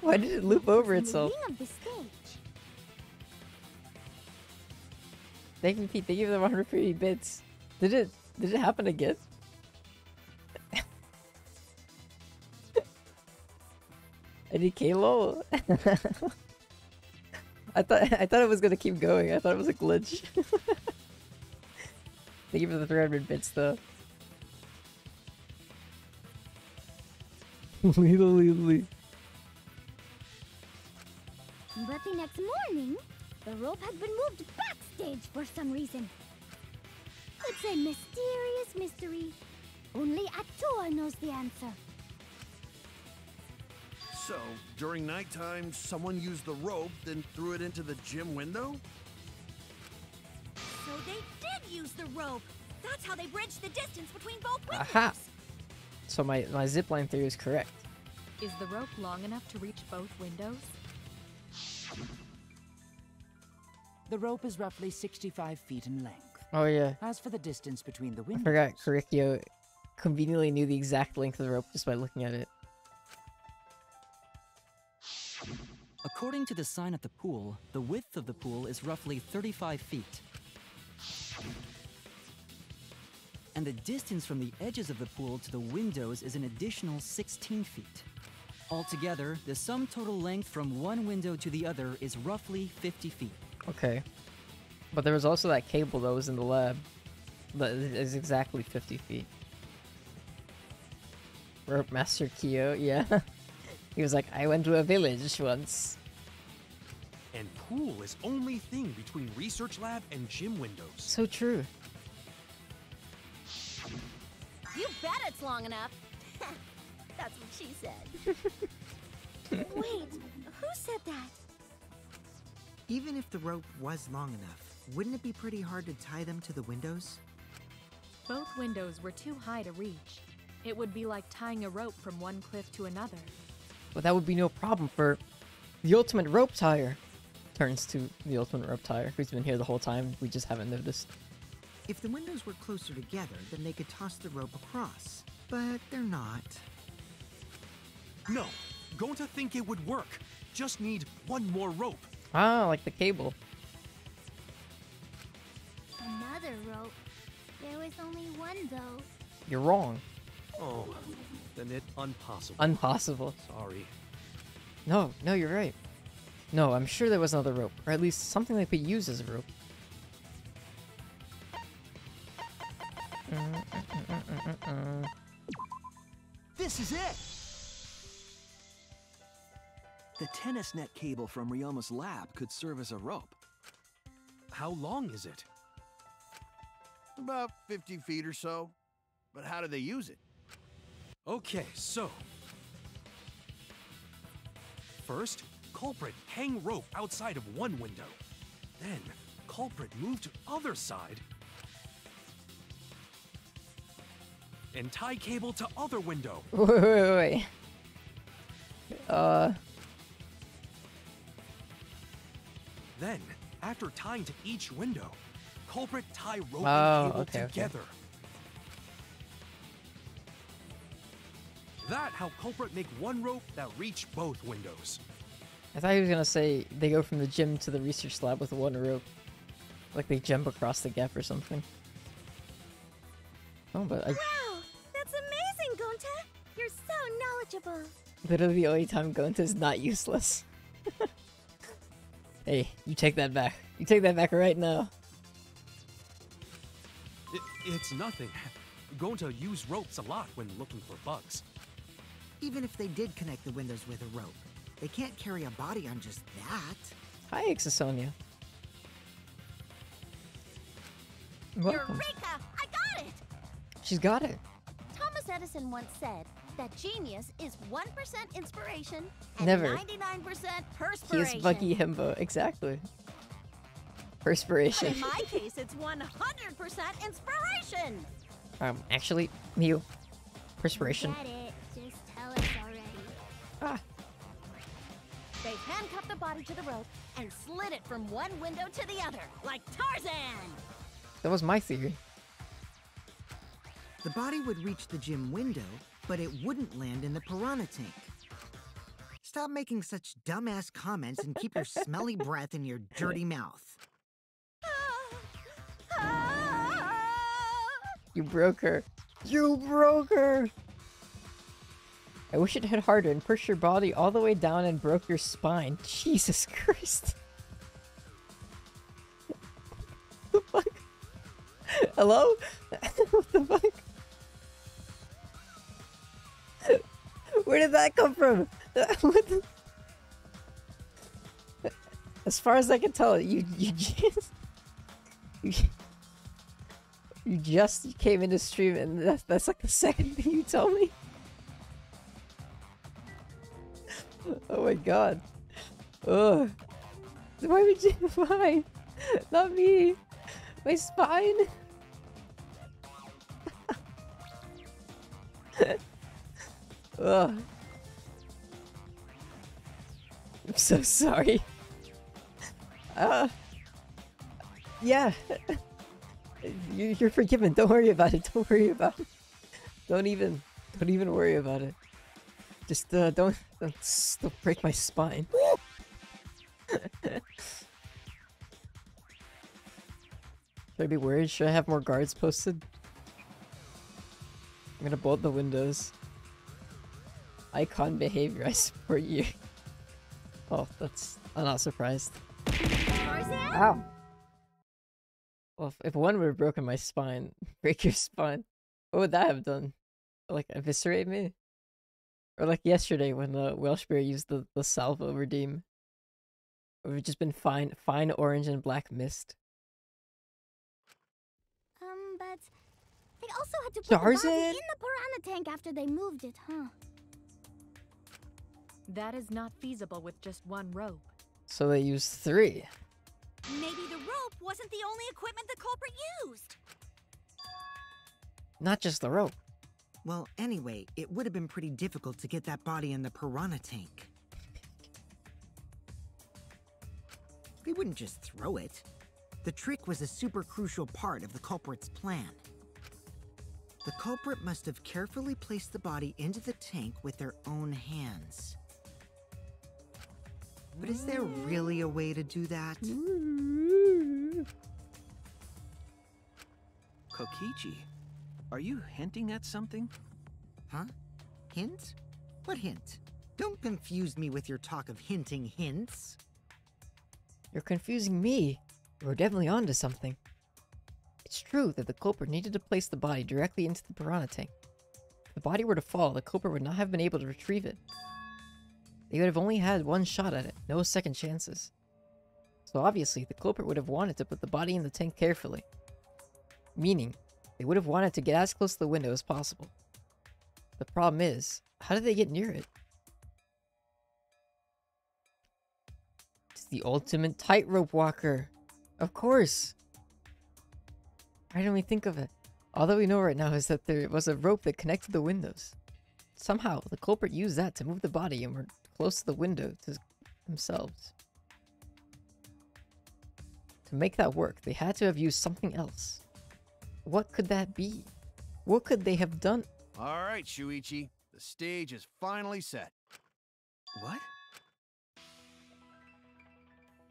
Why did it loop over itself? Of the stage. Thank you, Pete. Thank you for the 150 bits. Did it happen again? Eddie Kalo? I thought it was gonna keep going. I thought it was a glitch. Thank you for the 300 bits though. But the next morning, the rope had been moved backstage for some reason. It's a mysterious mystery. Only Atua knows the answer. So, during nighttime, someone used the rope, then threw it into the gym window? So they did use the rope. That's how they bridged the distance between both windows. Aha! So my zipline theory is correct. Is the rope long enough to reach both windows? The rope is roughly 65 feet in length. Oh yeah. As for the distance between the I windows... forgot Kurikyo conveniently knew the exact length of the rope just by looking at it. According to the sign at the pool, the width of the pool is roughly 35 feet. And the distance from the edges of the pool to the windows is an additional 16 feet. Altogether, the sum total length from one window to the other is roughly 50 feet. Okay. But there was also that cable that was in the lab. That is exactly 50 feet. Rope Master Kyo, yeah. He was like, I went to a village once. And pool is only thing between research lab and gym windows. So true. You bet it's long enough. That's what she said. Wait, who said that? Even if the rope was long enough, wouldn't it be pretty hard to tie them to the windows? Both windows were too high to reach. It would be like tying a rope from one cliff to another. But that would be no problem for the ultimate rope tire. Turns to the ultimate rope tire, who's been here the whole time. We just haven't noticed. If the windows were closer together, then they could toss the rope across. But they're not. No, going to think it would work. Just need one more rope. Ah, like the cable. Another rope. There was only one, though. You're wrong. Oh, then it impossible. Impossible. Sorry. No, you're right. No, I'm sure there was another rope, or at least something they could use as a rope. This is it! The tennis net cable from Ryoma's lab could serve as a rope. How long is it? About 50 feet or so. But how do they use it? Okay, so... First, culprit hang rope outside of one window. Then, culprit move to other side. And tie cable to other window. Wait. Then, after tying to each window, culprit tie rope Oh, and cable okay. together. That how culprit make one rope that reach both windows. I thought he was gonna say they go from the gym to the research lab with one rope. Like they jump across the gap or something. Oh, but I... Wow, that's amazing, Gonta. You're so knowledgeable. Literally the only time Gonta is not useless. Hey, you take that back. You take that back right now. It's nothing. Going to use ropes a lot when looking for bugs. Even if they did connect the windows with a rope, they can't carry a body on just that. Hi, Exosonia. Welcome. Eureka! I got it! She's got it. Thomas Edison once said that genius is 1% inspiration and Never. 99% He perspiration. is Buggy Himbo, exactly. Perspiration. But in my case, it's 100% inspiration. Actually, Mew. Perspiration. Get it. Just tell us already. Ah. They handcuffed the body to the rope and slid it from one window to the other, like Tarzan. That was my theory. The body would reach the gym window, but it wouldn't land in the piranha tank. Stop making such dumbass comments and keep your smelly breath in your dirty mouth. You broke her. You broke her! I wish it hit harder and pushed your body all the way down and broke your spine. Jesus Christ. What the fuck? Hello? What the fuck? Where did that come from? What the... As far as I can tell, you just came into stream and that's like the second thing you told me. Oh my god. Ugh. Why would you? Why? Not me. My spine. Ugh. I'm so sorry. Yeah. You're forgiven. Don't worry about it. Don't worry about it. Don't even worry about it. Just don't break my spine. Should I be worried? Should I have more guards posted? I'm gonna bolt the windows. Icon behavior, I support you. Oh, I'm not surprised. Ow! Well, if one would have broken my spine, break your spine, what would that have done? Like, eviscerate me? Or like yesterday when Welshberry used the salvo redeem. It would have just been fine orange and black mist. But they also had to put the body Tarzan? in the piranha tank after they moved it, huh? That is not feasible with just one rope. So they used 3. Maybe the rope wasn't the only equipment the culprit used. Not just the rope. Well, anyway, it would have been pretty difficult to get that body in the piranha tank. They wouldn't just throw it. The trick was a super crucial part of the culprit's plan. The culprit must have carefully placed the body into the tank with their own hands. But is there really a way to do that? Kokichi, are you hinting at something? Huh? Hint? What hint? Don't confuse me with your talk of hinting hints. You're confusing me. We're definitely onto something. It's true that the culprit needed to place the body directly into the piranha tank. If the body were to fall, the culprit would not have been able to retrieve it. They would have only had one shot at it, no second chances. So obviously, the culprit would have wanted to put the body in the tank carefully. Meaning, they would have wanted to get as close to the window as possible. The problem is, how did they get near it? It's the ultimate tightrope walker. Of course! Why didn't we think of it? All that we know right now is that there was a rope that connected the windows. Somehow, the culprit used that to move the body and were close to the window to themselves. To make that work, they had to have used something else. What could that be? What could they have done? All right, Shuichi. The stage is finally set. What?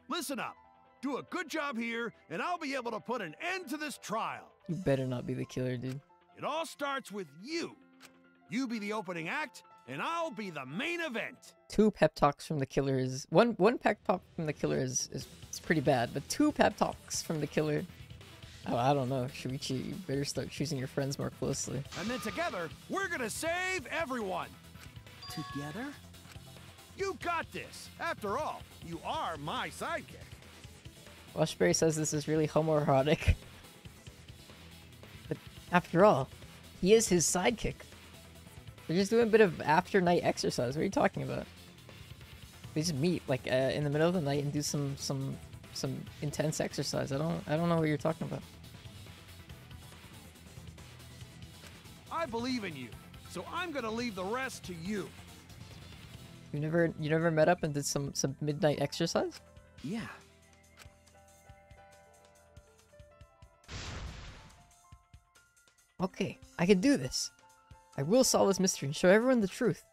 Listen up. Do a good job here, and I'll be able to put an end to this trial. You better not be the killer, dude. It all starts with you. You be the opening act, and I'll be the main event. 2 pep talks from the killer is... One pep talk from the killer is pretty bad, but 2 pep talks from the killer... Oh, I don't know. Shuichi, you better start choosing your friends more closely. And then together, we're gonna save everyone. Together? You got this. After all, you are my sidekick. Washberry says this is really homoerotic. But after all, he is his sidekick. They're just doing a bit of after night exercise. What are you talking about? They just meet like in the middle of the night and do some intense exercise. I don't know what you're talking about. I believe in you, so I'm gonna leave the rest to you. You never met up and did some midnight exercise? Yeah. Okay, I can do this. I will solve this mystery and show everyone the truth.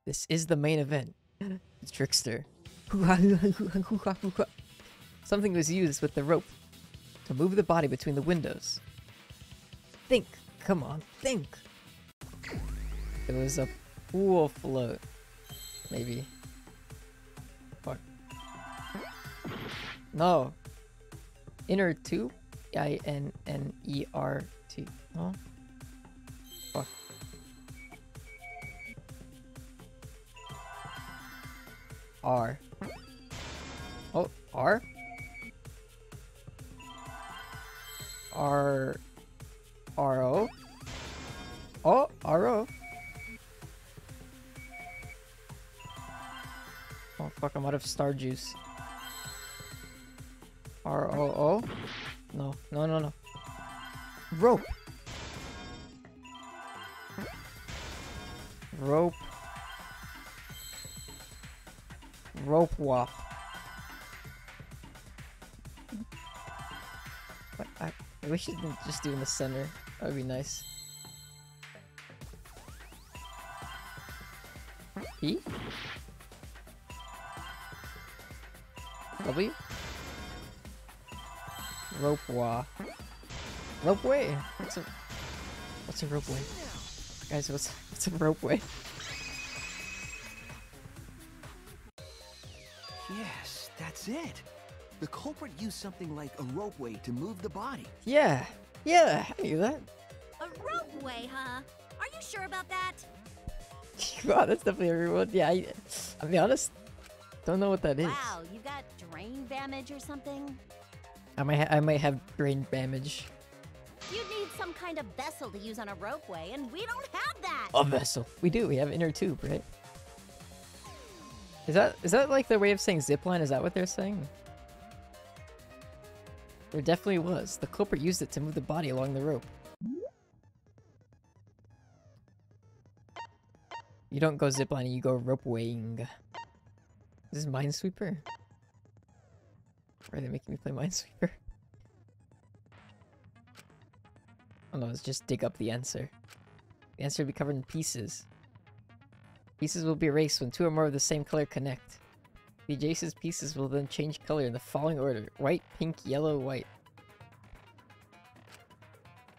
This is the main event. The trickster. Something was used with the rope to move the body between the windows. Think. Come on, think. It was a pool float. Maybe. Fuck. No. Inner tube? I-N-N-E-R-T. No? Fuck. R. Oh, R? R... R-O? Oh, R-O. Oh, fuck, I'm out of star juice. R-O-O? No, no, no, no. Rope! Rope wop. What? I wish you didn't just do in the center. That would be nice. E? W? Rope wa. Ropeway? What's a ropeway? Guys, what's a ropeway? Yes, that's it. The culprit used something like a ropeway to move the body. Yeah, I knew that. A ropeway, huh? Are you sure about that? Wow, that's definitely a real one. Yeah, I'll be honest. Don't know what that is. Wow, you got drain damage or something? I might have brain damage. You'd need some kind of vessel to use on a ropeway, and we don't have that! A vessel. We do. We have inner tube, right? Is that like their way of saying zipline? Is that what they're saying? There definitely was. The culprit used it to move the body along the rope. You don't go ziplining, you go ropewaying. Is this Minesweeper? Why are they making me play Minesweeper? Oh no, let's just dig up the answer. The answer will be covered in pieces. Pieces will be erased when two or more of the same color connect. The adjacent pieces will then change color in the following order: white, pink, yellow, white.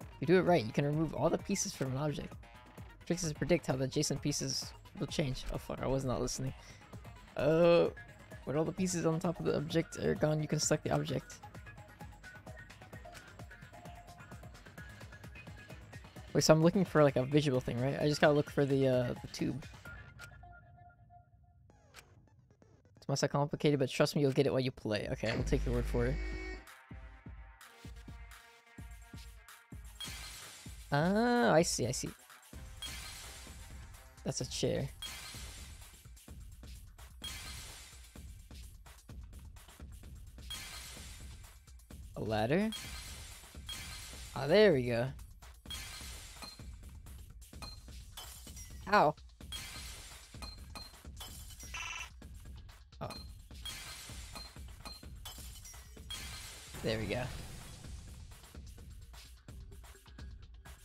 If you do it right, you can remove all the pieces from an object. Tricks is to predict how the adjacent pieces will change. Oh fuck, I was not listening. When all the pieces on top of the object are gone, you can select the object. Wait, so I'm looking for like a visual thing, right? I just gotta look for the tube. It's must sound complicated, but trust me, you'll get it while you play. Okay, I'll take your word for it. Ah, I see. That's a chair. A ladder? Ah, there we go. Ow. Oh. There we go.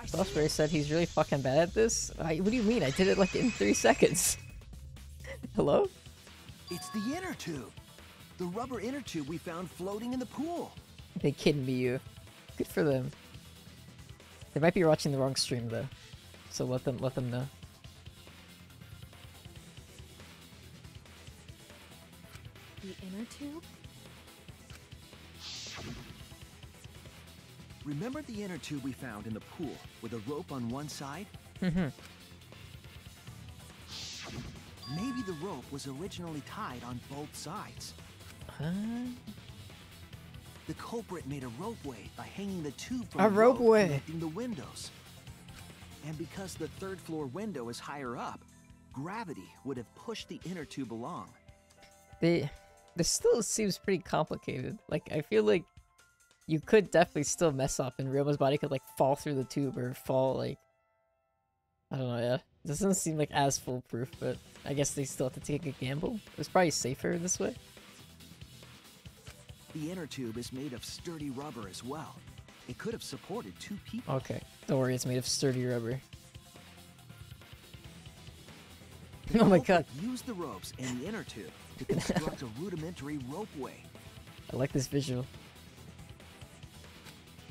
Salisbury said he's really fucking bad at this. What do you mean? I did it like in 3 seconds. Hello? It's the inner tube. The rubber inner tube we found floating in the pool. They kidding me, you. Good for them. They might be watching the wrong stream though. So let them know. The inner tube? Remember the inner tube we found in the pool with a rope on one side? Mm-hmm. Maybe the rope was originally tied on both sides. Huh? The culprit made a ropeway by hanging the tube from A the rope ropeway. connecting the windows. And because the third floor window is higher up, gravity would have pushed the inner tube along. This still seems pretty complicated. Like, I feel like you could definitely still mess up and Ryoma's body could like fall through the tube or fall like... I don't know, yeah. It doesn't seem like as foolproof, but I guess they still have to take a gamble. It was probably safer this way. The inner tube is made of sturdy rubber as well. It could have supported 2 people. Okay, don't worry, it's made of sturdy rubber. The Oh my culprit god. used the ropes and the inner tube to construct a rudimentary ropeway. I like this visual.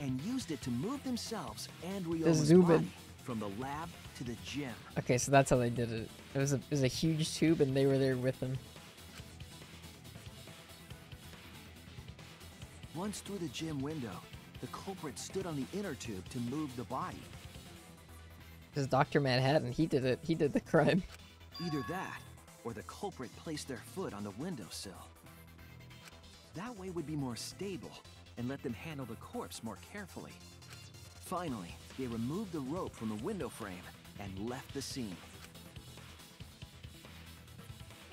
And used it to move themselves and Just Ryoma's zoom in. body from the lab to the gym. Okay, so that's how they did it. It was a huge tube and they were there with them. Once through the gym window, the culprit stood on the inner tube to move the body. This Dr. Manhattan, he did it. He did the crime. Either that, or the culprit placed their foot on the windowsill. That way would be more stable, and let them handle the corpse more carefully. Finally, they removed the rope from the window frame and left the scene.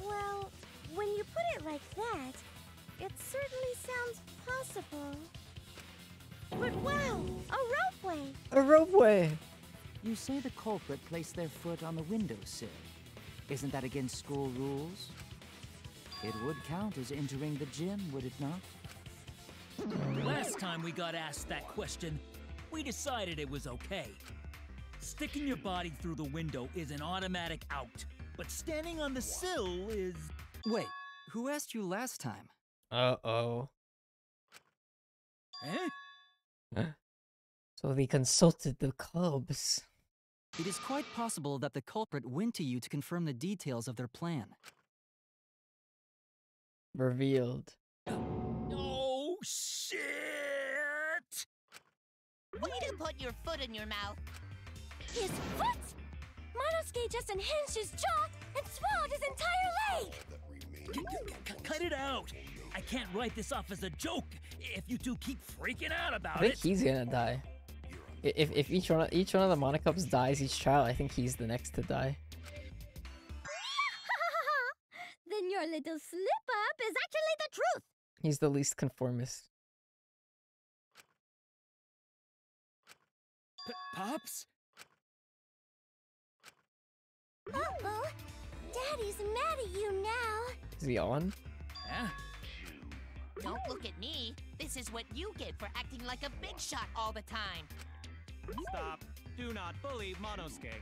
Well, when you put it like that, it certainly sounds possible. But wow, a ropeway! A ropeway! You say the culprit placed their foot on the windowsill. Isn't that against school rules? It would count as entering the gym, would it not? Last time we got asked that question, we decided it was okay. Sticking your body through the window is an automatic out, but standing on the sill is... Wait, who asked you last time? Uh-oh. Eh? So they consulted the Cubs. It is quite possible that the culprit went to you to confirm the details of their plan. Revealed. Oh, shit! Way to put your foot in your mouth. His foot? Monosuke just unhinged his jaw and swallowed his entire leg! Cut it out! I can't write this off as a joke if you two keep freaking out about I think it. he's gonna die. If each one of the Monocubs dies each trial, I think he's the next to die. Then your little slip-up is actually the truth! He's the least conformist. Pops? Uh-oh. Daddy's mad at you now. Is he on? Yeah. Don't look at me. This is what you get for acting like a big shot all the time. Stop. Do not bully Monosuke.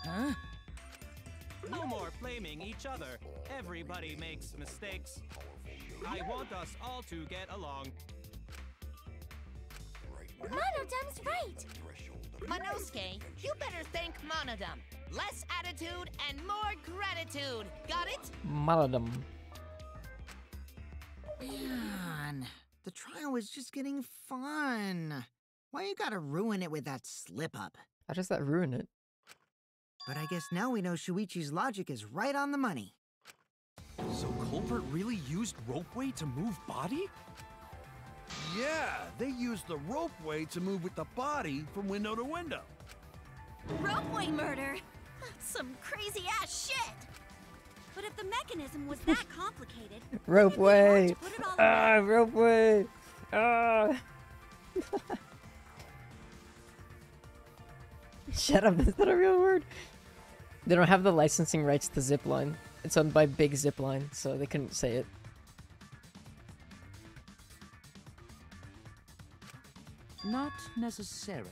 Huh? No more blaming each other. Everybody makes mistakes. I want us all to get along. Monodum's right. Monosuke, you better thank Monodum. Less attitude and more gratitude. Got it? Monodum. Man, the trial was just getting fun. Why you gotta ruin it with that slip-up? How does that ruin it? But I guess now we know Shuichi's logic is right on the money. So culprit really used ropeway to move body? Yeah, they used the ropeway to move with the body from window to window. Ropeway murder? Some crazy-ass shit! But if the mechanism was that complicated... Ropeway! Put it all Ah, ropeway! Ah! Shut up, is that a real word? They don't have the licensing rights to Zipline. It's owned by Big Zipline, so they couldn't say it. Not necessarily.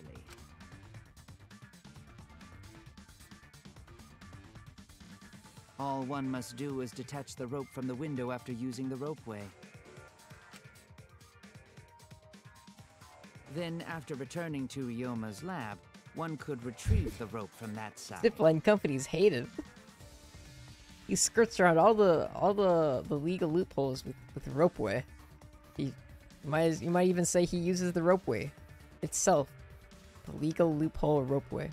All one must do is detach the rope from the window after using the ropeway. Then, after returning to Ryoma's lab, one could retrieve the rope from that side. Zipline companies hate it. He skirts around all the legal loopholes with the ropeway. You might even say he uses the ropeway itself. The legal loophole ropeway.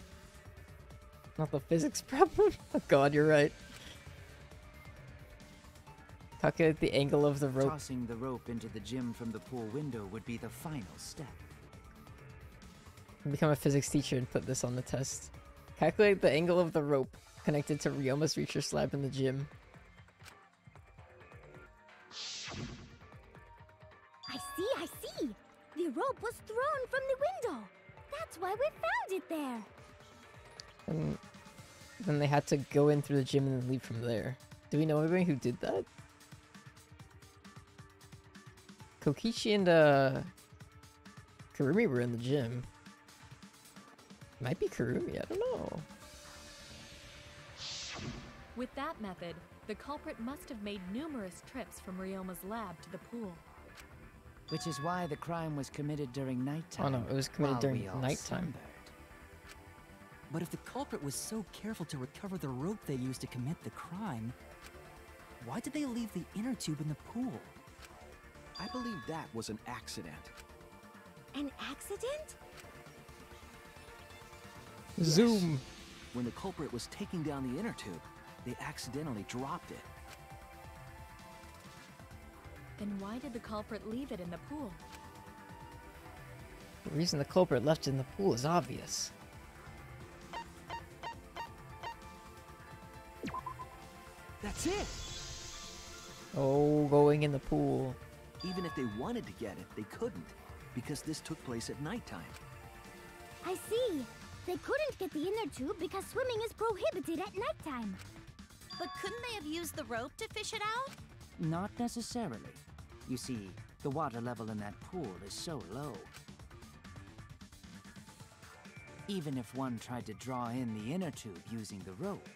Not the physics problem. Oh god, you're right. Calculate the angle of the rope. Tossing the rope into the gym from the pool window would be the final step. Become a physics teacher and put this on the test. Calculate the angle of the rope connected to Ryoma's reacher slab in the gym. I see! The rope was thrown from the window! That's why we found it there! And then they had to go in through the gym and then leave from there. Do we know anybody who did that? Kokichi and Kurumi were in the gym. Might be Kurumi, I don't know. With that method, the culprit must have made numerous trips from Ryoma's lab to the pool. Which is why the crime was committed during nighttime. Oh no, it was committed while during we all nighttime. slumbered. But if the culprit was so careful to recover the rope they used to commit the crime, why did they leave the inner tube in the pool? I believe that was an accident. An accident? Zoom! Yes. When the culprit was taking down the inner tube, they accidentally dropped it. Then why did the culprit leave it in the pool? The reason the culprit left it in the pool is obvious. That's it! Oh, going in the pool. Even if they wanted to get it, they couldn't, because this took place at nighttime. I see. They couldn't get the inner tube because swimming is prohibited at nighttime. But couldn't they have used the rope to fish it out? Not necessarily. You see, the water level in that pool is so low. Even if one tried to draw in the inner tube using the rope,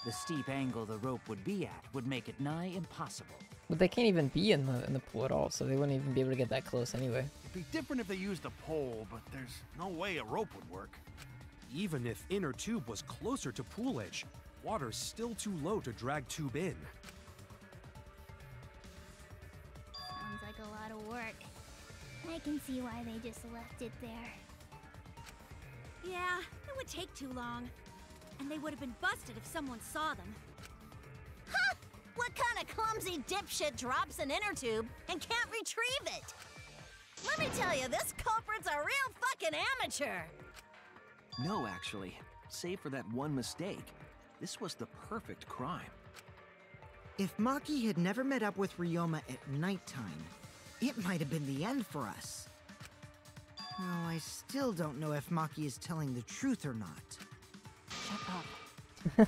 the steep angle the rope would be at would make it nigh impossible. But they can't even be in the pool at all, so they wouldn't even be able to get that close anyway. It'd be different if they used a pole, but there's no way a rope would work. Even if inner tube was closer to pool edge, water's still too low to drag tube in. Sounds like a lot of work. I can see why they just left it there. Yeah, it would take too long. And they would have been busted if someone saw them. Ha! What kind of clumsy dipshit drops an inner tube and can't retrieve it? Let me tell you, this culprit's a real fucking amateur. No, actually. Save for that one mistake, this was the perfect crime. If Maki had never met up with Ryoma at nighttime, it might have been the end for us. Well, I still don't know if Maki is telling the truth or not. Shut up.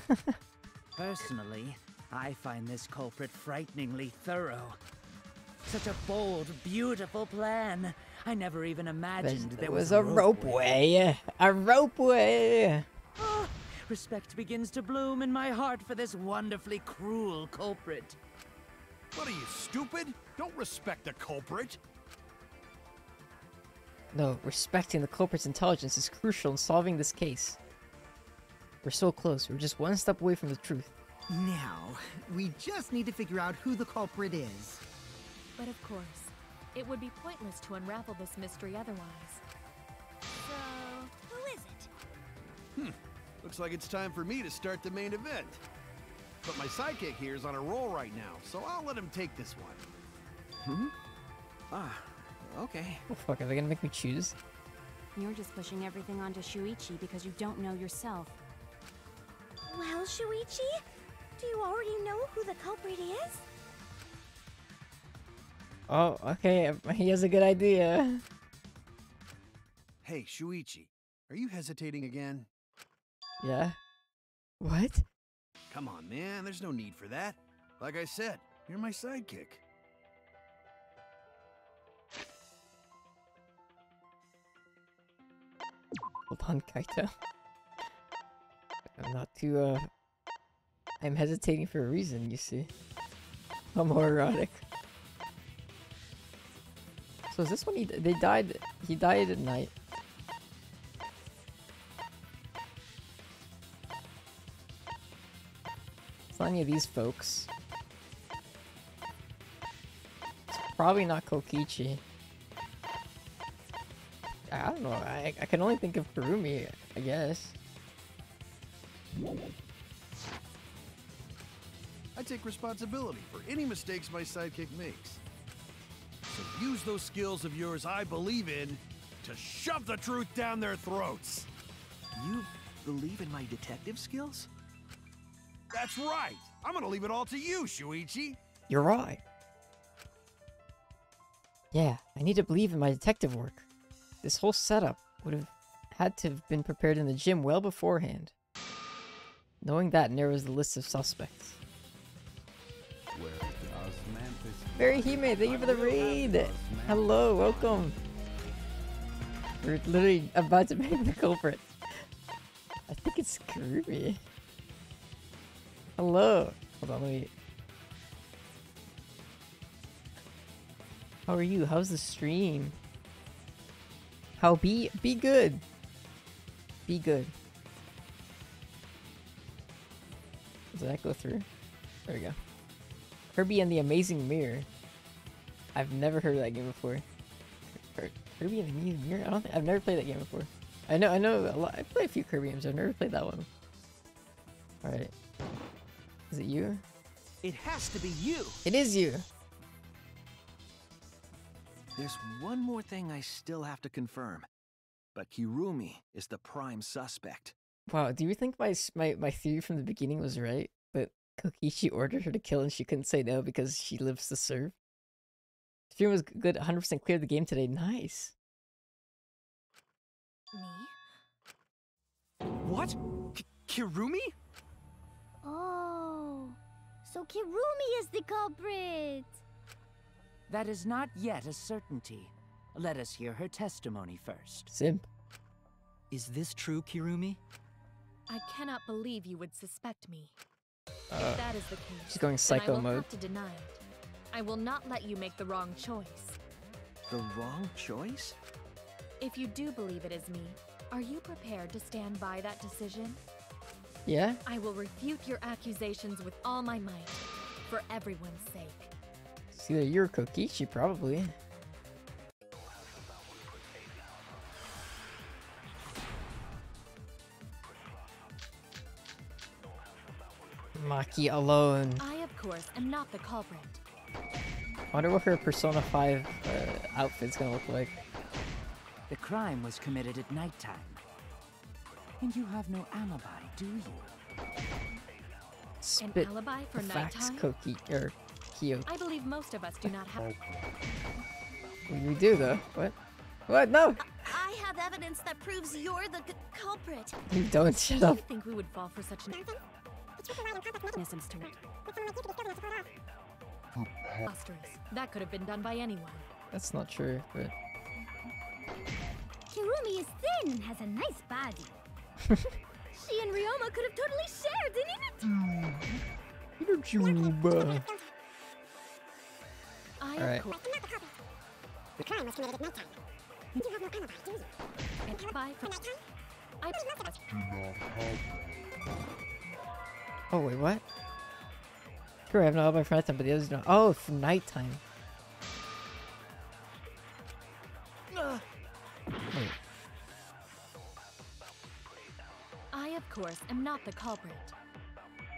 Personally, I find this culprit frighteningly thorough. Such a bold, beautiful plan. I never even imagined there was a ropeway. A ropeway. Oh, respect begins to bloom in my heart for this wonderfully cruel culprit. What are you, stupid? Don't respect the culprit. No, respecting the culprit's intelligence is crucial in solving this case. We're so close. We're just one step away from the truth. Now, we just need to figure out who the culprit is. But of course, it would be pointless to unravel this mystery otherwise. So, who is it? Looks like it's time for me to start the main event. But my sidekick here is on a roll right now, so I'll let him take this one. Okay. Oh fuck, are they gonna make me choose? You're just pushing everything onto Shuichi because you don't know yourself. Well, Shuichi, do you already know who the culprit is? Oh, okay, he has a good idea. Hey, Shuichi, are you hesitating again? Yeah? What? Come on, man, there's no need for that. Like I said, you're my sidekick. Hold on, Kaito. I'm not too, I'm hesitating for a reason, you see. I'm erotic. So is this when he died at night? It's not any of these folks. It's probably not Kokichi. I don't know, I can only think of Kurumi, I guess. I take responsibility for any mistakes my sidekick makes. So use those skills of yours I believe in to shove the truth down their throats. You believe in my detective skills? That's right. I'm gonna leave it all to you, Shuichi. You're right. Yeah, I need to believe in my detective work. This whole setup would have had to have been prepared in the gym well beforehand. Knowing that narrows the list of suspects. Very Hime, thank you for the raid! Hello, welcome! We're literally about to make the culprit. I think it's Kirby. Hello! Hold on, let me... How are you? How's the stream? How be good! Be good. Does that go through? There we go. Kirby and the Amazing Mirror. I've never heard of that game before. Kirby and the Amazing Mirror? I've never played that game before. I know a lot. I've played a few Kirby games. I've never played that one. Alright. Is it you? It has to be you! It is you! There's one more thing I still have to confirm. But Kirumi is the prime suspect. Wow, do you think my theory from the beginning was right? That Kokichi ordered her to kill and she couldn't say no because she lives to serve? The stream was good, 100% clear the game today. Nice. Me? What? Kirumi? Oh, so Kirumi is the culprit. That is not yet a certainty. Let us hear her testimony first. Simp. Is this true, Kirumi? I cannot believe you would suspect me. If that is the case, she's going then psycho I will mode. have to deny it. I will not let you make the wrong choice. The wrong choice? If you do believe it is me, are you prepared to stand by that decision? Yeah? I will refute your accusations with all my might, for everyone's sake. It's either you or Kokichi, probably. Maki alone. I, of course, am not the culprit. I wonder what her Persona 5 outfit's gonna look like. The crime was committed at nighttime. And you have no alibi, do you? Spit An alibi for the facts, nighttime? Kyo. I believe most of us do not have. We do though. What? What? No! I have evidence that proves you're the culprit. You don't. Shut Do up. you think we would fall for such mechanisms to it? Preposterous. That could have been done by anyone. That's not true, but... Kirumi is thin and has a nice body. She and Ryoma could have totally shared, didn't it? I, Alright. of course, The crime was committed at nighttime. You have no alibi, do you? an alibi for Oh, wait, what? Sure, I have no alibi for nighttime, but the others don't. Oh, for nighttime. Wait. I, of course, am not the culprit.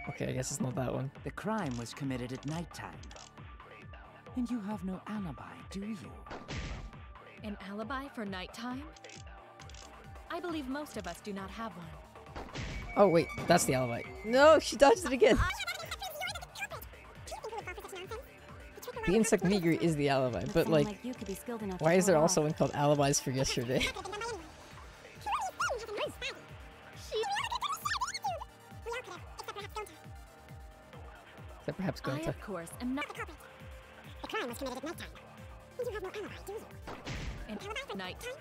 Okay, I guess it's not that one. The crime was committed at nighttime. And you have no alibi, do you? An alibi for nighttime? I believe most of us do not have one. Oh, wait, that's the alibi. No, she dodged it again. The insect meager is the alibi, but Someone like, you could be skilled enough to why is pull there it also off. one called alibis for yesterday? Except perhaps I, Gonta. of course, am not The crime was committed at nighttime. You have no alibi, do you? an nighttime.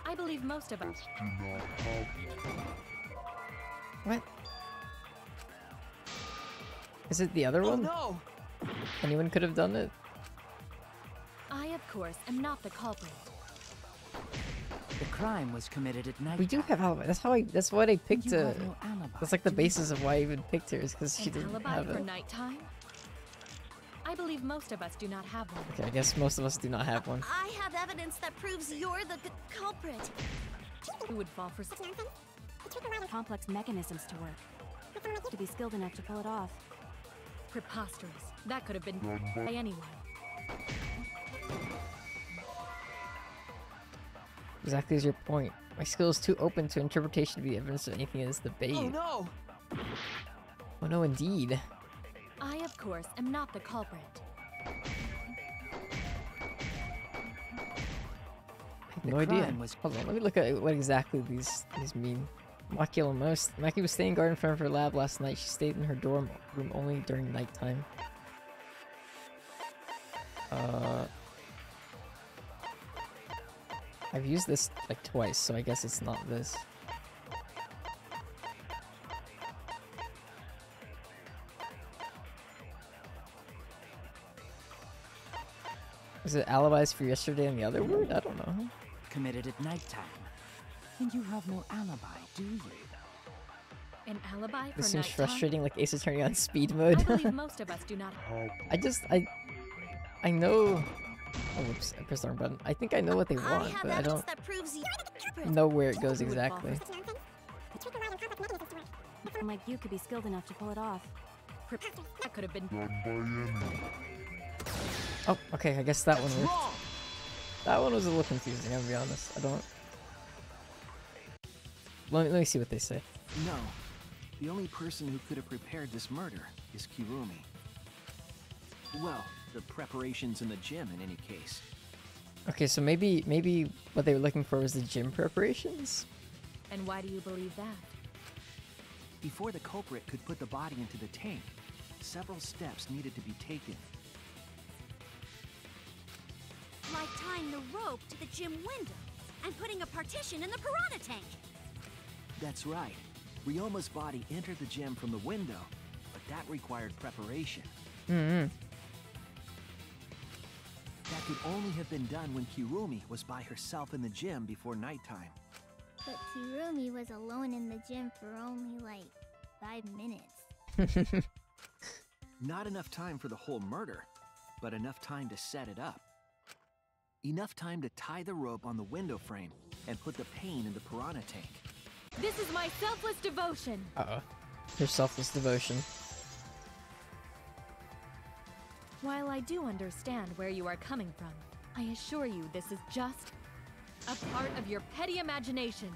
I believe most of us. What? Is it the other one? No! Anyone could have done it? I, of course, am not the culprit. The crime was committed at night. We do have alibi. That's why I picked You have no alibi, that's like the do basis of why I even picked her, is because she An didn't alibi have for it. nighttime? I believe most of us do not have one. Okay, I guess most of us do not have one. I have evidence that proves you're the culprit. Who would fall for Complex mechanisms to work. To be skilled enough to pull it off. preposterous? That could have been by anyone. Exactly as your point. My skill is too open to interpretation to be evidence of anything in this debate. Oh no! Oh no, indeed. I, of course, am not the culprit. I have no idea. Hold on, let me look at what exactly these mean. Maki almost. Maki was staying guard in front of her lab last night. She stayed in her dorm room only during nighttime. I've used this like twice, so I guess it's not this. Is it alibis for yesterday and the other word? I don't know. Committed at nighttime. And you have no alibi, do you? An alibi for This seems nighttime? frustrating, like Ace Attorney on speed I mode. believe most of us do not. I know. Oh, whoops! I pressed the wrong button. I think I know what they want, but I don't That proves you're the culprit. know where it goes exactly. Someone like you could be skilled enough to pull it off. That could have been. Oh, okay. I guess that one worked. That one was a little confusing. I'll be honest. I don't. Let me see what they say. No. The only person who could have prepared this murder is Kirumi. Well, the preparations in the gym in any case. Okay, so maybe what they were looking for was the gym preparations? And why do you believe that? Before the culprit could put the body into the tank, several steps needed to be taken. Like tying the rope to the gym window and putting a partition in the piranha tank. That's right. Ryoma's body entered the gym from the window, but that required preparation. Mm-hmm. That could only have been done when Kirumi was by herself in the gym before nighttime. But Kirumi was alone in the gym for only like 5 minutes. Not enough time for the whole murder, but enough time to set it up. Enough time to tie the rope on the window frame and put the pain in the piranha tank. This is my selfless devotion. Uh-oh. Your selfless devotion. While I do understand where you are coming from, I assure you this is just a part of your petty imagination.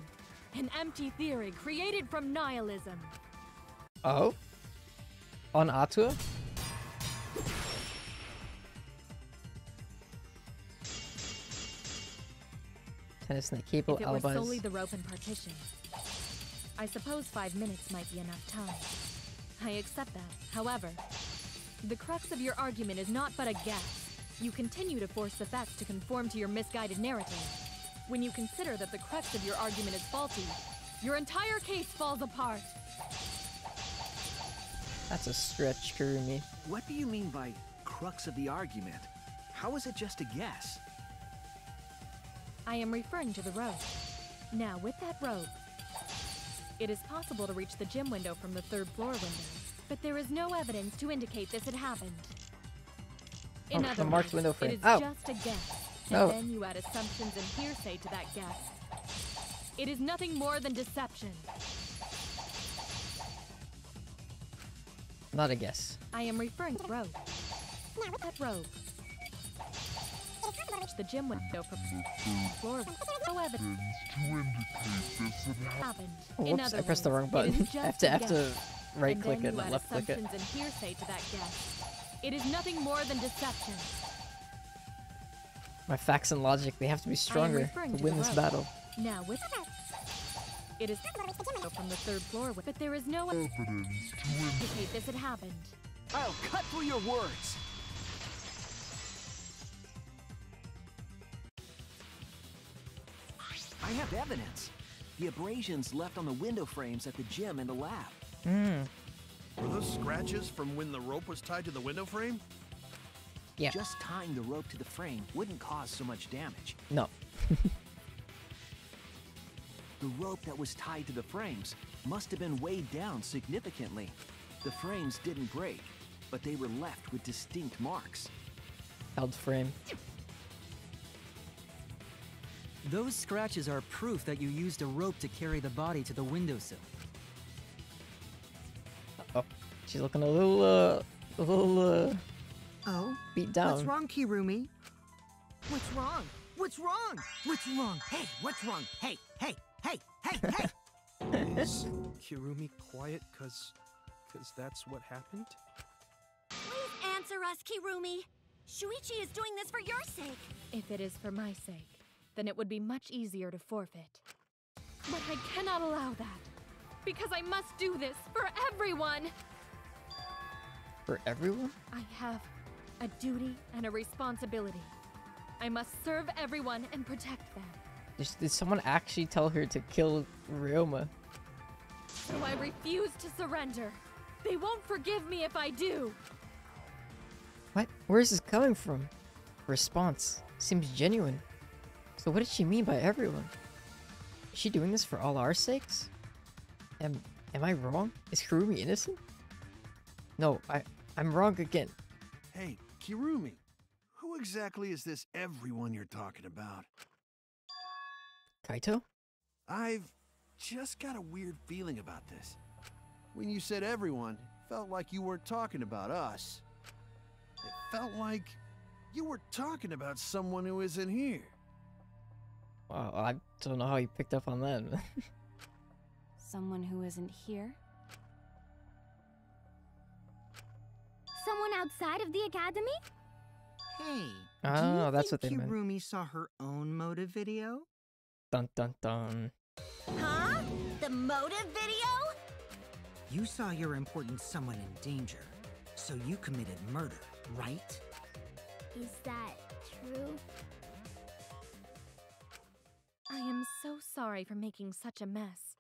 An empty theory created from nihilism. Oh? On Atua? Tennis snake cable If it were alibis. solely the rope and partition, I suppose 5 minutes might be enough time. I accept that. However, the crux of your argument is not but a guess. You continue to force the facts to conform to your misguided narrative. When you consider that the crux of your argument is faulty, your entire case falls apart. That's a stretch, Kurumi. What do you mean by crux of the argument? How is it just a guess? I am referring to the rope. Now, with that rope, it is possible to reach the gym window from the 3rd floor window, but there is no evidence to indicate this had happened. In other the marked words, window it frame. is Oh. just a guess, and Oh. then you add assumptions and hearsay to that guess. It is nothing more than deception. Not a guess. I am referring to rope. That rope. The gym window from floor. No evidence to indicate this had happened. Oh, In whoops, other I pressed the words, wrong it is button. I just a have to guess. right click And it then and you left add click it. assumptions and hearsay to that guess. It is nothing more than deception. My facts and logic, they have to be stronger referring to to win the this rope. battle. Now with it is from the 3rd floor, but there is no evidence to indicate this had happened. I'll cut through your words! I have evidence. The abrasions left on the window frames at the gym and the lab. Were those scratches from when the rope was tied to the window frame? Yeah. Just tying the rope to the frame wouldn't cause so much damage. No. The rope that was tied to the frames must have been weighed down significantly. The frames didn't break, but they were left with distinct marks. Held frame. Those scratches are proof that you used a rope to carry the body to the windowsill. Oh, she's looking a little, Oh? beat down. What's wrong, Kirumi? What's wrong? What's wrong? What's wrong? Hey, what's wrong? Hey, hey, hey, hey, hey! Is Kirumi quiet cause that's what happened? Please answer us, Kirumi. Shuichi is doing this for your sake. If it is for my sake, then it would be much easier to forfeit. But I cannot allow that, because I must do this for everyone. For everyone? I have a duty and a responsibility. I must serve everyone and protect them. Did someone actually tell her to kill Ryoma? So I refuse to surrender. They won't forgive me if I do. What? Where is this coming from? Response seems genuine. So what did she mean by everyone? Is she doing this for all our sakes? Am I wrong? Is Kirumi innocent? No, I'm wrong again. Hey, Kirumi, who exactly is this everyone you're talking about? Kaito? I've just got a weird feeling about this. When you said everyone, it felt like you weren't talking about us. It felt like you were talking about someone who isn't here. Wow, I don't know how you picked up on that. Someone who isn't here? Someone outside of the academy? Hey, Oh, that's what Do they you meant. think Kirumi saw her own motive video? Dun dun dun. Huh? The motive video? You saw your important someone in danger, so you committed murder, right? Is that true? I am so sorry for making such a mess.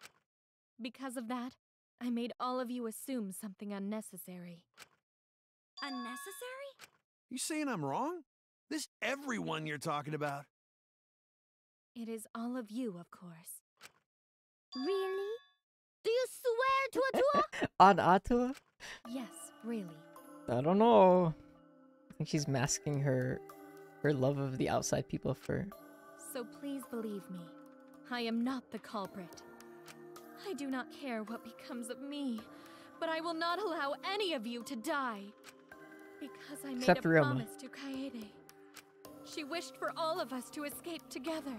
Because of that, I made all of you assume something unnecessary. Unnecessary? You saying I'm wrong? This everyone you're talking about? It is all of you, of course. Really? Do you swear to Atua? On Atua? Yes, really. I don't know. I think she's masking her love of the outside people for. So please believe me, I am not the culprit. I do not care what becomes of me, but I will not allow any of you to die. Because I made Except a Ryoma. promise to Kaede. She wished for all of us to escape together.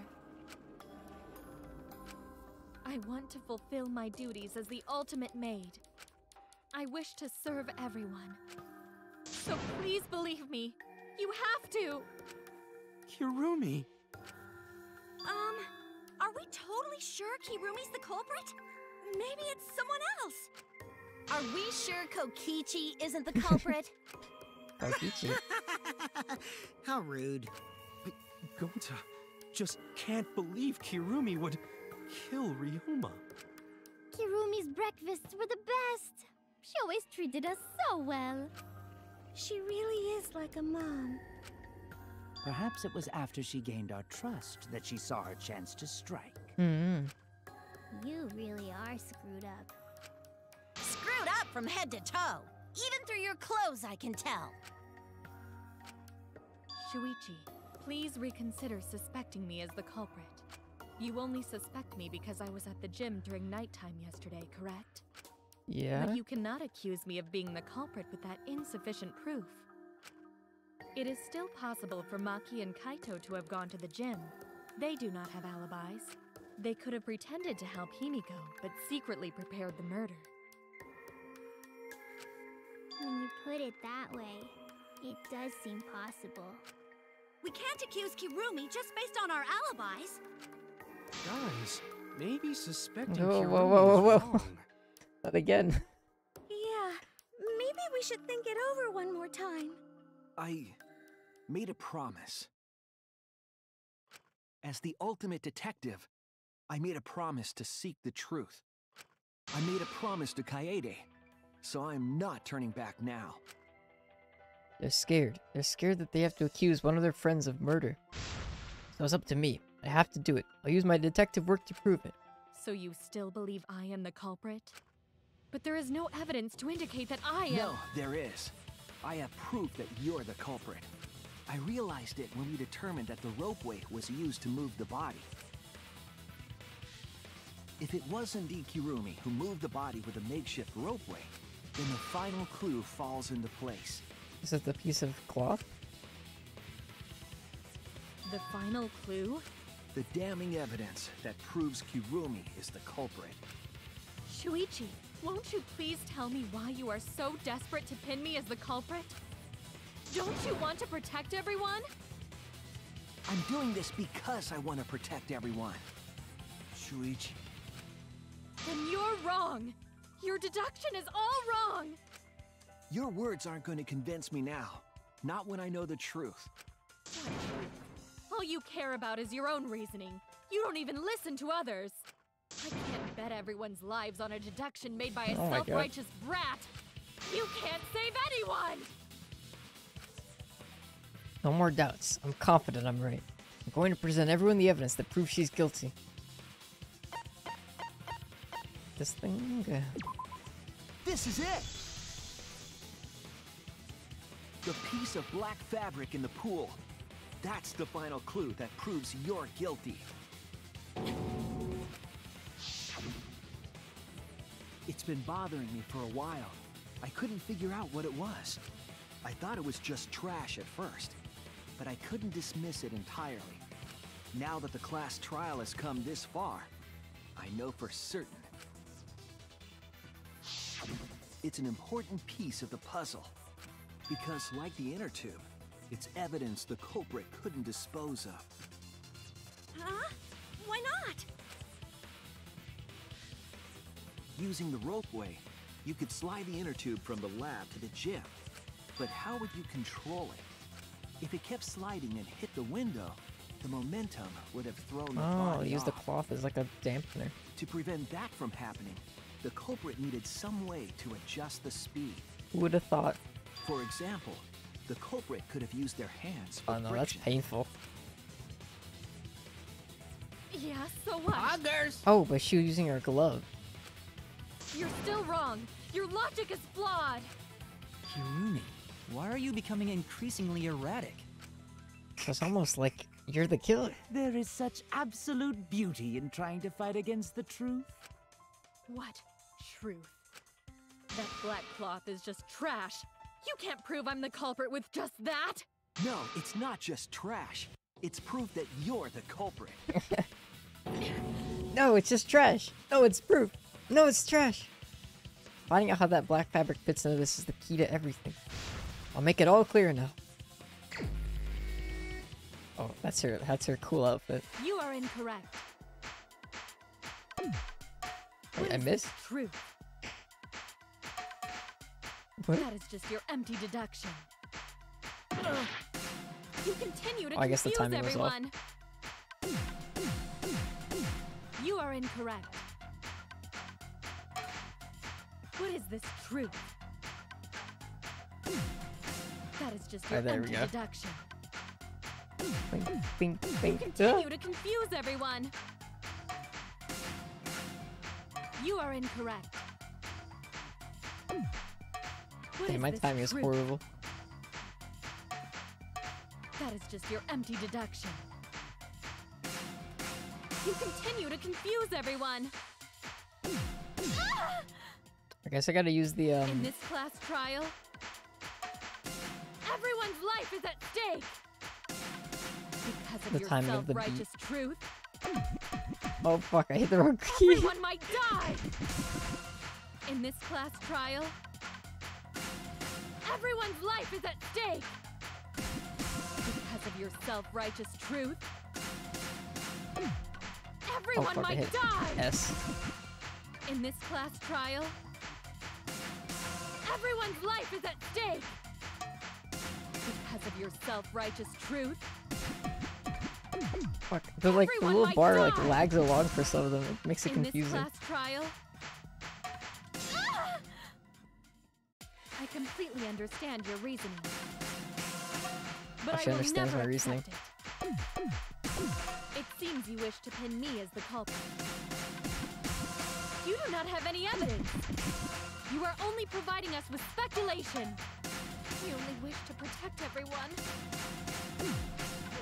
I want to fulfill my duties as the ultimate maid. I wish to serve everyone. So please believe me. You have to. Kirumi. Are we totally sure Kirumi's the culprit? Maybe it's someone else. Are we sure Kokichi isn't the culprit? Kokichi. How rude. Gonta just can't believe Kirumi would kill Ryoma. Kirumi's breakfasts were the best. She always treated us so well. She really is like a mom. Perhaps it was after she gained our trust that she saw her chance to strike. Mm-hmm. You really are screwed up. Screwed up from head to toe. Even through your clothes, I can tell. Shuichi, please reconsider suspecting me as the culprit. You only suspect me because I was at the gym during nighttime yesterday, correct? Yeah. But you cannot accuse me of being the culprit with that insufficient proof. It is still possible for Maki and Kaito to have gone to the gym. They do not have alibis. They could have pretended to help Himiko, but secretly prepared the murder. When you put it that way, it does seem possible. We can't accuse Kirumi just based on our alibis. Guys, maybe suspecting Whoa, Kirumi whoa, whoa, is whoa. wrong. Not again. Yeah, maybe we should think it over one more time. I made a promise. As the ultimate detective, I made a promise to seek the truth. I made a promise to Kaede, so I'm not turning back now. They're scared. They're scared that they have to accuse one of their friends of murder. So it's up to me. I have to do it. I'll use my detective work to prove it. So you still believe I am the culprit? But there is no evidence to indicate that I am— No, there is. I have proof that you're the culprit. I realized it when we determined that the ropeway was used to move the body. If it was indeed Kirumi who moved the body with a makeshift ropeway, then the final clue falls into place. Is it the piece of cloth? The final clue? The damning evidence that proves Kirumi is the culprit. Shuichi, won't you please tell me why you are so desperate to pin me as the culprit? Don't you want to protect everyone? I'm doing this because I want to protect everyone. Shuichi. Then you're wrong. Your deduction is all wrong. Your words aren't going to convince me now. Not when I know the truth. What truth? All you care about is your own reasoning. You don't even listen to others. I can't bet everyone's lives on a deduction made by a Oh my God. self-righteous brat. You can't save anyone! No more doubts. I'm confident I'm right. I'm going to present everyone the evidence that proves she's guilty. This thing? This is it! The piece of black fabric in the pool. That's the final clue that proves you're guilty. It's been bothering me for a while. I couldn't figure out what it was. I thought it was just trash at first, but I couldn't dismiss it entirely. Now that the class trial has come this far, I know for certain. It's an important piece of the puzzle, because like the inner tube, It's evidence the culprit couldn't dispose of. Huh? Why not? Using the ropeway, you could slide the inner tube from the lab to the gym. But how would you control it? If it kept sliding and hit the window, the momentum would have thrown the body use the off. cloth as like a dampener. To prevent that from happening, the culprit needed some way to adjust the speed. Who would have thought? For example, the culprit could have used their hands for Oh no, that's friction. painful. Yeah, so what? Oh, but she was using her glove. You're still wrong. Your logic is flawed. Kirumi, why are you becoming increasingly erratic? It's almost like you're the killer. There is such absolute beauty in trying to fight against the truth. What? Truth. That black cloth is just trash. You can't prove I'm the culprit with just that. No, it's not just trash. It's proof that you're the culprit. No, it's just trash. No, it's proof. No, it's trash. Finding out how that black fabric fits into this is the key to everything. I'll make it all clear now. Oh, that's her cool outfit. You are incorrect. Wait, I missed? Truth. What? That is just your empty deduction. You continue to Oh, I guess the confuse timing was off. everyone. You are incorrect. What is this truth? That is just your there we empty go. deduction. Bing, bing, You bing. continue to confuse everyone. You are incorrect. What Hey, is my this timing is truth? horrible. That is just your empty deduction. You continue to confuse everyone. I guess I gotta use the In this class trial, everyone's life is at stake. Because of The your timing of the beat. self-righteous truth, Oh fuck, I hit the wrong key. everyone might die. In this class trial, everyone's life is at stake. Because of your self-righteous truth, Oh everyone fuck, I might hit die. S. In this class trial, everyone's life is at stake. Because of your self-righteous truth, Fuck, the like the Everyone little might bar like die. lags along for some of them. It makes it in this confusing. class trial, I completely understand your reasoning. But Actually, I will understands never my reasoning. accept it. It seems you wish to pin me as the culprit. You do not have any evidence. You are only providing us with speculation. We only wish to protect everyone.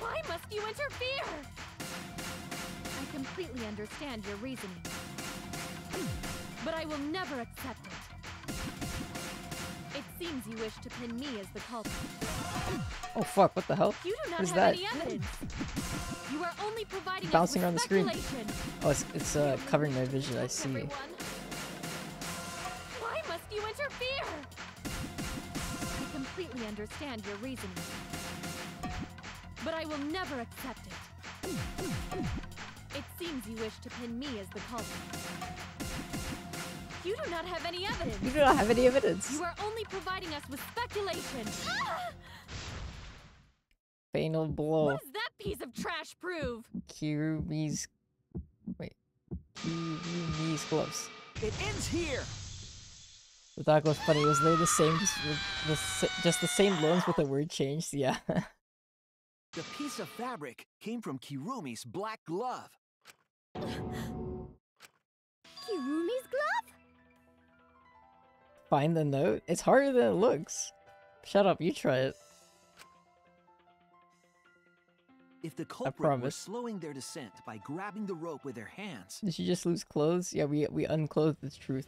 Why must you interfere? I completely understand your reasoning. But I will never accept it. It seems you wish to pin me as the culprit. Oh fuck, what the hell? You do not What is have that? any evidence. You are only providing Bouncing us around with the screen. speculation. Oh, it's covering my vision. I see. Everyone. Why must you interfere? I completely understand your reasoning. But I will never accept it. It seems you wish to pin me as the culprit. You do not have any evidence. You do not have any evidence. You are only providing us with speculation. Fatal blow. What does that piece of trash prove? Kirumi's. Wait. Kirumi's gloves. It ends here. The dog was funny. Was they the same? Just the same loans with the word changed? Yeah. The piece of fabric came from Kirumi's black glove. Kirumi's glove? Find the note? It's harder than it looks. Shut up, you try it. If the culprit were promise. slowing their descent by grabbing the rope with their hands, Did she just lose clothes? Yeah, we unclothed the truth,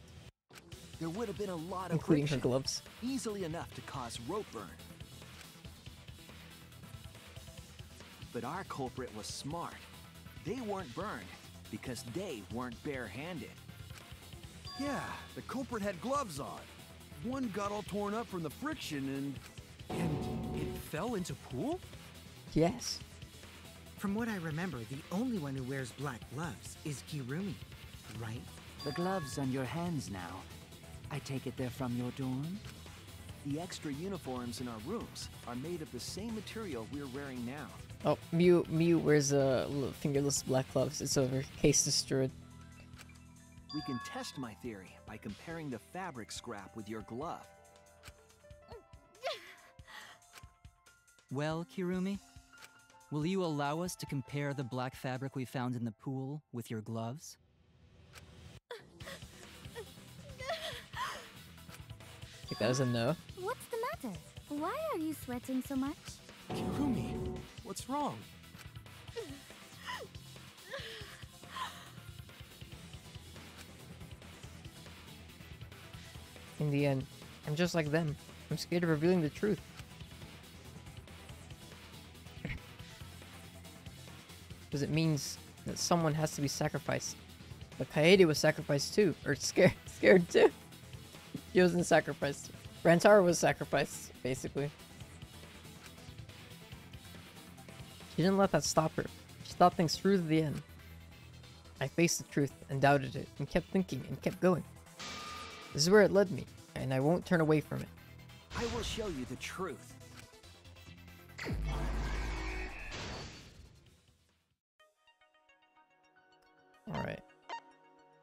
there would have been a lot of including her friction, gloves. easily enough to cause rope burn. But our culprit was smart. They weren't burned because they weren't bare-handed. Yeah, the culprit had gloves on. One got all torn up from the friction and it fell into pool? Yes. From what I remember, the only one who wears black gloves is Kirumi, right? The gloves on your hands now. I take it they're from your dorm? The extra uniforms in our rooms are made of the same material we're wearing now. Oh, Miu wears fingerless black gloves. It's over. Case destroyed. We can test my theory by comparing the fabric scrap with your glove. Well, Kirumi, will you allow us to compare the black fabric we found in the pool with your gloves? Take that as a no. What's the matter? Why are you sweating so much? Kirumi, what's wrong? In the end, I'm just like them. I'm scared of revealing the truth. Because it means that someone has to be sacrificed. But Kaede was sacrificed too, or scared too. She wasn't sacrificed. Rantaro was sacrificed, basically. She didn't let that stop her. She thought things through to the end. I faced the truth and doubted it, and kept thinking and kept going. This is where it led me, and I won't turn away from it. I will show you the truth. Alright.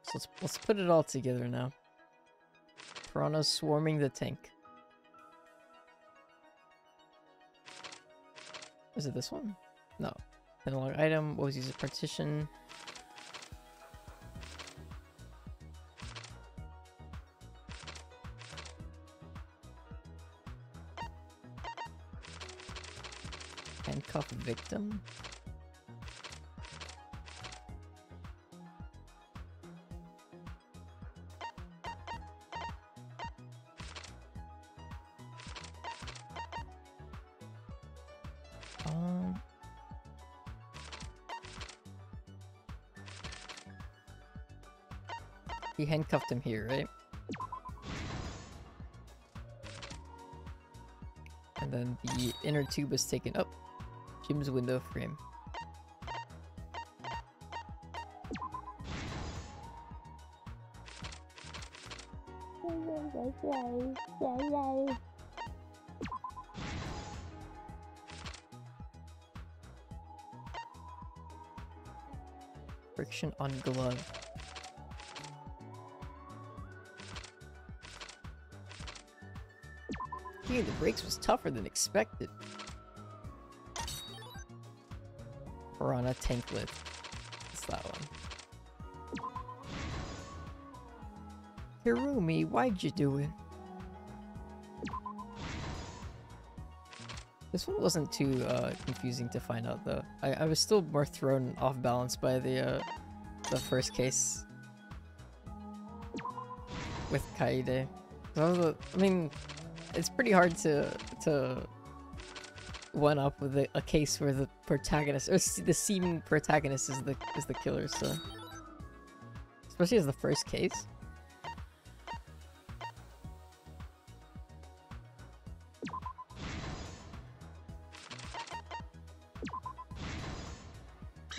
So let's put it all together now. Piranhas swarming the tank. Is it this one? No. Analog item. What was used as partition? Handcuff victim. He handcuffed him here, right? And then the inner tube was taken up. Jim's window frame. Friction on glove. Gee, the brakes was tougher than expected. Piranha tank lid. It's that one. Hirumi, why'd you do it? This one wasn't too confusing to find out though. I was still more thrown off balance by the first case with Kaede. I mean, it's pretty hard to one up with a case where the protagonist, or the seeming protagonist, is the killer. So, especially as the first case.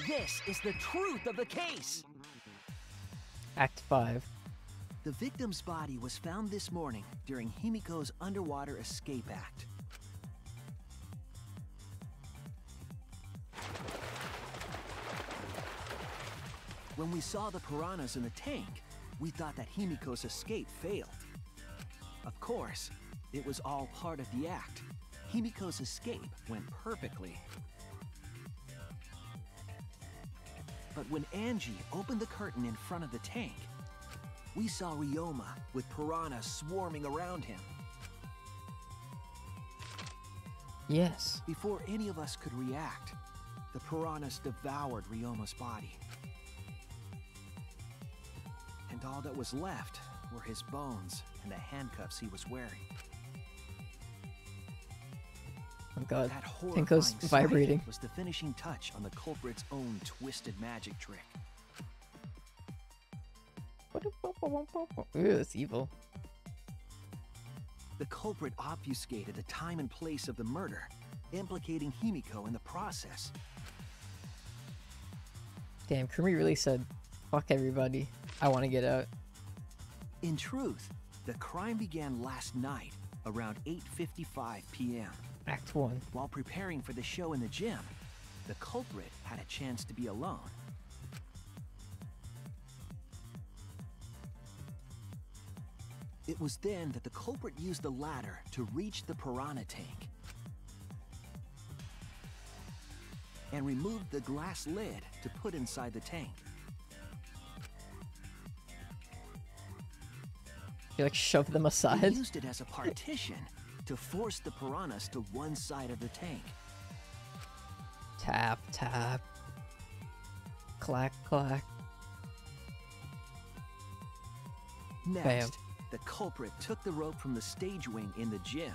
This is the truth of the case. Act 5. The victim's body was found this morning during Himiko's underwater escape act. When we saw the piranhas in the tank, we thought that Himiko's escape failed. Of course, it was all part of the act. Himiko's escape went perfectly. But when Angie opened the curtain in front of the tank, we saw Ryoma with piranhas swarming around him. Yes. Before any of us could react, the piranhas devoured Ryoma's body. And all that was left were his bones and the handcuffs he was wearing. Oh god, That Tenko's horrifying vibrating. sight was the finishing touch on the culprit's own twisted magic trick. Ooh, that's evil. The culprit obfuscated the time and place of the murder implicating Himiko in the process. Damn, Krumi really said, fuck everybody. I want to get out. In truth, the crime began last night around 8:55 p.m. Act 1. While preparing for the show in the gym, the culprit had a chance to be alone. It was then that the culprit used the ladder to reach the piranha tank and removed the glass lid to put inside the tank. You like shove them aside? He used it as a partition to force the piranhas to one side of the tank. Tap, tap. Clack, clack. Next, Bam. the culprit took the rope from the stage wing in the gym.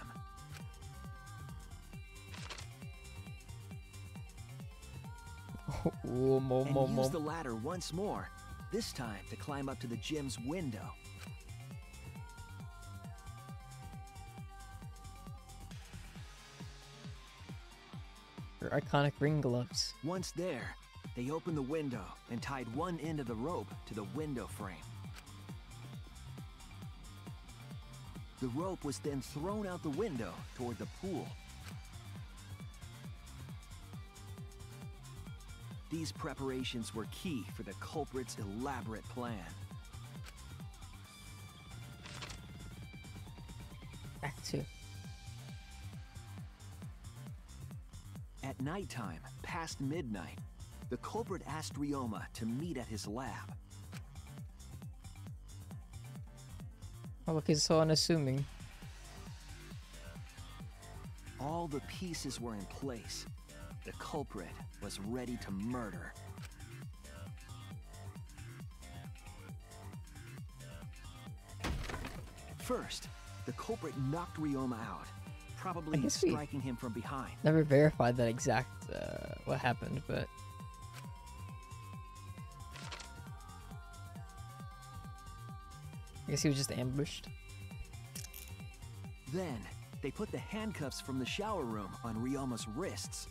And used the ladder once more, this time to climb up to the gym's window. Her iconic ring gloves. Once there, they opened the window and tied one end of the rope to the window frame. The rope was then thrown out the window toward the pool. These preparations were key for the culprit's elaborate plan. Act 2. At nighttime, past midnight, the culprit asked Ryoma to meet at his lab. Oh, look, he's so unassuming. All the pieces were in place. The culprit was ready to murder. First, the culprit knocked Ryoma out, probably striking him from behind. Never verified that exact what happened, but I guess he was just ambushed. Then, they put the handcuffs from the shower room on Ryoma's wrists.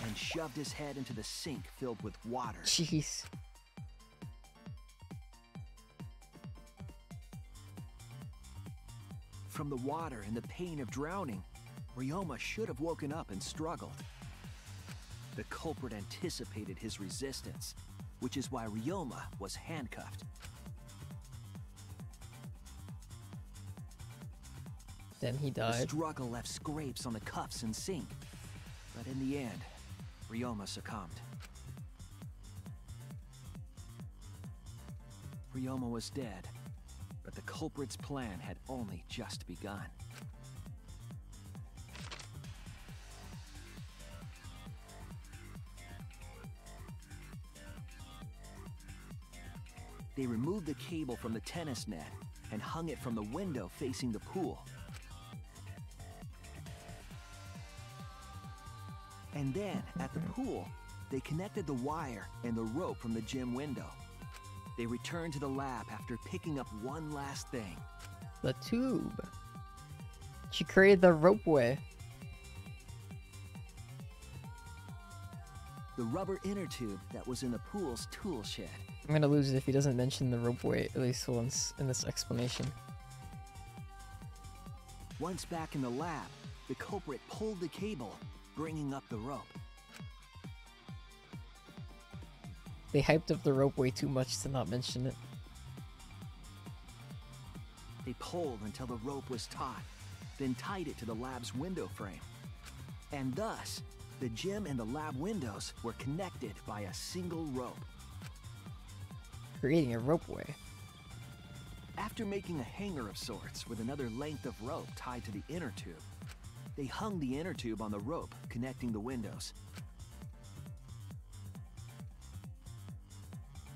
And shoved his head into the sink filled with water. Jeez. From the water and the pain of drowning, Ryoma should have woken up and struggled. The culprit anticipated his resistance, which is why Ryoma was handcuffed. Then he The died. struggle left scrapes on the cuffs and sink, but in the end, Ryoma succumbed. Ryoma was dead, but the culprit's plan had only just begun. They removed the cable from the tennis net and hung it from the window facing the pool. And then, at the pool, they connected the wire and the rope from the gym window. They returned to the lab after picking up one last thing. The tube. She created the ropeway. The rubber inner tube that was in the pool's tool shed. I'm gonna lose it if he doesn't mention the ropeway at least once in this explanation. Once back in the lab, the culprit pulled the cable, bringing up the rope. They hyped up the rope way too much to not mention it. They pulled until the rope was taut, then tied it to the lab's window frame. And thus, the gym and the lab windows were connected by a single rope. Creating a ropeway. After making a hanger of sorts with another length of rope tied to the inner tube, they hung the inner tube on the rope connecting the windows.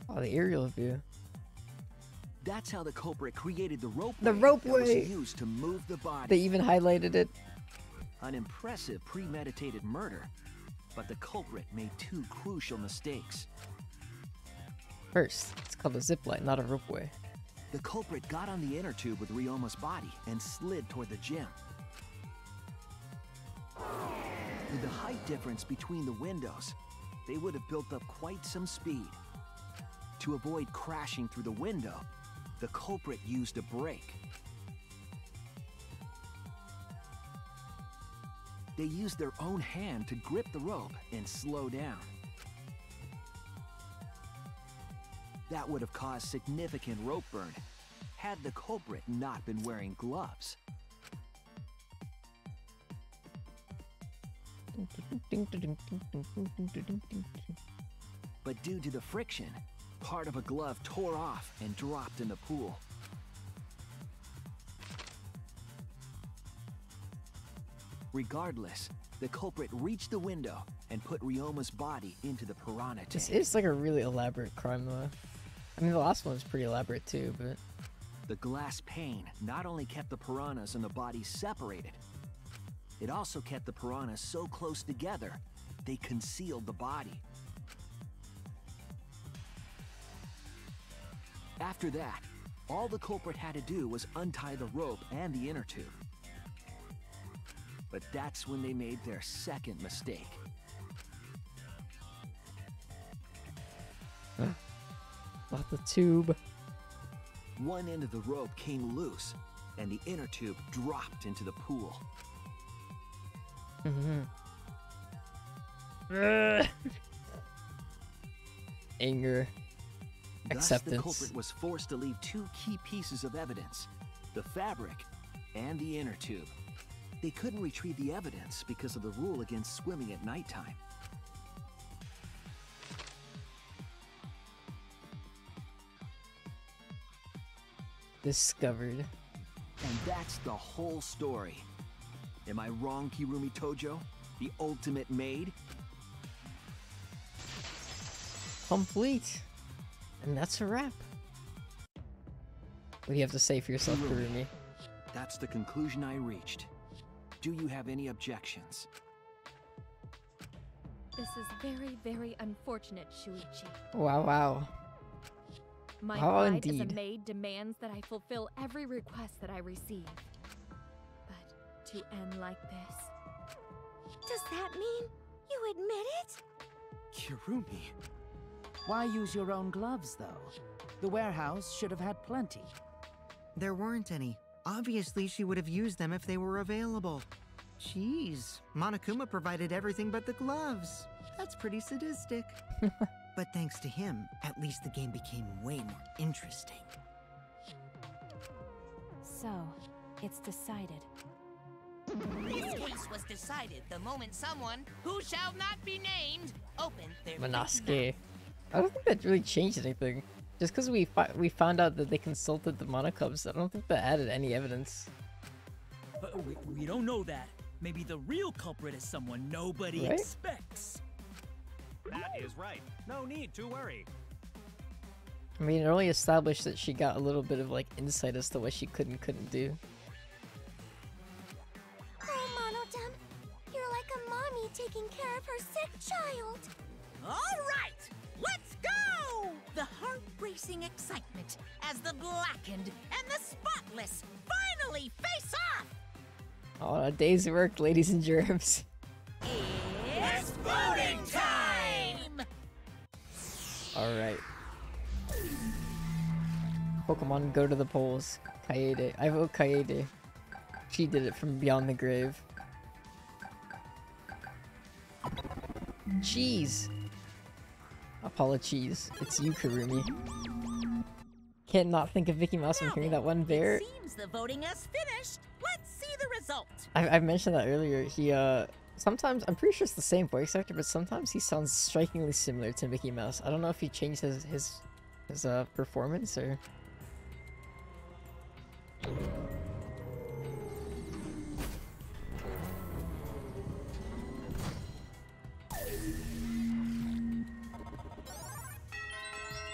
Oh, the aerial view. That's how the culprit created the ropeway. The That ropeway! was used to move the body. They even highlighted it. An impressive premeditated murder, but the culprit made two crucial mistakes. First, it's called a zipline, not a ropeway. The culprit got on the inner tube with Ryoma's body and slid toward the gym. With the height difference between the windows, they would have built up quite some speed. To avoid crashing through the window, the culprit used a brake. They used their own hand to grip the rope and slow down. That would have caused significant rope burn had the culprit not been wearing gloves. But due to the friction, part of a glove tore off and dropped in the pool. Regardless, the culprit reached the window and put Ryoma's body into the piranha tank. This is like a really elaborate crime, though. I mean, the last one was pretty elaborate too, but... The glass pane not only kept the piranhas and the bodies separated, it also kept the piranhas so close together, they concealed the body. After that, all the culprit had to do was untie the rope and the inner tube. But that's when they made their second mistake. Not the tube. One end of the rope came loose, and the inner tube dropped into the pool. Anger. Acceptance. Thus, the culprit was forced to leave two key pieces of evidence, the fabric and the inner tube. They couldn't retrieve the evidence because of the rule against swimming at nighttime. Discovered. And that's the whole story. Am I wrong, Kirumi Tojo? The ultimate maid? Complete. And that's a wrap. What do you have to say for yourself, Kirumi? That's the conclusion I reached. Do you have any objections? This is very, very unfortunate, Shuichi. Wow, wow. My How pride indeed. as a maid demands that I fulfill every request that I receive. But to end like this... Does that mean you admit it? Kirumi. Why use your own gloves, though? The warehouse should have had plenty. There weren't any. Obviously, she would have used them if they were available. Jeez, Monokuma provided everything but the gloves. That's pretty sadistic. But thanks to him, at least the game became way more interesting. So, it's decided. This case was decided the moment someone, who shall not be named, opened their Manosuke. I don't think that really changed anything. Just because we found out that they consulted the Monokubs, I don't think that added any evidence. But we don't know that. Maybe the real culprit is someone nobody Right? expects. That is right. No need to worry. I mean, it only established that she got a little bit of like insight as to what she could and couldn't do. Oh, Monodem, you're like a mommy taking care of her sick child. All right, let's go! The heart-racing excitement as the blackened and the spotless finally face off! Oh, a day's work, ladies and germs. It's voting time! Alright. Pokemon, go to the polls. Kaede. I vote Kaede. She did it from beyond the grave. Cheese! Apologies. It's you, Kirumi. Can't not think of Mickey Mouse when hearing that one bear. It seems the voting has finished. Let's see the result. I mentioned that earlier. He, sometimes, I'm pretty sure it's the same voice actor, but sometimes he sounds strikingly similar to Mickey Mouse. I don't know if he changed his performance, or...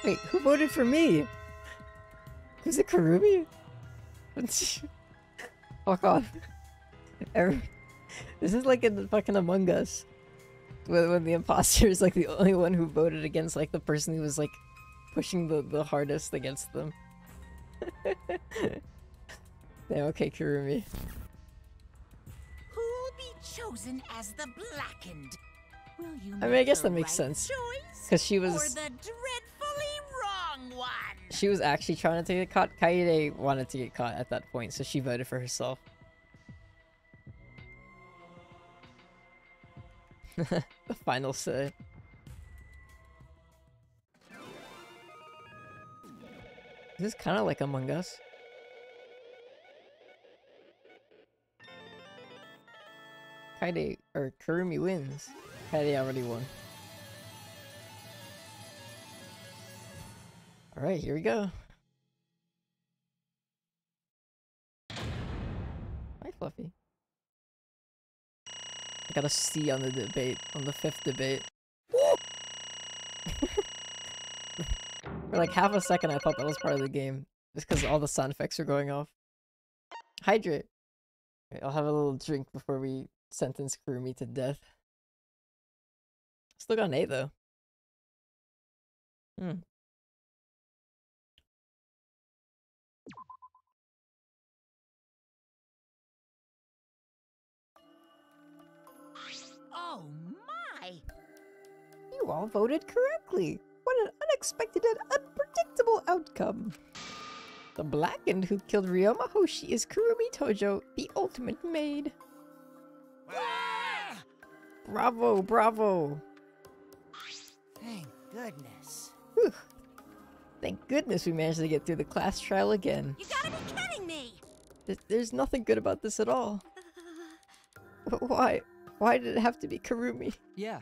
Wait, who voted for me? Was it Kirumi? Fuck off. This is like in the fucking Among Us. When the imposter is like the only one who voted against like the person who was like pushing the hardest against them. Yeah, okay, Kurumi. Who'll be chosen as the blackened? Will you I mean, I guess the that makes right sense. choice, Because she or was... the dreadfully wrong one? She was actually trying to get caught. Kaede wanted to get caught at that point, so she voted for herself. The final say. This is kind of like Among Us. Kaede, or Kurumi wins. Kaede already won. Alright, here we go. Hi, Fluffy. I got a C on the debate, on the 5th debate. For like half a second I thought that was part of the game. Just because all the sound effects are going off. Hydrate! Okay, I'll have a little drink before we sentence Kurumi to death. Still got an A though. Oh my! You all voted correctly! What an unexpected and unpredictable outcome! The blackened who killed Ryoma Hoshi is Kurumi Tojo, the ultimate maid. Bravo, bravo! Thank goodness. Whew. Thank goodness we managed to get through the class trial again. You gotta be kidding me! There's nothing good about this at all. Why? Why did it have to be Kurumi? Yeah.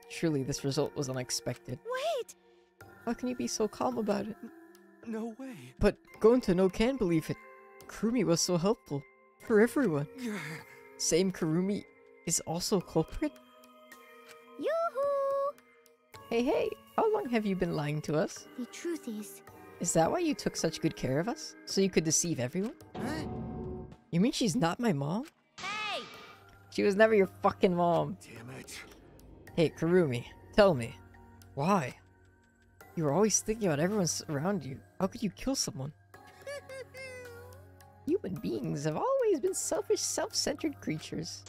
Truly, this result was unexpected. Wait! How can you be so calm about it? No way. But Gonta can't believe it. Kurumi was so helpful. For everyone. Same Kurumi is also culprit? Yoo-hoo! Hey, how long have you been lying to us? The truth is... Is that why you took such good care of us? So you could deceive everyone? Huh? You mean she's not my mom? Hey! She was never your fucking mom. Damn it. Hey, Kurumi, tell me. Why? You were always thinking about everyone around you. How could you kill someone? Human beings have always been selfish, self-centered creatures.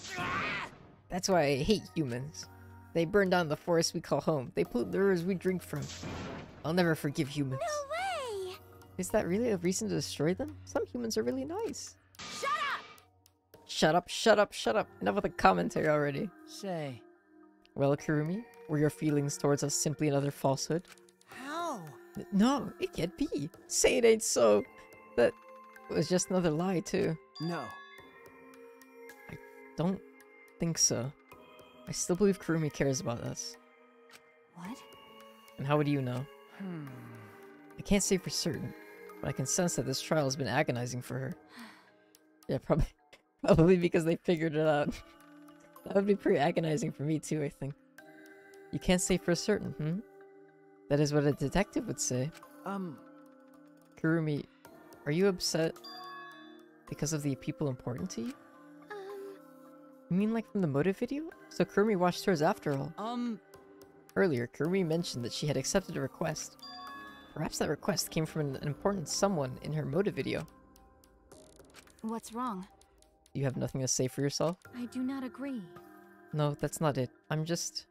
That's why I hate humans. They burn down the forest we call home. They pollute the rivers we drink from. I'll never forgive humans. No way! Is that really a reason to destroy them? Some humans are really nice. Shut up! Shut up, shut up, shut up. Enough with the commentary already. Say. Well, Kurumi, were your feelings towards us simply another falsehood? How? No, it can't be. Say it ain't so. That was just another lie, too. No. I don't think so. I still believe Kurumi cares about us. What? And how would you know? I can't say for certain, but I can sense that this trial has been agonizing for her. Yeah, probably because they figured it out. That would be pretty agonizing for me too, I think. You can't say for certain, That is what a detective would say. Kurumi, are you upset because of the people important to you? You mean like from the motive video? So Kurumi watched hers after all. Earlier, Kurumi mentioned that she had accepted a request. Perhaps that request came from an important someone in her motive video. What's wrong? You have nothing to say for yourself? I do not agree. No, that's not it. I'm just...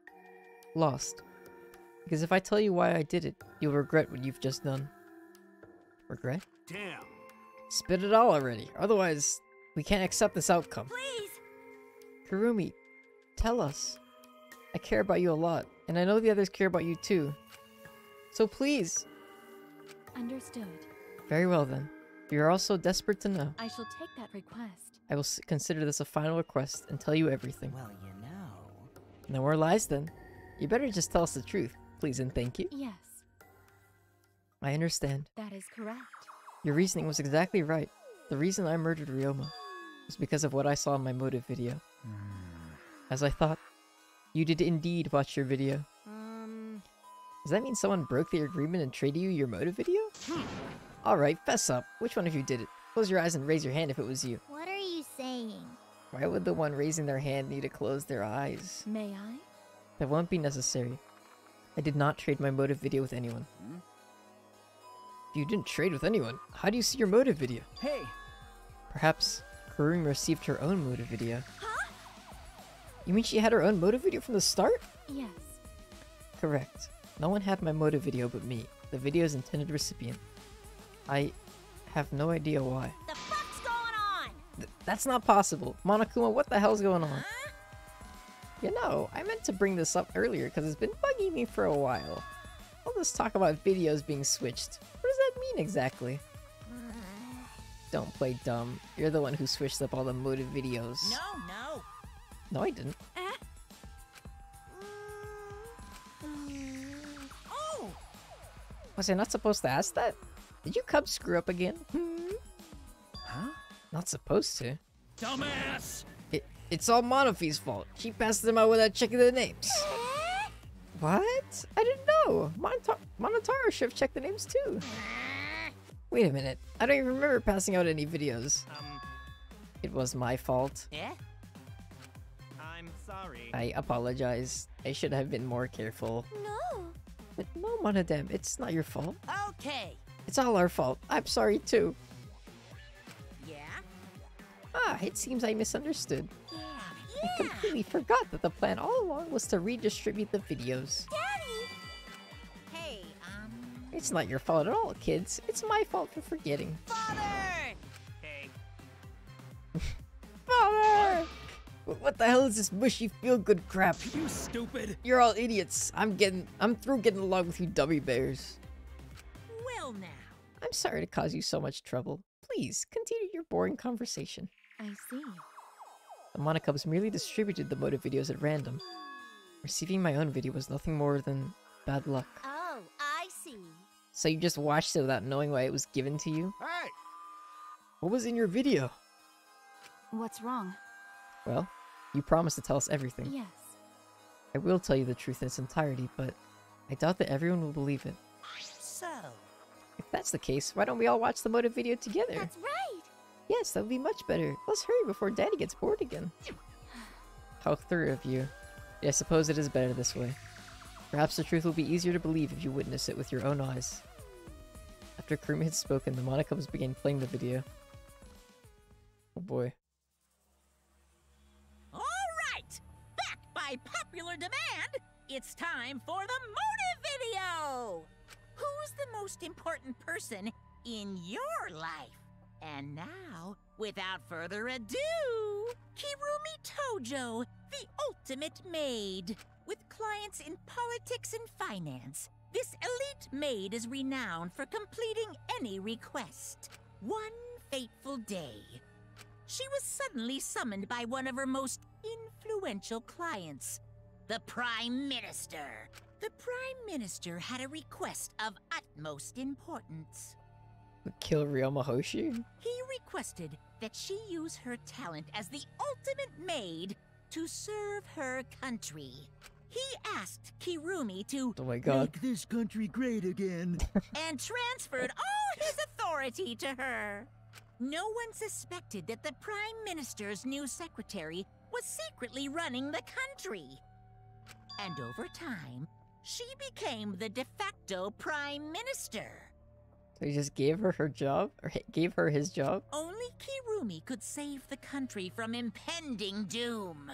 lost. Because if I tell you why I did it, you'll regret what you've just done. Regret? Damn. Spit it all already. Otherwise, we can't accept this outcome. Please! Kurumi, tell us. I care about you a lot, and I know the others care about you too. So please. Understood. Very well then. You are also desperate to know. I shall take that request. I will consider this a final request and tell you everything. Well, you know. No more lies then. You better just tell us the truth, please and thank you. Yes. I understand. That is correct. Your reasoning was exactly right. The reason I murdered Ryoma was because of what I saw in my motive video. As I thought, you did indeed watch your video. Does that mean someone broke the agreement and traded you your motive video? Alright, fess up. Which one of you did it? Close your eyes and raise your hand if it was you. What are you saying? Why would the one raising their hand need to close their eyes? May I? That won't be necessary. I did not trade my motive video with anyone. If you didn't trade with anyone, how do you see your motive video? Hey! Perhaps Kurumi received her own motive video. Huh? You mean she had her own motive video from the start? Yes. Correct. No one had my motive video but me, the video's intended recipient. I have no idea why. The fuck's going on? That's not possible. Monokuma, what the hell's going on? Huh? You know, I meant to bring this up earlier because it's been bugging me for a while. All this talk about videos being switched. What does that mean exactly? Don't play dumb. You're the one who switched up all the motive videos. No. No, I didn't. Oh! Was I not supposed to ask that? Did you cubs screw up again? Huh? Not supposed to. Dumbass! It's all Monophy's fault. She passed them out without checking the names. What? I didn't know. Monotaro should have checked the names too. Wait a minute. I don't even remember passing out any videos. It was my fault. Yeah? I'm sorry. I apologize. I should have been more careful. No. But no, Monodam, it's not your fault. Okay. It's all our fault. I'm sorry too. Yeah? Ah, it seems I misunderstood. Yeah. I completely forgot that the plan all along was to redistribute the videos. Daddy! Hey, It's not your fault at all, kids. It's my fault for forgetting. Father! Hey. Father! What the hell is this mushy feel-good crap? You stupid! You're all idiots. I'm through getting along with you dummy bears. Well now. I'm sorry to cause you so much trouble. Please, continue your boring conversation. I see. The Monocubs merely distributed the motive videos at random. Receiving my own video was nothing more than bad luck. Oh, I see. So you just watched it without knowing why it was given to you? Hey! What was in your video? What's wrong? Well, you promised to tell us everything. Yes. I will tell you the truth in its entirety, but I doubt that everyone will believe it. So, If that's the case, why don't we all watch the motive video together? That's right. Yes, that would be much better. Let's hurry before Daddy gets bored again. How thorough of you. Yeah, I suppose it is better this way. Perhaps the truth will be easier to believe if you witness it with your own eyes. After Kurumi had spoken, the Monocubs began playing the video. Oh boy. alright! Back by popular demand, it's time for the motive video! Who's the most important person in your life? And now, without further ado, Kirumi Tojo, the ultimate maid. With clients in politics and finance, this elite maid is renowned for completing any request. One fateful day, she was suddenly summoned by one of her most influential clients, the Prime Minister. The Prime Minister had a request of utmost importance. Kill Ryoma Hoshi? He requested that she use her talent as the ultimate maid to serve her country. He asked Kirumi to Oh my god. Make this country great again. and transferred all his authority to her. No one suspected that the Prime Minister's new secretary was secretly running the country. And over time, she became the de facto Prime Minister. So he just gave her her job? Or gave her his job? Only Kirumi could save the country from impending doom.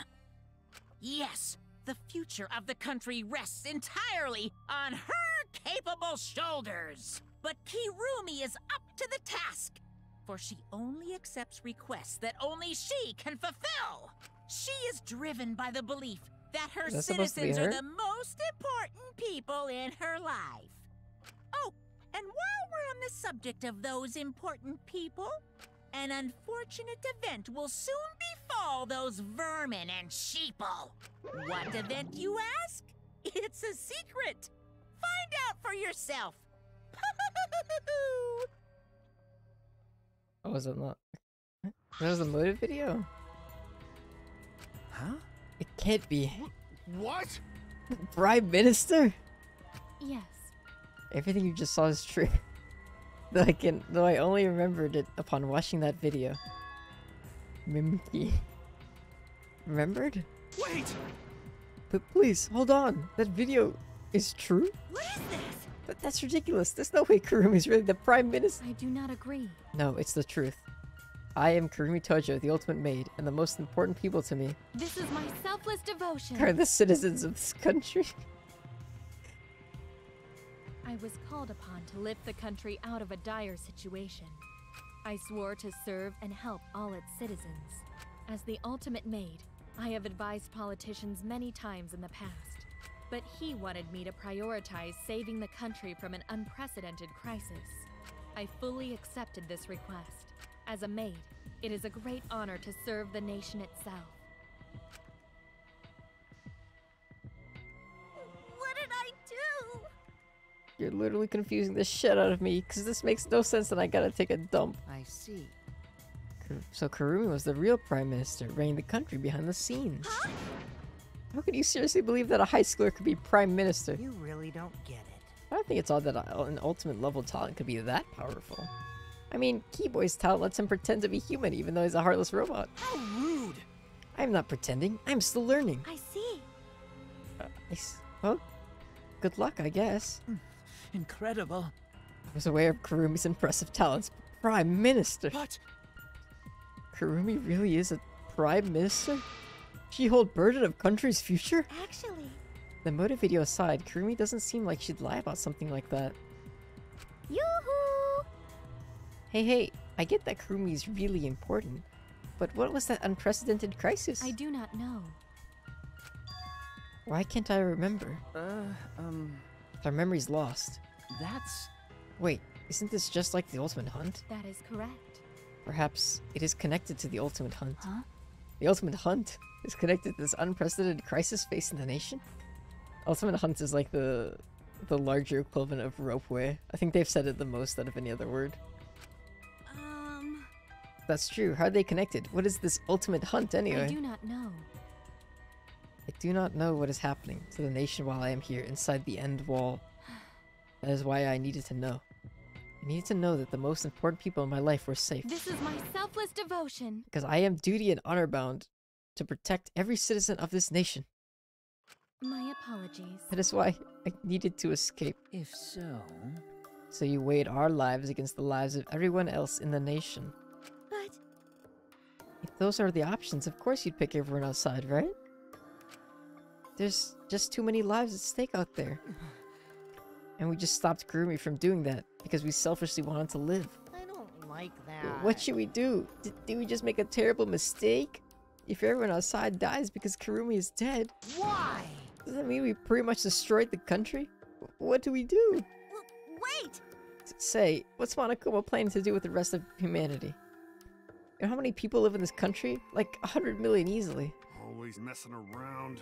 Yes, the future of the country rests entirely on her capable shoulders. But Kirumi is up to the task, for she only accepts requests that only she can fulfill. She is driven by the belief that her Is that supposed to be citizens are her? the most important people in her life. Oh, and while we're on the subject of those important people, an unfortunate event will soon befall those vermin and sheeple. What event, you ask? It's a secret. Find out for yourself. Oh, was it not? That was a motive video? Huh? It can't be. What? Prime Minister? Yes. Everything you just saw is true. Though I only remembered it upon watching that video. Mimki. Remembered? Wait! But please, hold on. That video is true? What is this? But that's ridiculous. There's no way Kurumi's really the Prime Minister. I do not agree. No, it's the truth. I am Kurumi Tojo, the ultimate maid, and the most important people to me This is my selfless devotion. are the citizens of this country. I was called upon to lift the country out of a dire situation. I swore to serve and help all its citizens. As the ultimate maid, I have advised politicians many times in the past, but he wanted me to prioritize saving the country from an unprecedented crisis. I fully accepted this request. As a maid, it is a great honor to serve the nation itself. What did I do? You're literally confusing the shit out of me, because this makes no sense and I gotta take a dump. I see. So Kurumi was the real Prime Minister, running the country behind the scenes. Huh? How could you seriously believe that a high schooler could be Prime Minister? You really don't get it. I don't think it's all that an ultimate level talent could be that powerful. I mean, Keyboy's talent lets him pretend to be human even though he's a heartless robot. How rude! I'm not pretending, I'm still learning. I see. Well, good luck, I guess. Incredible. I was aware of Kurumi's impressive talents. Prime Minister! What? Kurumi really is a Prime Minister? She hold burden of country's future? Actually... The motive video aside, Kurumi doesn't seem like she'd lie about something like that. Yoo-hoo! Hey, I get that Kurumi is really important, but what was that unprecedented crisis? I do not know. Why can't I remember? Our memory's lost. That's... Wait, isn't this just like the Ultimate Hunt? That is correct. Perhaps it is connected to the Ultimate Hunt. Huh? The Ultimate Hunt is connected to this unprecedented crisis facing the nation? Ultimate Hunt is like the larger equivalent of ropeway. I think they've said it the most out of any other word. That's true. How are they connected? What is this Ultimate Hunt anyway? I do not know. I do not know what is happening to the nation while I am here inside the end wall. That is why I needed to know. I needed to know that the most important people in my life were safe. This is my selfless devotion. Because I am duty and honor bound to protect every citizen of this nation. My apologies. That is why I needed to escape. If so... So you weighed our lives against the lives of everyone else in the nation. But... If those are the options, of course you'd pick everyone outside, right? There's just too many lives at stake out there. And we just stopped Kurumi from doing that because we selfishly wanted to live. I don't like that. What should we do? Did we just make a terrible mistake? If everyone outside dies because Kurumi is dead... Why? Does that mean we pretty much destroyed the country? What do we do? Wait! Say, what's Monokuma planning to do with the rest of humanity? You know how many people live in this country? Like 100 million easily. Always messing around.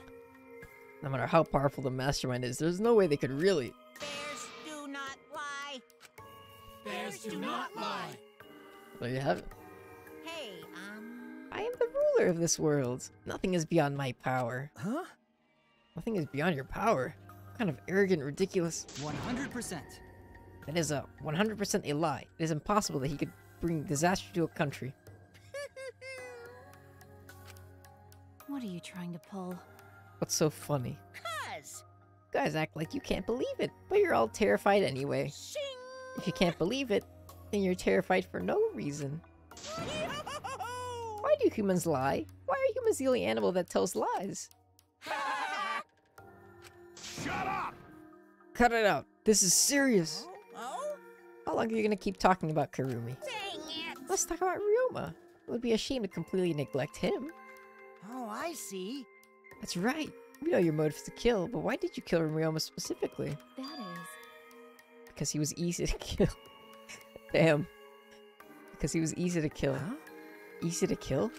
No matter how powerful the mastermind is, there's no way they could really... Bears do not lie. Bears do not lie. There you have it. Hey, I am the ruler of this world. Nothing is beyond my power. Huh? Nothing is beyond your power. What kind of arrogant, ridiculous... 100%. That is 100% a lie. It is impossible that he could bring disaster to a country. What are you trying to pull? What's so funny? cuz. You guys act like you can't believe it, but you're all terrified anyway. Shing! If you can't believe it, then you're terrified for no reason. Why do humans lie? Why are humans the only animal that tells lies? Shut up! Cut it out. This is serious. Oh? How long are you gonna keep talking about Kurumi? Dang it! Let's talk about Ryoma. It would be a shame to completely neglect him. Oh, I see. That's right. We know your motive is to kill, but why did you kill Ryoma specifically? That is... Because he was easy to kill. Damn. Because he was easy to kill. Huh? Easy to kill?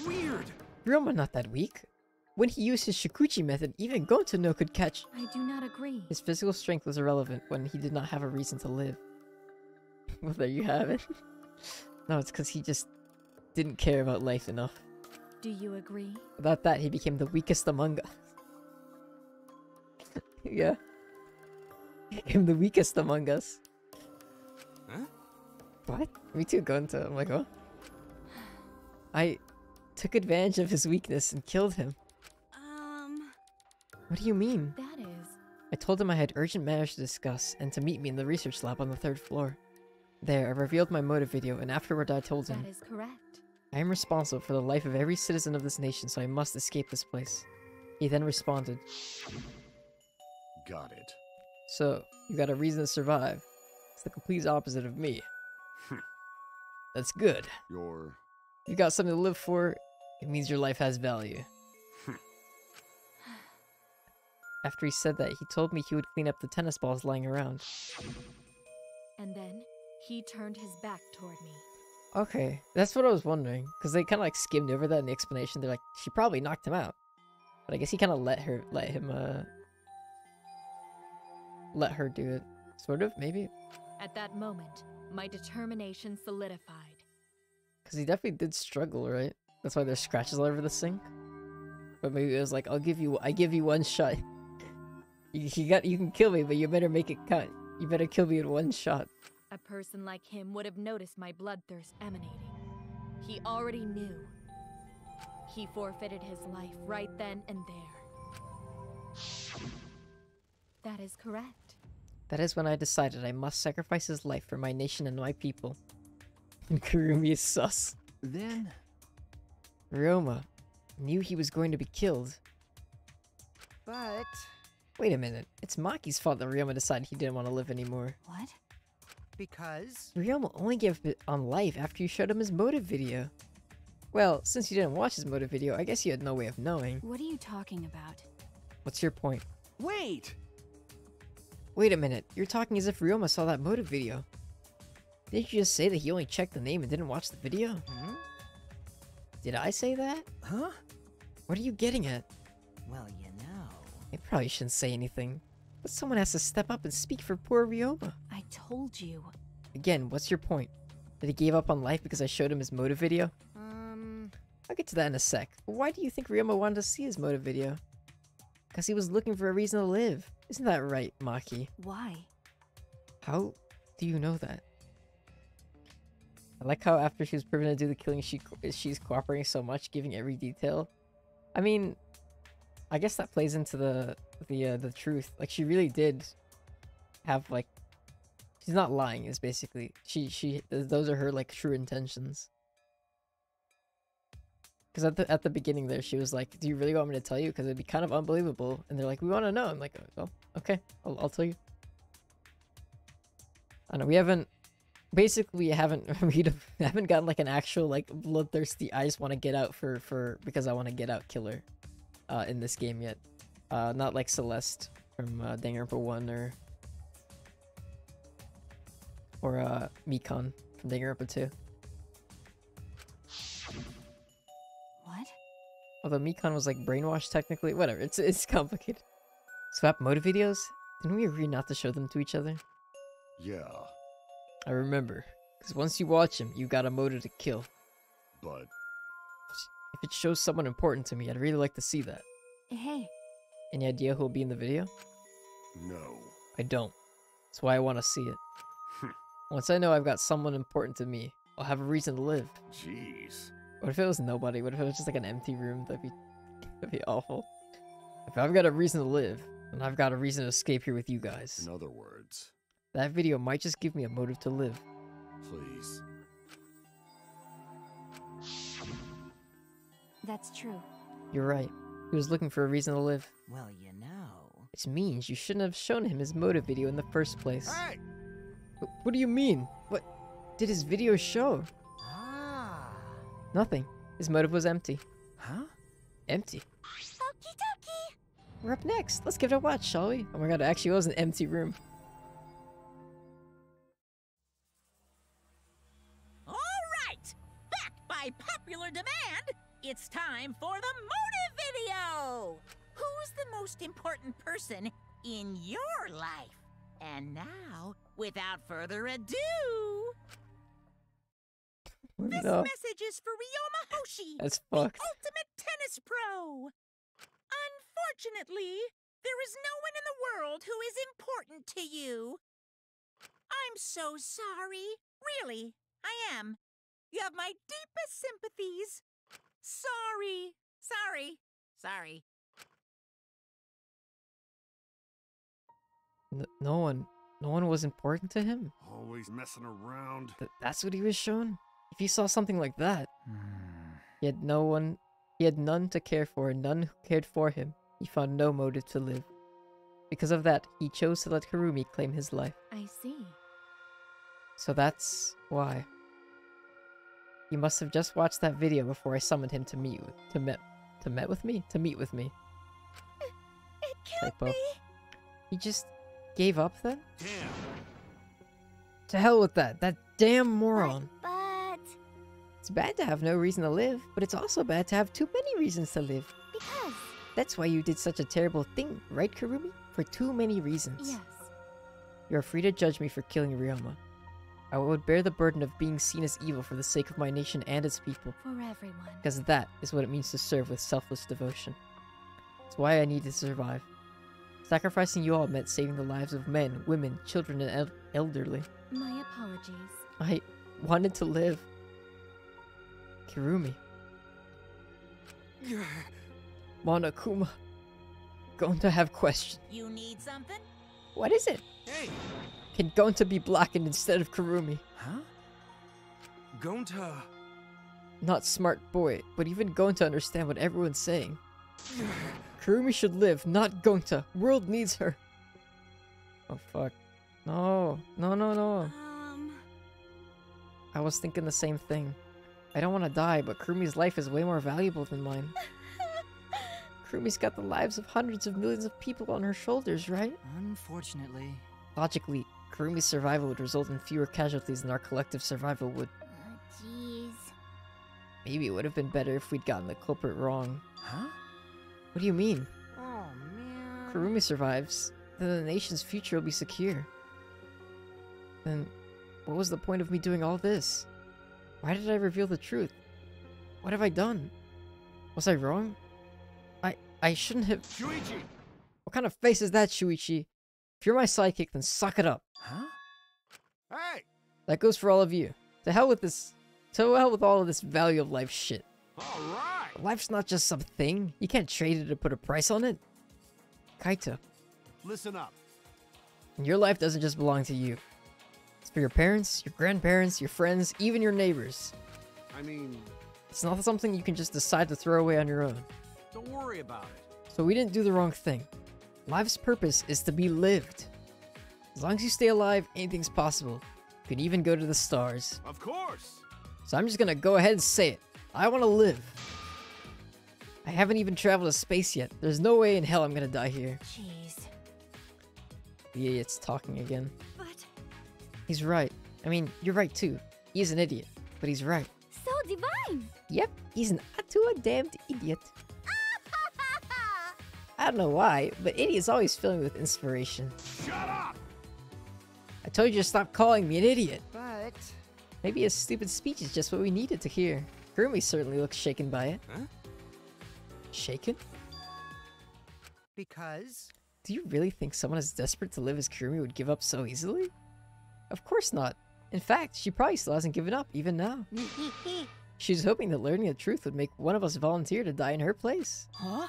Weird! Ryoma not that weak. When he used his Shikuchi method, even Goto no could catch. I do not agree. His physical strength was irrelevant when he did not have a reason to live. Well, there you have it. No, it's because he just didn't care about life enough. Do you agree? Without that, he became the weakest among us. Yeah. He became the weakest among us. Huh? What? Me too, Gonto. I'm like, oh. I took advantage of his weakness and killed him. What do you mean? That is... I told him I had urgent matters to discuss and to meet me in the research lab on the 3rd floor. There, I revealed my motive video, and afterward I told him, That is correct. I am responsible for the life of every citizen of this nation, so I must escape this place. He then responded, Got it. So, you got a reason to survive. It's the complete opposite of me. That's good. You got something to live for, it means your life has value. After he said that, he told me he would clean up the tennis balls lying around. And then, he turned his back toward me. Okay, that's what I was wondering, because they kind of like skimmed over that in the explanation. They're like, she probably knocked him out. But I guess he kind of let her do it. Sort of, maybe? At that moment, my determination solidified. Because he definitely did struggle, right? That's why there's scratches all over the sink. But maybe it was like, I give you one shot. You can kill me, but you better make it count. You better kill me in one shot. A person like him would have noticed my bloodthirst emanating. He already knew. He forfeited his life right then and there. That is correct. That is when I decided I must sacrifice his life for my nation and my people. And Kurumi is sus. Then... Ryoma knew he was going to be killed. But... Wait a minute. It's Maki's fault that Ryoma decided he didn't want to live anymore. What? Because... Ryoma only gave up on life after you showed him his motive video. Well, since you didn't watch his motive video, I guess you had no way of knowing. What are you talking about? What's your point? Wait! Wait a minute. You're talking as if Ryoma saw that motive video. Didn't you just say that he only checked the name and didn't watch the video? Hmm? Did I say that? Huh? What are you getting at? Well, you know... I probably shouldn't say anything. But someone has to step up and speak for poor Ryoma. I told you. Again, what's your point? That he gave up on life because I showed him his motive video? I'll get to that in a sec. But why do you think Ryoma wanted to see his motive video? Because he was looking for a reason to live. Isn't that right, Maki? Why? How do you know that? I like how after she was proven to do the killing, she's cooperating so much, giving every detail. I mean, I guess that plays into the truth. Like, she really did have, like, she's not lying, is basically, those are her, like, true intentions. Because at the beginning there, she was like, do you really want me to tell you? Because it'd be kind of unbelievable. And they're like, we want to know. I'm like, oh, okay, I'll tell you. I know, we haven't gotten like an actual like bloodthirsty, I just want to get out because I want to get out killer in this game yet. Not like Celeste from Danganronpa 1 or Mikan from Danganronpa 2. What? Although Mikan was like brainwashed technically, whatever, it's complicated. Swap motive videos? Didn't we agree not to show them to each other? Yeah. I remember. Because once you watch him, you got a motive to kill. But... if it shows someone important to me, I'd really like to see that. Hey. Any idea who'll be in the video? No. I don't. That's why I want to see it. Once I know I've got someone important to me, I'll have a reason to live. Jeez. What if it was nobody? What if it was just like an empty room? That'd be awful. If I've got a reason to live, then I've got a reason to escape here with you guys. In other words... that video might just give me a motive to live. Please. That's true. You're right. He was looking for a reason to live. Well, you know... Which means you shouldn't have shown him his motive video in the first place. Hey! What do you mean? What did his video show? Ah. Nothing. His motive was empty. Huh? Empty. Okie dokie. We're up next. Let's give it a watch, shall we? Oh my god, it actually was an empty room. By popular demand, it's time for the motive video! Who's the most important person in your life? And now, without further ado... This message is for Ryoma Hoshi, That's the fucked. ultimate tennis pro! Unfortunately, there is no one in the world who is important to you. I'm so sorry. Really, I am. You have my deepest sympathies. Sorry. No one was important to him. Always messing around. That's what he was shown? If he saw something like that, he had none to care for and none who cared for him. He found no motive to live. Because of that, he chose to let Kurumi claim his life. I see. So that's why. He must have just watched that video before I summoned him to meet with me. It can't Typo. be. He just gave up then? Damn. To hell with that damn moron. But It's bad to have no reason to live, but it's also bad to have too many reasons to live. because That's why you did such a terrible thing, right, Kurumi? For too many reasons. Yes. You are free to judge me for killing Ryoma. I would bear the burden of being seen as evil for the sake of my nation and its people. For everyone. Because that is what it means to serve with selfless devotion. It's why I need to survive. Sacrificing you all meant saving the lives of men, women, children, and elderly. My apologies. I wanted to live. Kirumi. Monokuma. Going to have questions. You need something? What is it? Hey! Can Gonta be blackened instead of Kurumi? Huh? Gonta... Not smart boy, but even Gonta understand what everyone's saying. Kurumi should live, not Gonta. World needs her. Oh fuck. No. No. I was thinking the same thing. I don't want to die, but Kurumi's life is way more valuable than mine. Kurumi's got the lives of hundreds of millions of people on her shoulders, right? Unfortunately. Logically, Kurumi's survival would result in fewer casualties than our collective survival would. jeez. Maybe it would have been better if we'd gotten the culprit wrong. Huh? What do you mean? Oh, man. Kurumi survives, then the nation's future will be secure. Then, what was the point of me doing all this? Why did I reveal the truth? What have I done? Was I wrong? I shouldn't have— Shuichi! What kind of face is that, Shuichi? If you're my sidekick, then suck it up. Huh? Hey! That goes for all of you. To hell with this— To hell with all of this value of life shit. Alright! Life's not just some thing. You can't trade it to put a price on it. Kaito, Listen up. your life doesn't just belong to you. It's for your parents, your grandparents, your friends, even your neighbors. I mean, It's not something you can just decide to throw away on your own. don't worry about it. So we didn't do the wrong thing. Life's purpose is to be lived. As long as you stay alive, anything's possible. You can even go to the stars. Of course! So I'm just gonna go ahead and say it. I want to live. I haven't even traveled to space yet. There's no way in hell I'm gonna die here. Jeez. The idiot's talking again. But He's right. I mean, you're right too. He's an idiot, but he's right. So divine! Yep, he's not too a damned idiot. I don't know why, but idiots always fill me with inspiration. Shut up! I told you to stop calling me an idiot. But Maybe his stupid speech is just what we needed to hear. Kurumi certainly looks shaken by it. Huh? Shaken? because Do you really think someone as desperate to live as Kurumi would give up so easily? Of course not. In fact, she probably still hasn't given up, even now. She's hoping that learning the truth would make one of us volunteer to die in her place. Huh?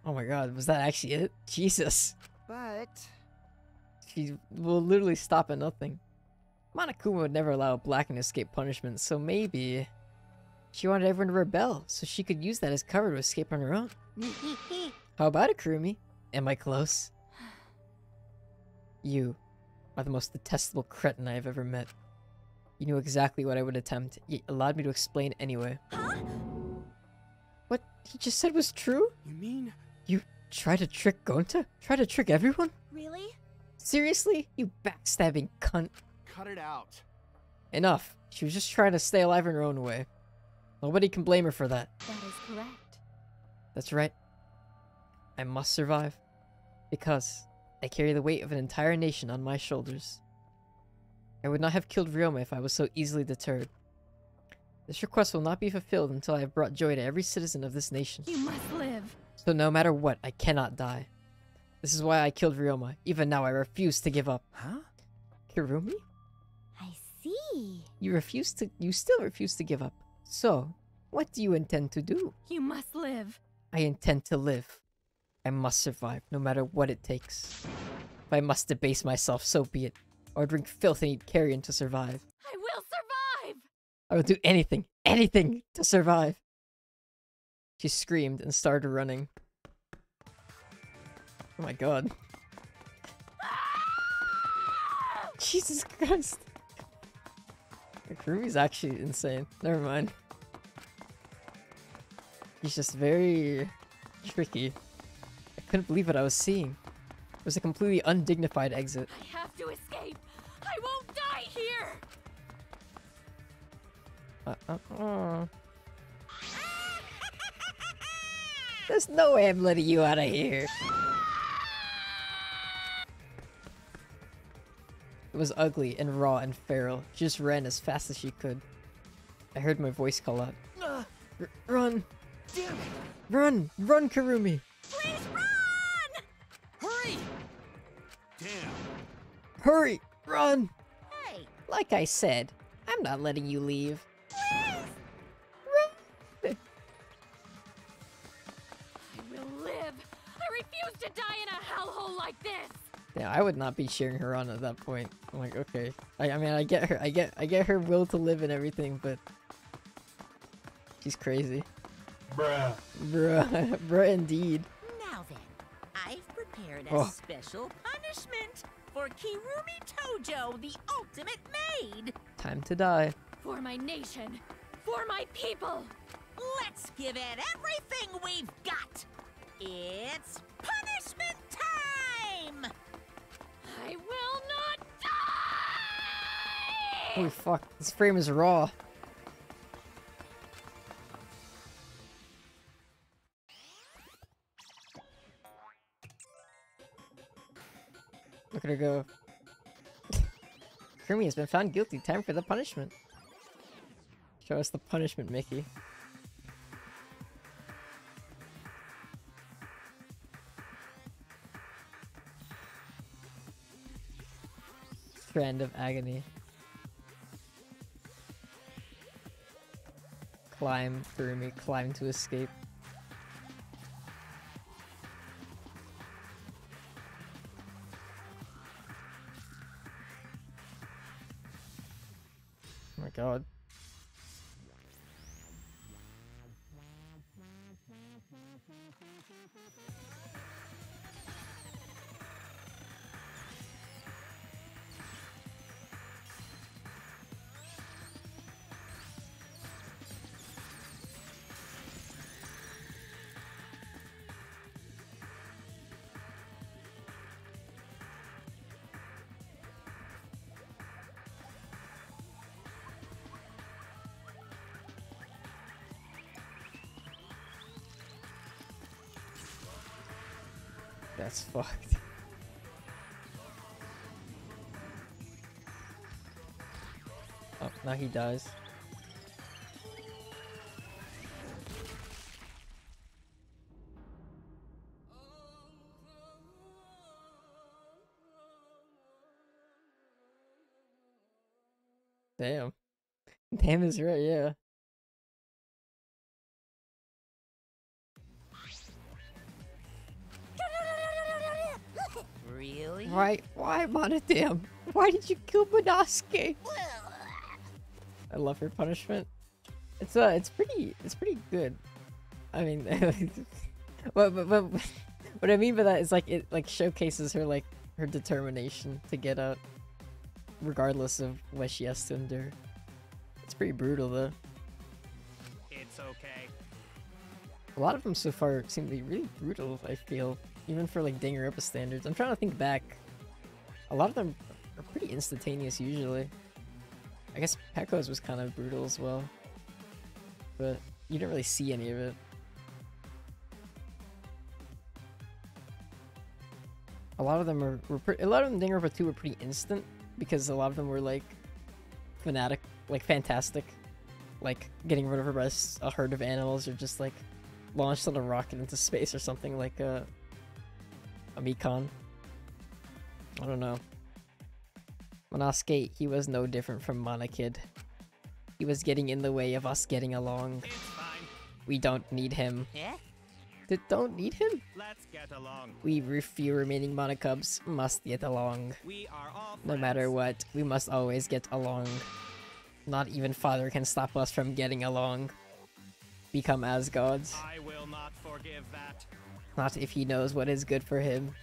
Oh my god, was that actually it? Jesus. but She will literally stop at nothing. Monokuma would never allow a Blacken to escape punishment, so maybe she wanted everyone to rebel, so she could use that as cover to escape on her own. How about it, Kurumi? Am I close? You are the most detestable cretin I have ever met. You knew exactly what I would attempt, yet allowed me to explain anyway. Huh? What he just said was true? You mean... You try to trick Gonta? Try to trick everyone? Really? Seriously? You backstabbing cunt. Cut it out. Enough. She was just trying to stay alive in her own way. Nobody can blame her for that. That is correct. That's right. I must survive. Because I carry the weight of an entire nation on my shoulders. I would not have killed Ryoma if I was so easily deterred. This request will not be fulfilled until I have brought joy to every citizen of this nation. You must live. So no matter what, I cannot die. This is why I killed Ryoma. Even now, I refuse to give up. Huh? Kirumi? I see. You still refuse to give up. So, what do you intend to do? You must live. I intend to live. I must survive, no matter what it takes. If I must debase myself, so be it. Or drink filth and eat carrion to survive. I will survive! I will do anything, anything to survive. She screamed and started running. Oh my god. Jesus Christ. Kurumi's actually insane. Never mind. He's just very tricky. I couldn't believe what I was seeing. It was a completely undignified exit. I have to escape! I won't die here! There's no way I'm letting you out of here. It was ugly and raw and feral. She just ran as fast as she could. I heard my voice call out. Run! Damn it! Run! Run, Kurumi! Please run! Hurry! Damn. Hurry! Run! Hey, Like I said, I'm not letting you leave. please! Run! I will live! I refuse to die in a hellhole like this! Yeah, I would not be cheering her on at that point. I'm like, okay. I mean, I get her. I get her will to live and everything, but she's crazy. Bruh. Bruh. Bruh indeed. Now then, I've prepared a Oh. special punishment for Kirumi Tojo, the ultimate maid. Time to die. For my nation! For my people! Let's give it everything we've got. It's punishment time! I will not die! Holy fuck, this frame is raw. Look at her go. Kurumi has been found guilty. Time for the punishment. Show us the punishment, Mickey. Strand of agony. Climb, Kurumi, climb to escape. Oh my god. That's fucked. Oh, now he dies. Damn. Damn is right, yeah. Really? Why, Monodam? Why did you kill Monosuke? I love her punishment. It's pretty good. I mean, but what I mean by that is like it like showcases her like her determination to get out, regardless of what she has to endure. It's pretty brutal though. It's okay. A lot of them so far seem to be really brutal, I feel. Even for like Danganronpa standards. I'm trying to think back. A lot of them are pretty instantaneous usually. I guess Pekko's was kind of brutal as well. But you didn't really see any of it. A lot of them were a lot of them in Danganronpa 2 were pretty instant because a lot of them were like fantastic. Like getting rid of her by a herd of animals or just like launched on a rocket into space or something like a Mikon. I don't know. Monosuke, he was no different from Monokid. He was getting in the way of us getting along. It's fine. We don't need him. Eh? don't need him? Let's get along. We few remaining monocubs must get along. We are all No matter what, we must always get along. Not even Father can stop us from getting along. Become as gods. I will not forgive that. Not if he knows what is good for him.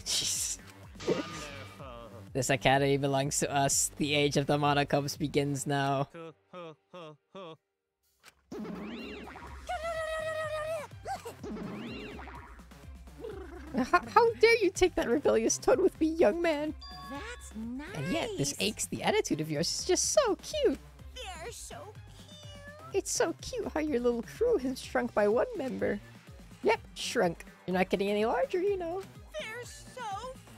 Jeez. This academy belongs to us. The age of the monocubs begins now. How dare you take that rebellious tone with me, young man? That's nice. And yet, this aches the attitude of yours is just so cute. They're so It's so cute how your little crew has shrunk by one member. Yep, shrunk. You're not getting any larger, you know. They're so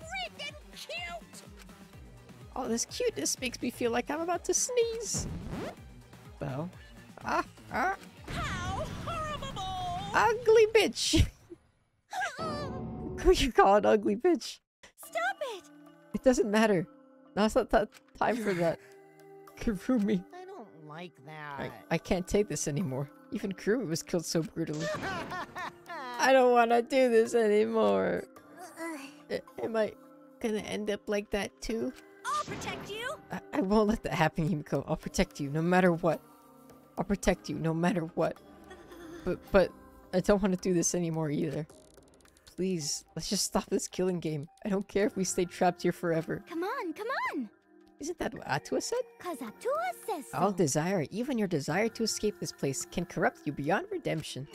freaking cute! All this cuteness makes me feel like I'm about to sneeze. Well. How horrible! Ugly bitch! Who you call an ugly bitch? Stop it! It doesn't matter. Now's not that time for that. Kurumi. I don't like that. I can't take this anymore. Even Kurumi was killed so brutally. I don't want to do this anymore. Am I gonna end up like that too? I'll protect you! I won't let that happen, Himiko. I'll protect you no matter what. I'll protect you no matter what. But I don't want to do this anymore either. Please, let's just stop this killing game. I don't care if we stay trapped here forever. Come on, come on! Isn't that what Atua said? 'Cause Atua says so. All desire, even your desire to escape this place, can corrupt you beyond redemption.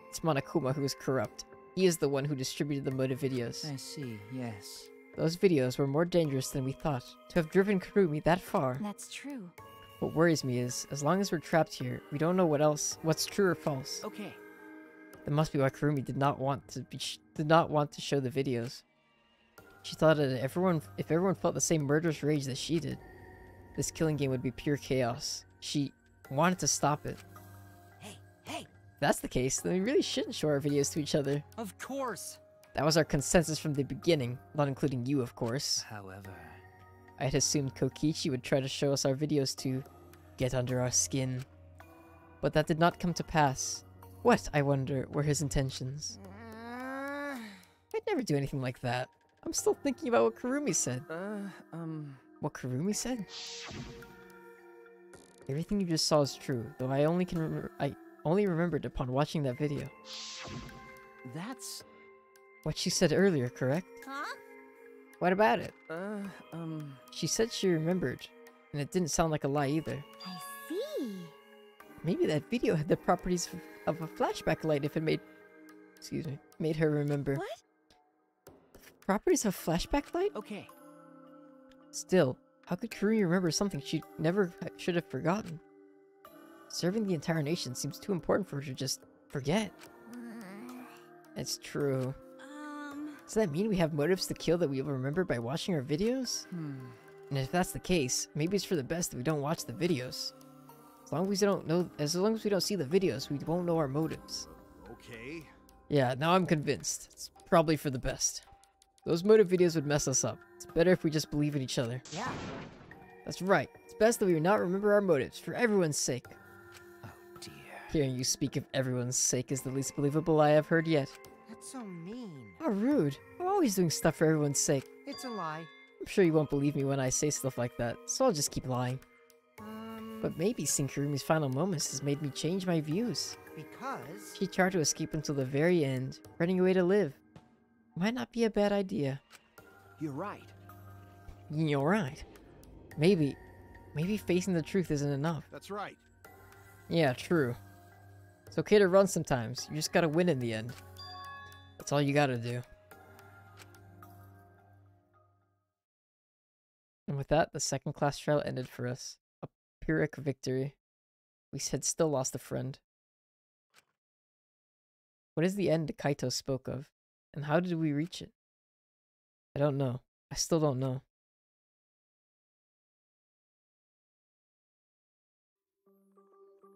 It's Monokuma who is corrupt. He is the one who distributed the motive videos. I see, yes. Those videos were more dangerous than we thought. To have driven Kurumi that far. That's true. What worries me is, as long as we're trapped here, we don't know what's true or false. Okay. That must be why Kurumi did not want to show the videos. She thought that if everyone felt the same murderous rage that she did, this killing game would be pure chaos. She wanted to stop it. Hey! If that's the case, then we really shouldn't show our videos to each other. Of course! That was our consensus from the beginning, not including you, of course. However... I had assumed Kokichi would try to show us our videos to get under our skin. But that did not come to pass. What, I wonder, were his intentions? I'd never do anything like that. I'm still thinking about what Kurumi said. What Kurumi said? Everything you just saw is true, though I only remembered upon watching that video. That's... what she said earlier, correct? Huh? What about it? She said she remembered, and it didn't sound like a lie either. I see. Maybe that video had the properties of a flashback light if it made her remember. What? Properties of flashback light? Okay. Still, how could Kurumi remember something she never should have forgotten? Serving the entire nation seems too important for her to just forget. It's true. Does that mean we have motives to kill that we will remember by watching our videos? And if that's the case, maybe it's for the best that we don't watch the videos. As long as we don't see the videos, we won't know our motives. Okay. Yeah, now I'm convinced. It's probably for the best. Those motive videos would mess us up. It's better if we just believe in each other. Yeah. That's right. It's best that we not remember our motives, for everyone's sake. Oh dear. Hearing you speak of everyone's sake is the least believable lie I've heard yet. That's so mean. How rude. I'm always doing stuff for everyone's sake. It's a lie. I'm sure you won't believe me when I say stuff like that, so I'll just keep lying. But maybe seeing Kurumi's final moments has made me change my views. Because... she tried to escape until the very end, running away to live. Might not be a bad idea. You're right. You're right. Maybe facing the truth isn't enough. That's right. Yeah, true. It's okay to run sometimes. You just gotta win in the end. That's all you gotta do. And with that, the second class trial ended for us. A Pyrrhic victory. We had still lost a friend. What is the end Kaito spoke of? And how did we reach it? I don't know. I still don't know.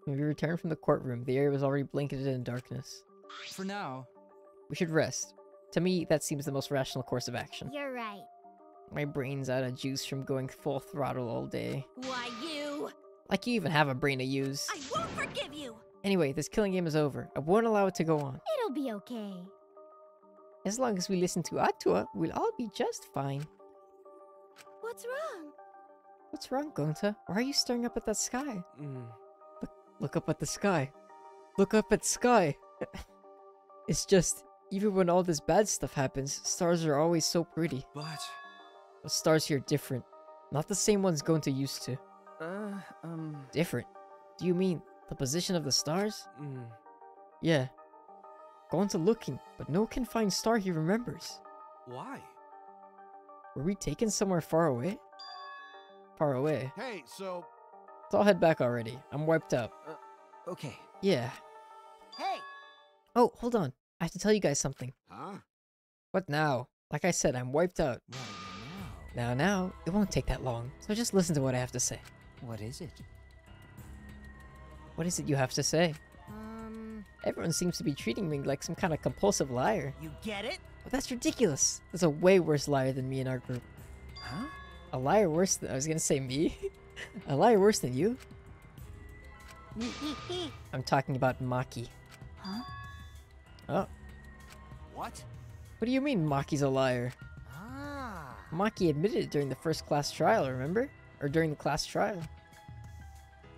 When we returned from the courtroom, the area was already blanketed in darkness. For now. We should rest. To me, that seems the most rational course of action. You're right. My brain's out of juice from going full throttle all day. Why, you? Like you even have a brain to use. I won't forgive you! Anyway, this killing game is over. I won't allow it to go on. It'll be okay. As long as we listen to Atua, we'll all be just fine. What's wrong? What's wrong, Gonta? Why are you staring up at that sky? Look up at the sky. Look up at sky. It's just, even when all this bad stuff happens, stars are always so pretty. But... The stars here are different. Not the same ones Gonta used to. Different? Do you mean the position of the stars? Yeah. Gonta looking, but no one can find star he remembers. Why? Were we taken somewhere far away? Far away. Hey, so... So I'll head back already. I'm wiped out. Okay. Yeah. Hey! Oh, hold on. I have to tell you guys something. Huh? What now? Like I said, I'm wiped out. Now, it won't take that long. So just listen to what I have to say. What is it? What is it you have to say? Everyone seems to be treating me like some kind of compulsive liar. You get it? Well, that's ridiculous. There's a way worse liar than me in our group. Huh? A liar worse than... I was gonna say me? A liar worse than you? I'm talking about Maki. Huh? Oh. What? What do you mean Maki's a liar? Maki admitted it during the first class trial, remember? Or during the class trial.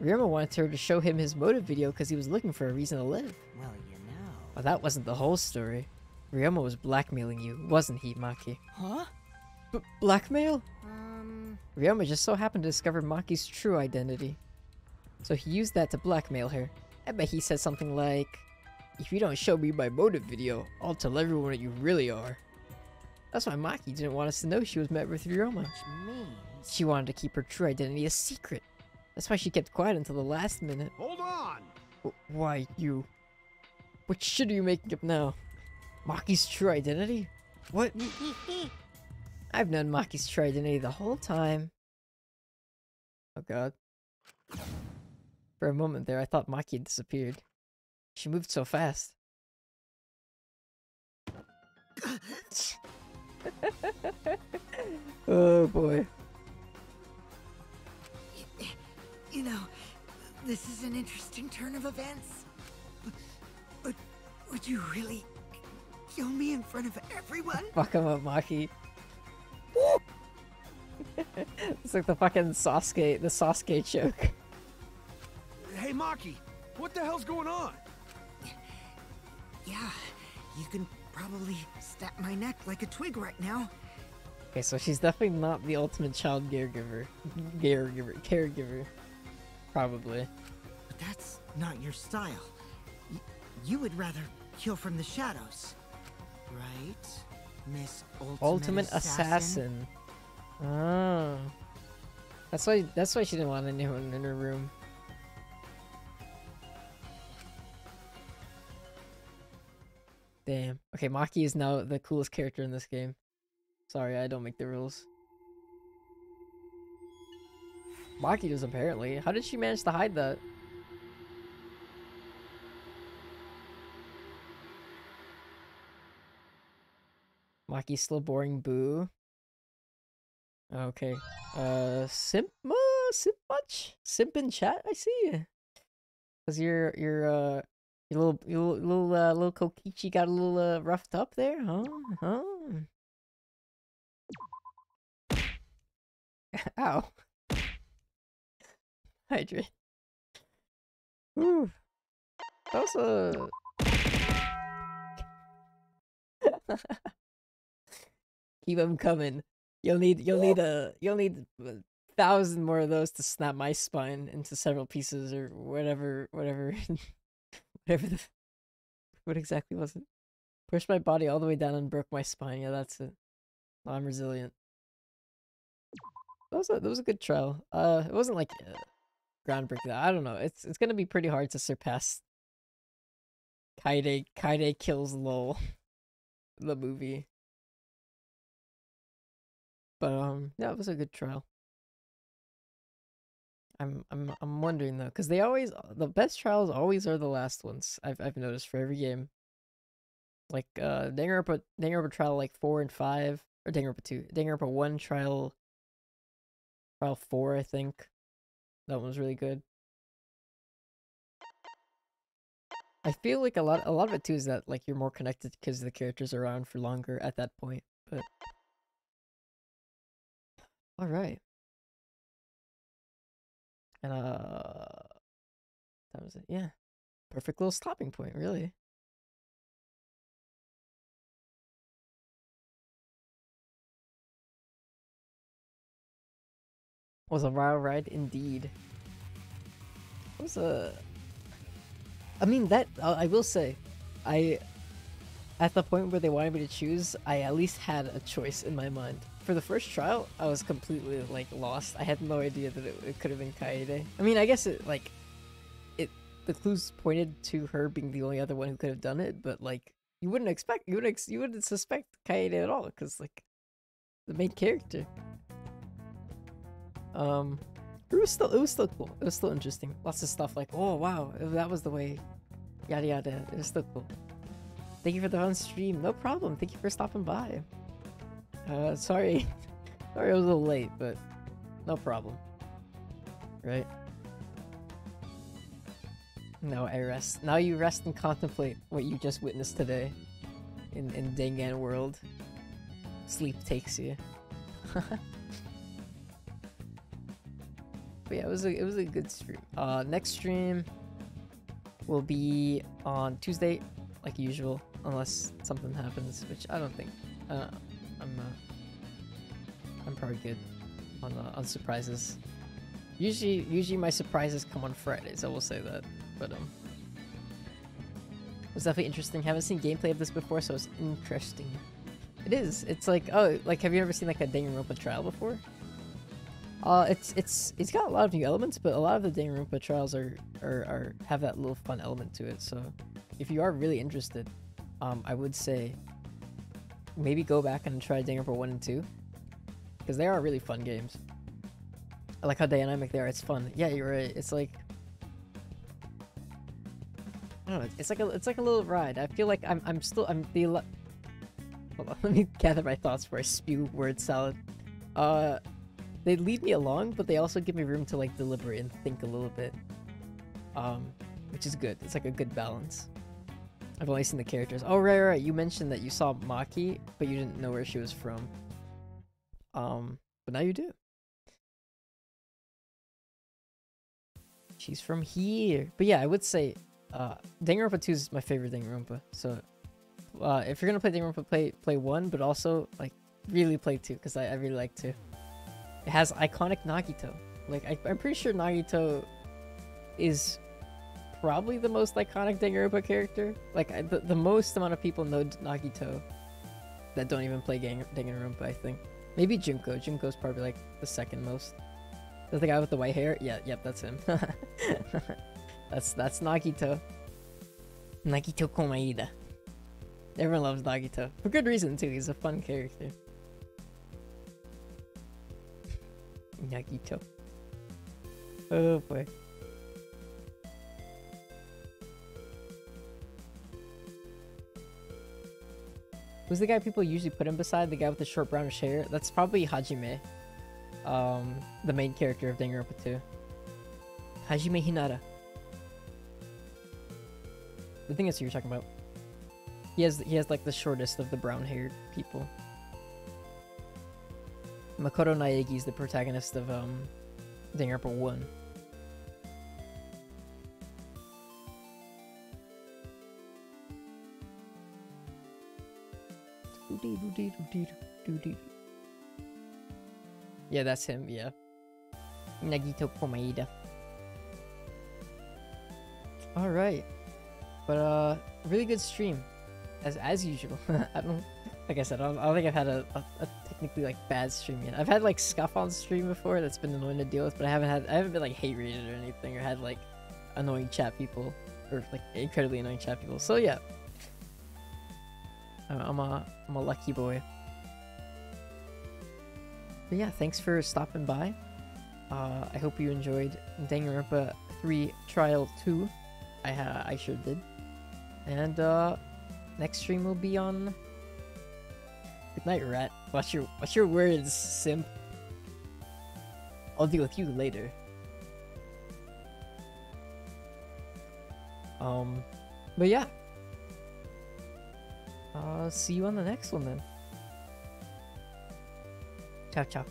Ryoma wanted her to show him his motive video because he was looking for a reason to live. Well, you know. But that wasn't the whole story. Ryoma was blackmailing you, wasn't he, Maki? Huh? Blackmail? Ryoma just so happened to discover Maki's true identity. So he used that to blackmail her. I bet he said something like, if you don't show me my motive video, I'll tell everyone what you really are. That's why Maki didn't want us to know she was met with Ryoma. Which means... She wanted to keep her true identity a secret. That's why she kept quiet until the last minute. Hold on! Why, you... What shit are you making up now? Maki's true identity? What? I've known Maki's true identity the whole time. Oh god. For a moment there, I thought Maki had disappeared. She moved so fast. Oh boy. You know, this is an interesting turn of events. But would you really kill me in front of everyone? Fuck him up, Maki. It's like the fucking Sasuke joke. Hey, Maki! What the hell's going on? Yeah, you can probably snap my neck like a twig right now. Okay, so she's definitely not the ultimate child caregiver. Caregiver. Probably. But that's not your style. You would rather kill from the shadows. Right, Miss Ultimate Assassin? Oh. That's why she didn't want anyone in her room. Damn. Okay, Maki is now the coolest character in this game. Sorry, I don't make the rules. Maki does apparently. How did she manage to hide that? Maki's still boring, boo. Okay. Simp much? Simp in chat, I see. Cause your little Kokichi got a little roughed up there, huh? Ow. Hydrate. Ooh. That was a... Keep them coming. You'll need 1,000 more of those to snap my spine into several pieces or whatever what exactly was it? Pushed my body all the way down and broke my spine. Yeah, that's it. I'm resilient. That was a good trial. It wasn't like groundbreaking. I don't know. It's gonna be pretty hard to surpass Kaide kills LOL the movie. But yeah, it was a good trial. I'm wondering though, because the best trials always are the last ones. I've noticed for every game. Like Danganronpa trial like 4 and 5, or Danganronpa 2, Danganronpa 1 trial 4, I think. That one was really good. I feel like a lot of it too is that like you're more connected because the characters are around for longer at that point. But all right, and that was it. Yeah, perfect little stopping point, really. Was a wild ride indeed. It was a. I mean that I will say, at the point where they wanted me to choose, I at least had a choice in my mind. For the first trial, I was completely like lost. I had no idea that it could have been Kaede. I mean, I guess the clues pointed to her being the only other one who could have done it, but like you wouldn't suspect Kaede at all because like the main character. It was still cool. It was still interesting. Lots of stuff like, oh wow, that was the way, yada yada. It was still cool. Thank you for the fun stream. No problem. Thank you for stopping by. Sorry I was a little late, but no problem. Right? Now I rest. Now you rest and contemplate what you just witnessed today in Dangan world. Sleep takes you. But yeah, it was a good stream. Next stream will be on Tuesday, like usual, unless something happens, which I don't think. I'm probably good on surprises. Usually my surprises come on Fridays. I will say that, but it was definitely interesting. Haven't seen gameplay of this before, so it's interesting. It is. It's like, oh, like have you ever seen like a Danganronpa trial before? It's got a lot of new elements, but a lot of the Danganronpa trials are have that little fun element to it. So if you are really interested, I would say maybe go back and try Danganronpa 1 and 2 because they are really fun games. I like how dynamic they are. It's fun. Yeah, you're right. It's like I don't know. It's like a little ride. I feel like I'm hold on, let me gather my thoughts before I spew word salad. They lead me along, but they also give me room to like deliberate and think a little bit, which is good. It's like a good balance. I've only seen the characters. Oh right. You mentioned that you saw Maki, but you didn't know where she was from. But now you do. She's from here. But yeah, I would say, Danganronpa 2 is my favorite Danganronpa. So, if you're gonna play Danganronpa, play 1, but also like really play 2 because I really like 2. It has iconic Nagito. Like, I'm pretty sure Nagito is probably the most iconic Danganronpa character. Like, the most amount of people know Nagito that don't even play Danganronpa, I think. Maybe Junko. Junko's probably, like, the second most. The guy with the white hair? Yeah, yep, that's him. That's Nagito. Nagito Komaeda. Everyone loves Nagito. For good reason, too. He's a fun character. Nagito. Oh boy. Who's the guy people usually put him beside? The guy with the short brownish hair? That's probably Hajime. The main character of Danganronpa 2. Hajime Hinata. I think that's who you're talking about. He has like the shortest of the brown-haired people. Makoto Naegi is the protagonist of Danganronpa 1. Yeah, that's him, yeah. Nagito Komaeda. Alright. But really good stream. As usual. I don't, like I said, I don't think I've had a technically like bad stream yet. I've had like Scuff on stream before that's been annoying to deal with, but I haven't been like hate rated or anything or had like annoying chat people or like incredibly annoying chat people. So yeah. I'm a lucky boy. But yeah, thanks for stopping by. I hope you enjoyed Danganronpa 3 Trial 2. I sure did. And next stream will be on. Good night, rat. Watch your words, simp. I'll deal with you later. But yeah. See you on the next one then. Ciao, ciao.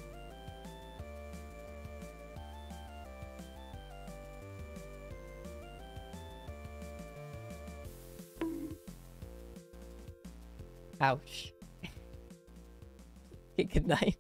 Ouch. Okay, good night.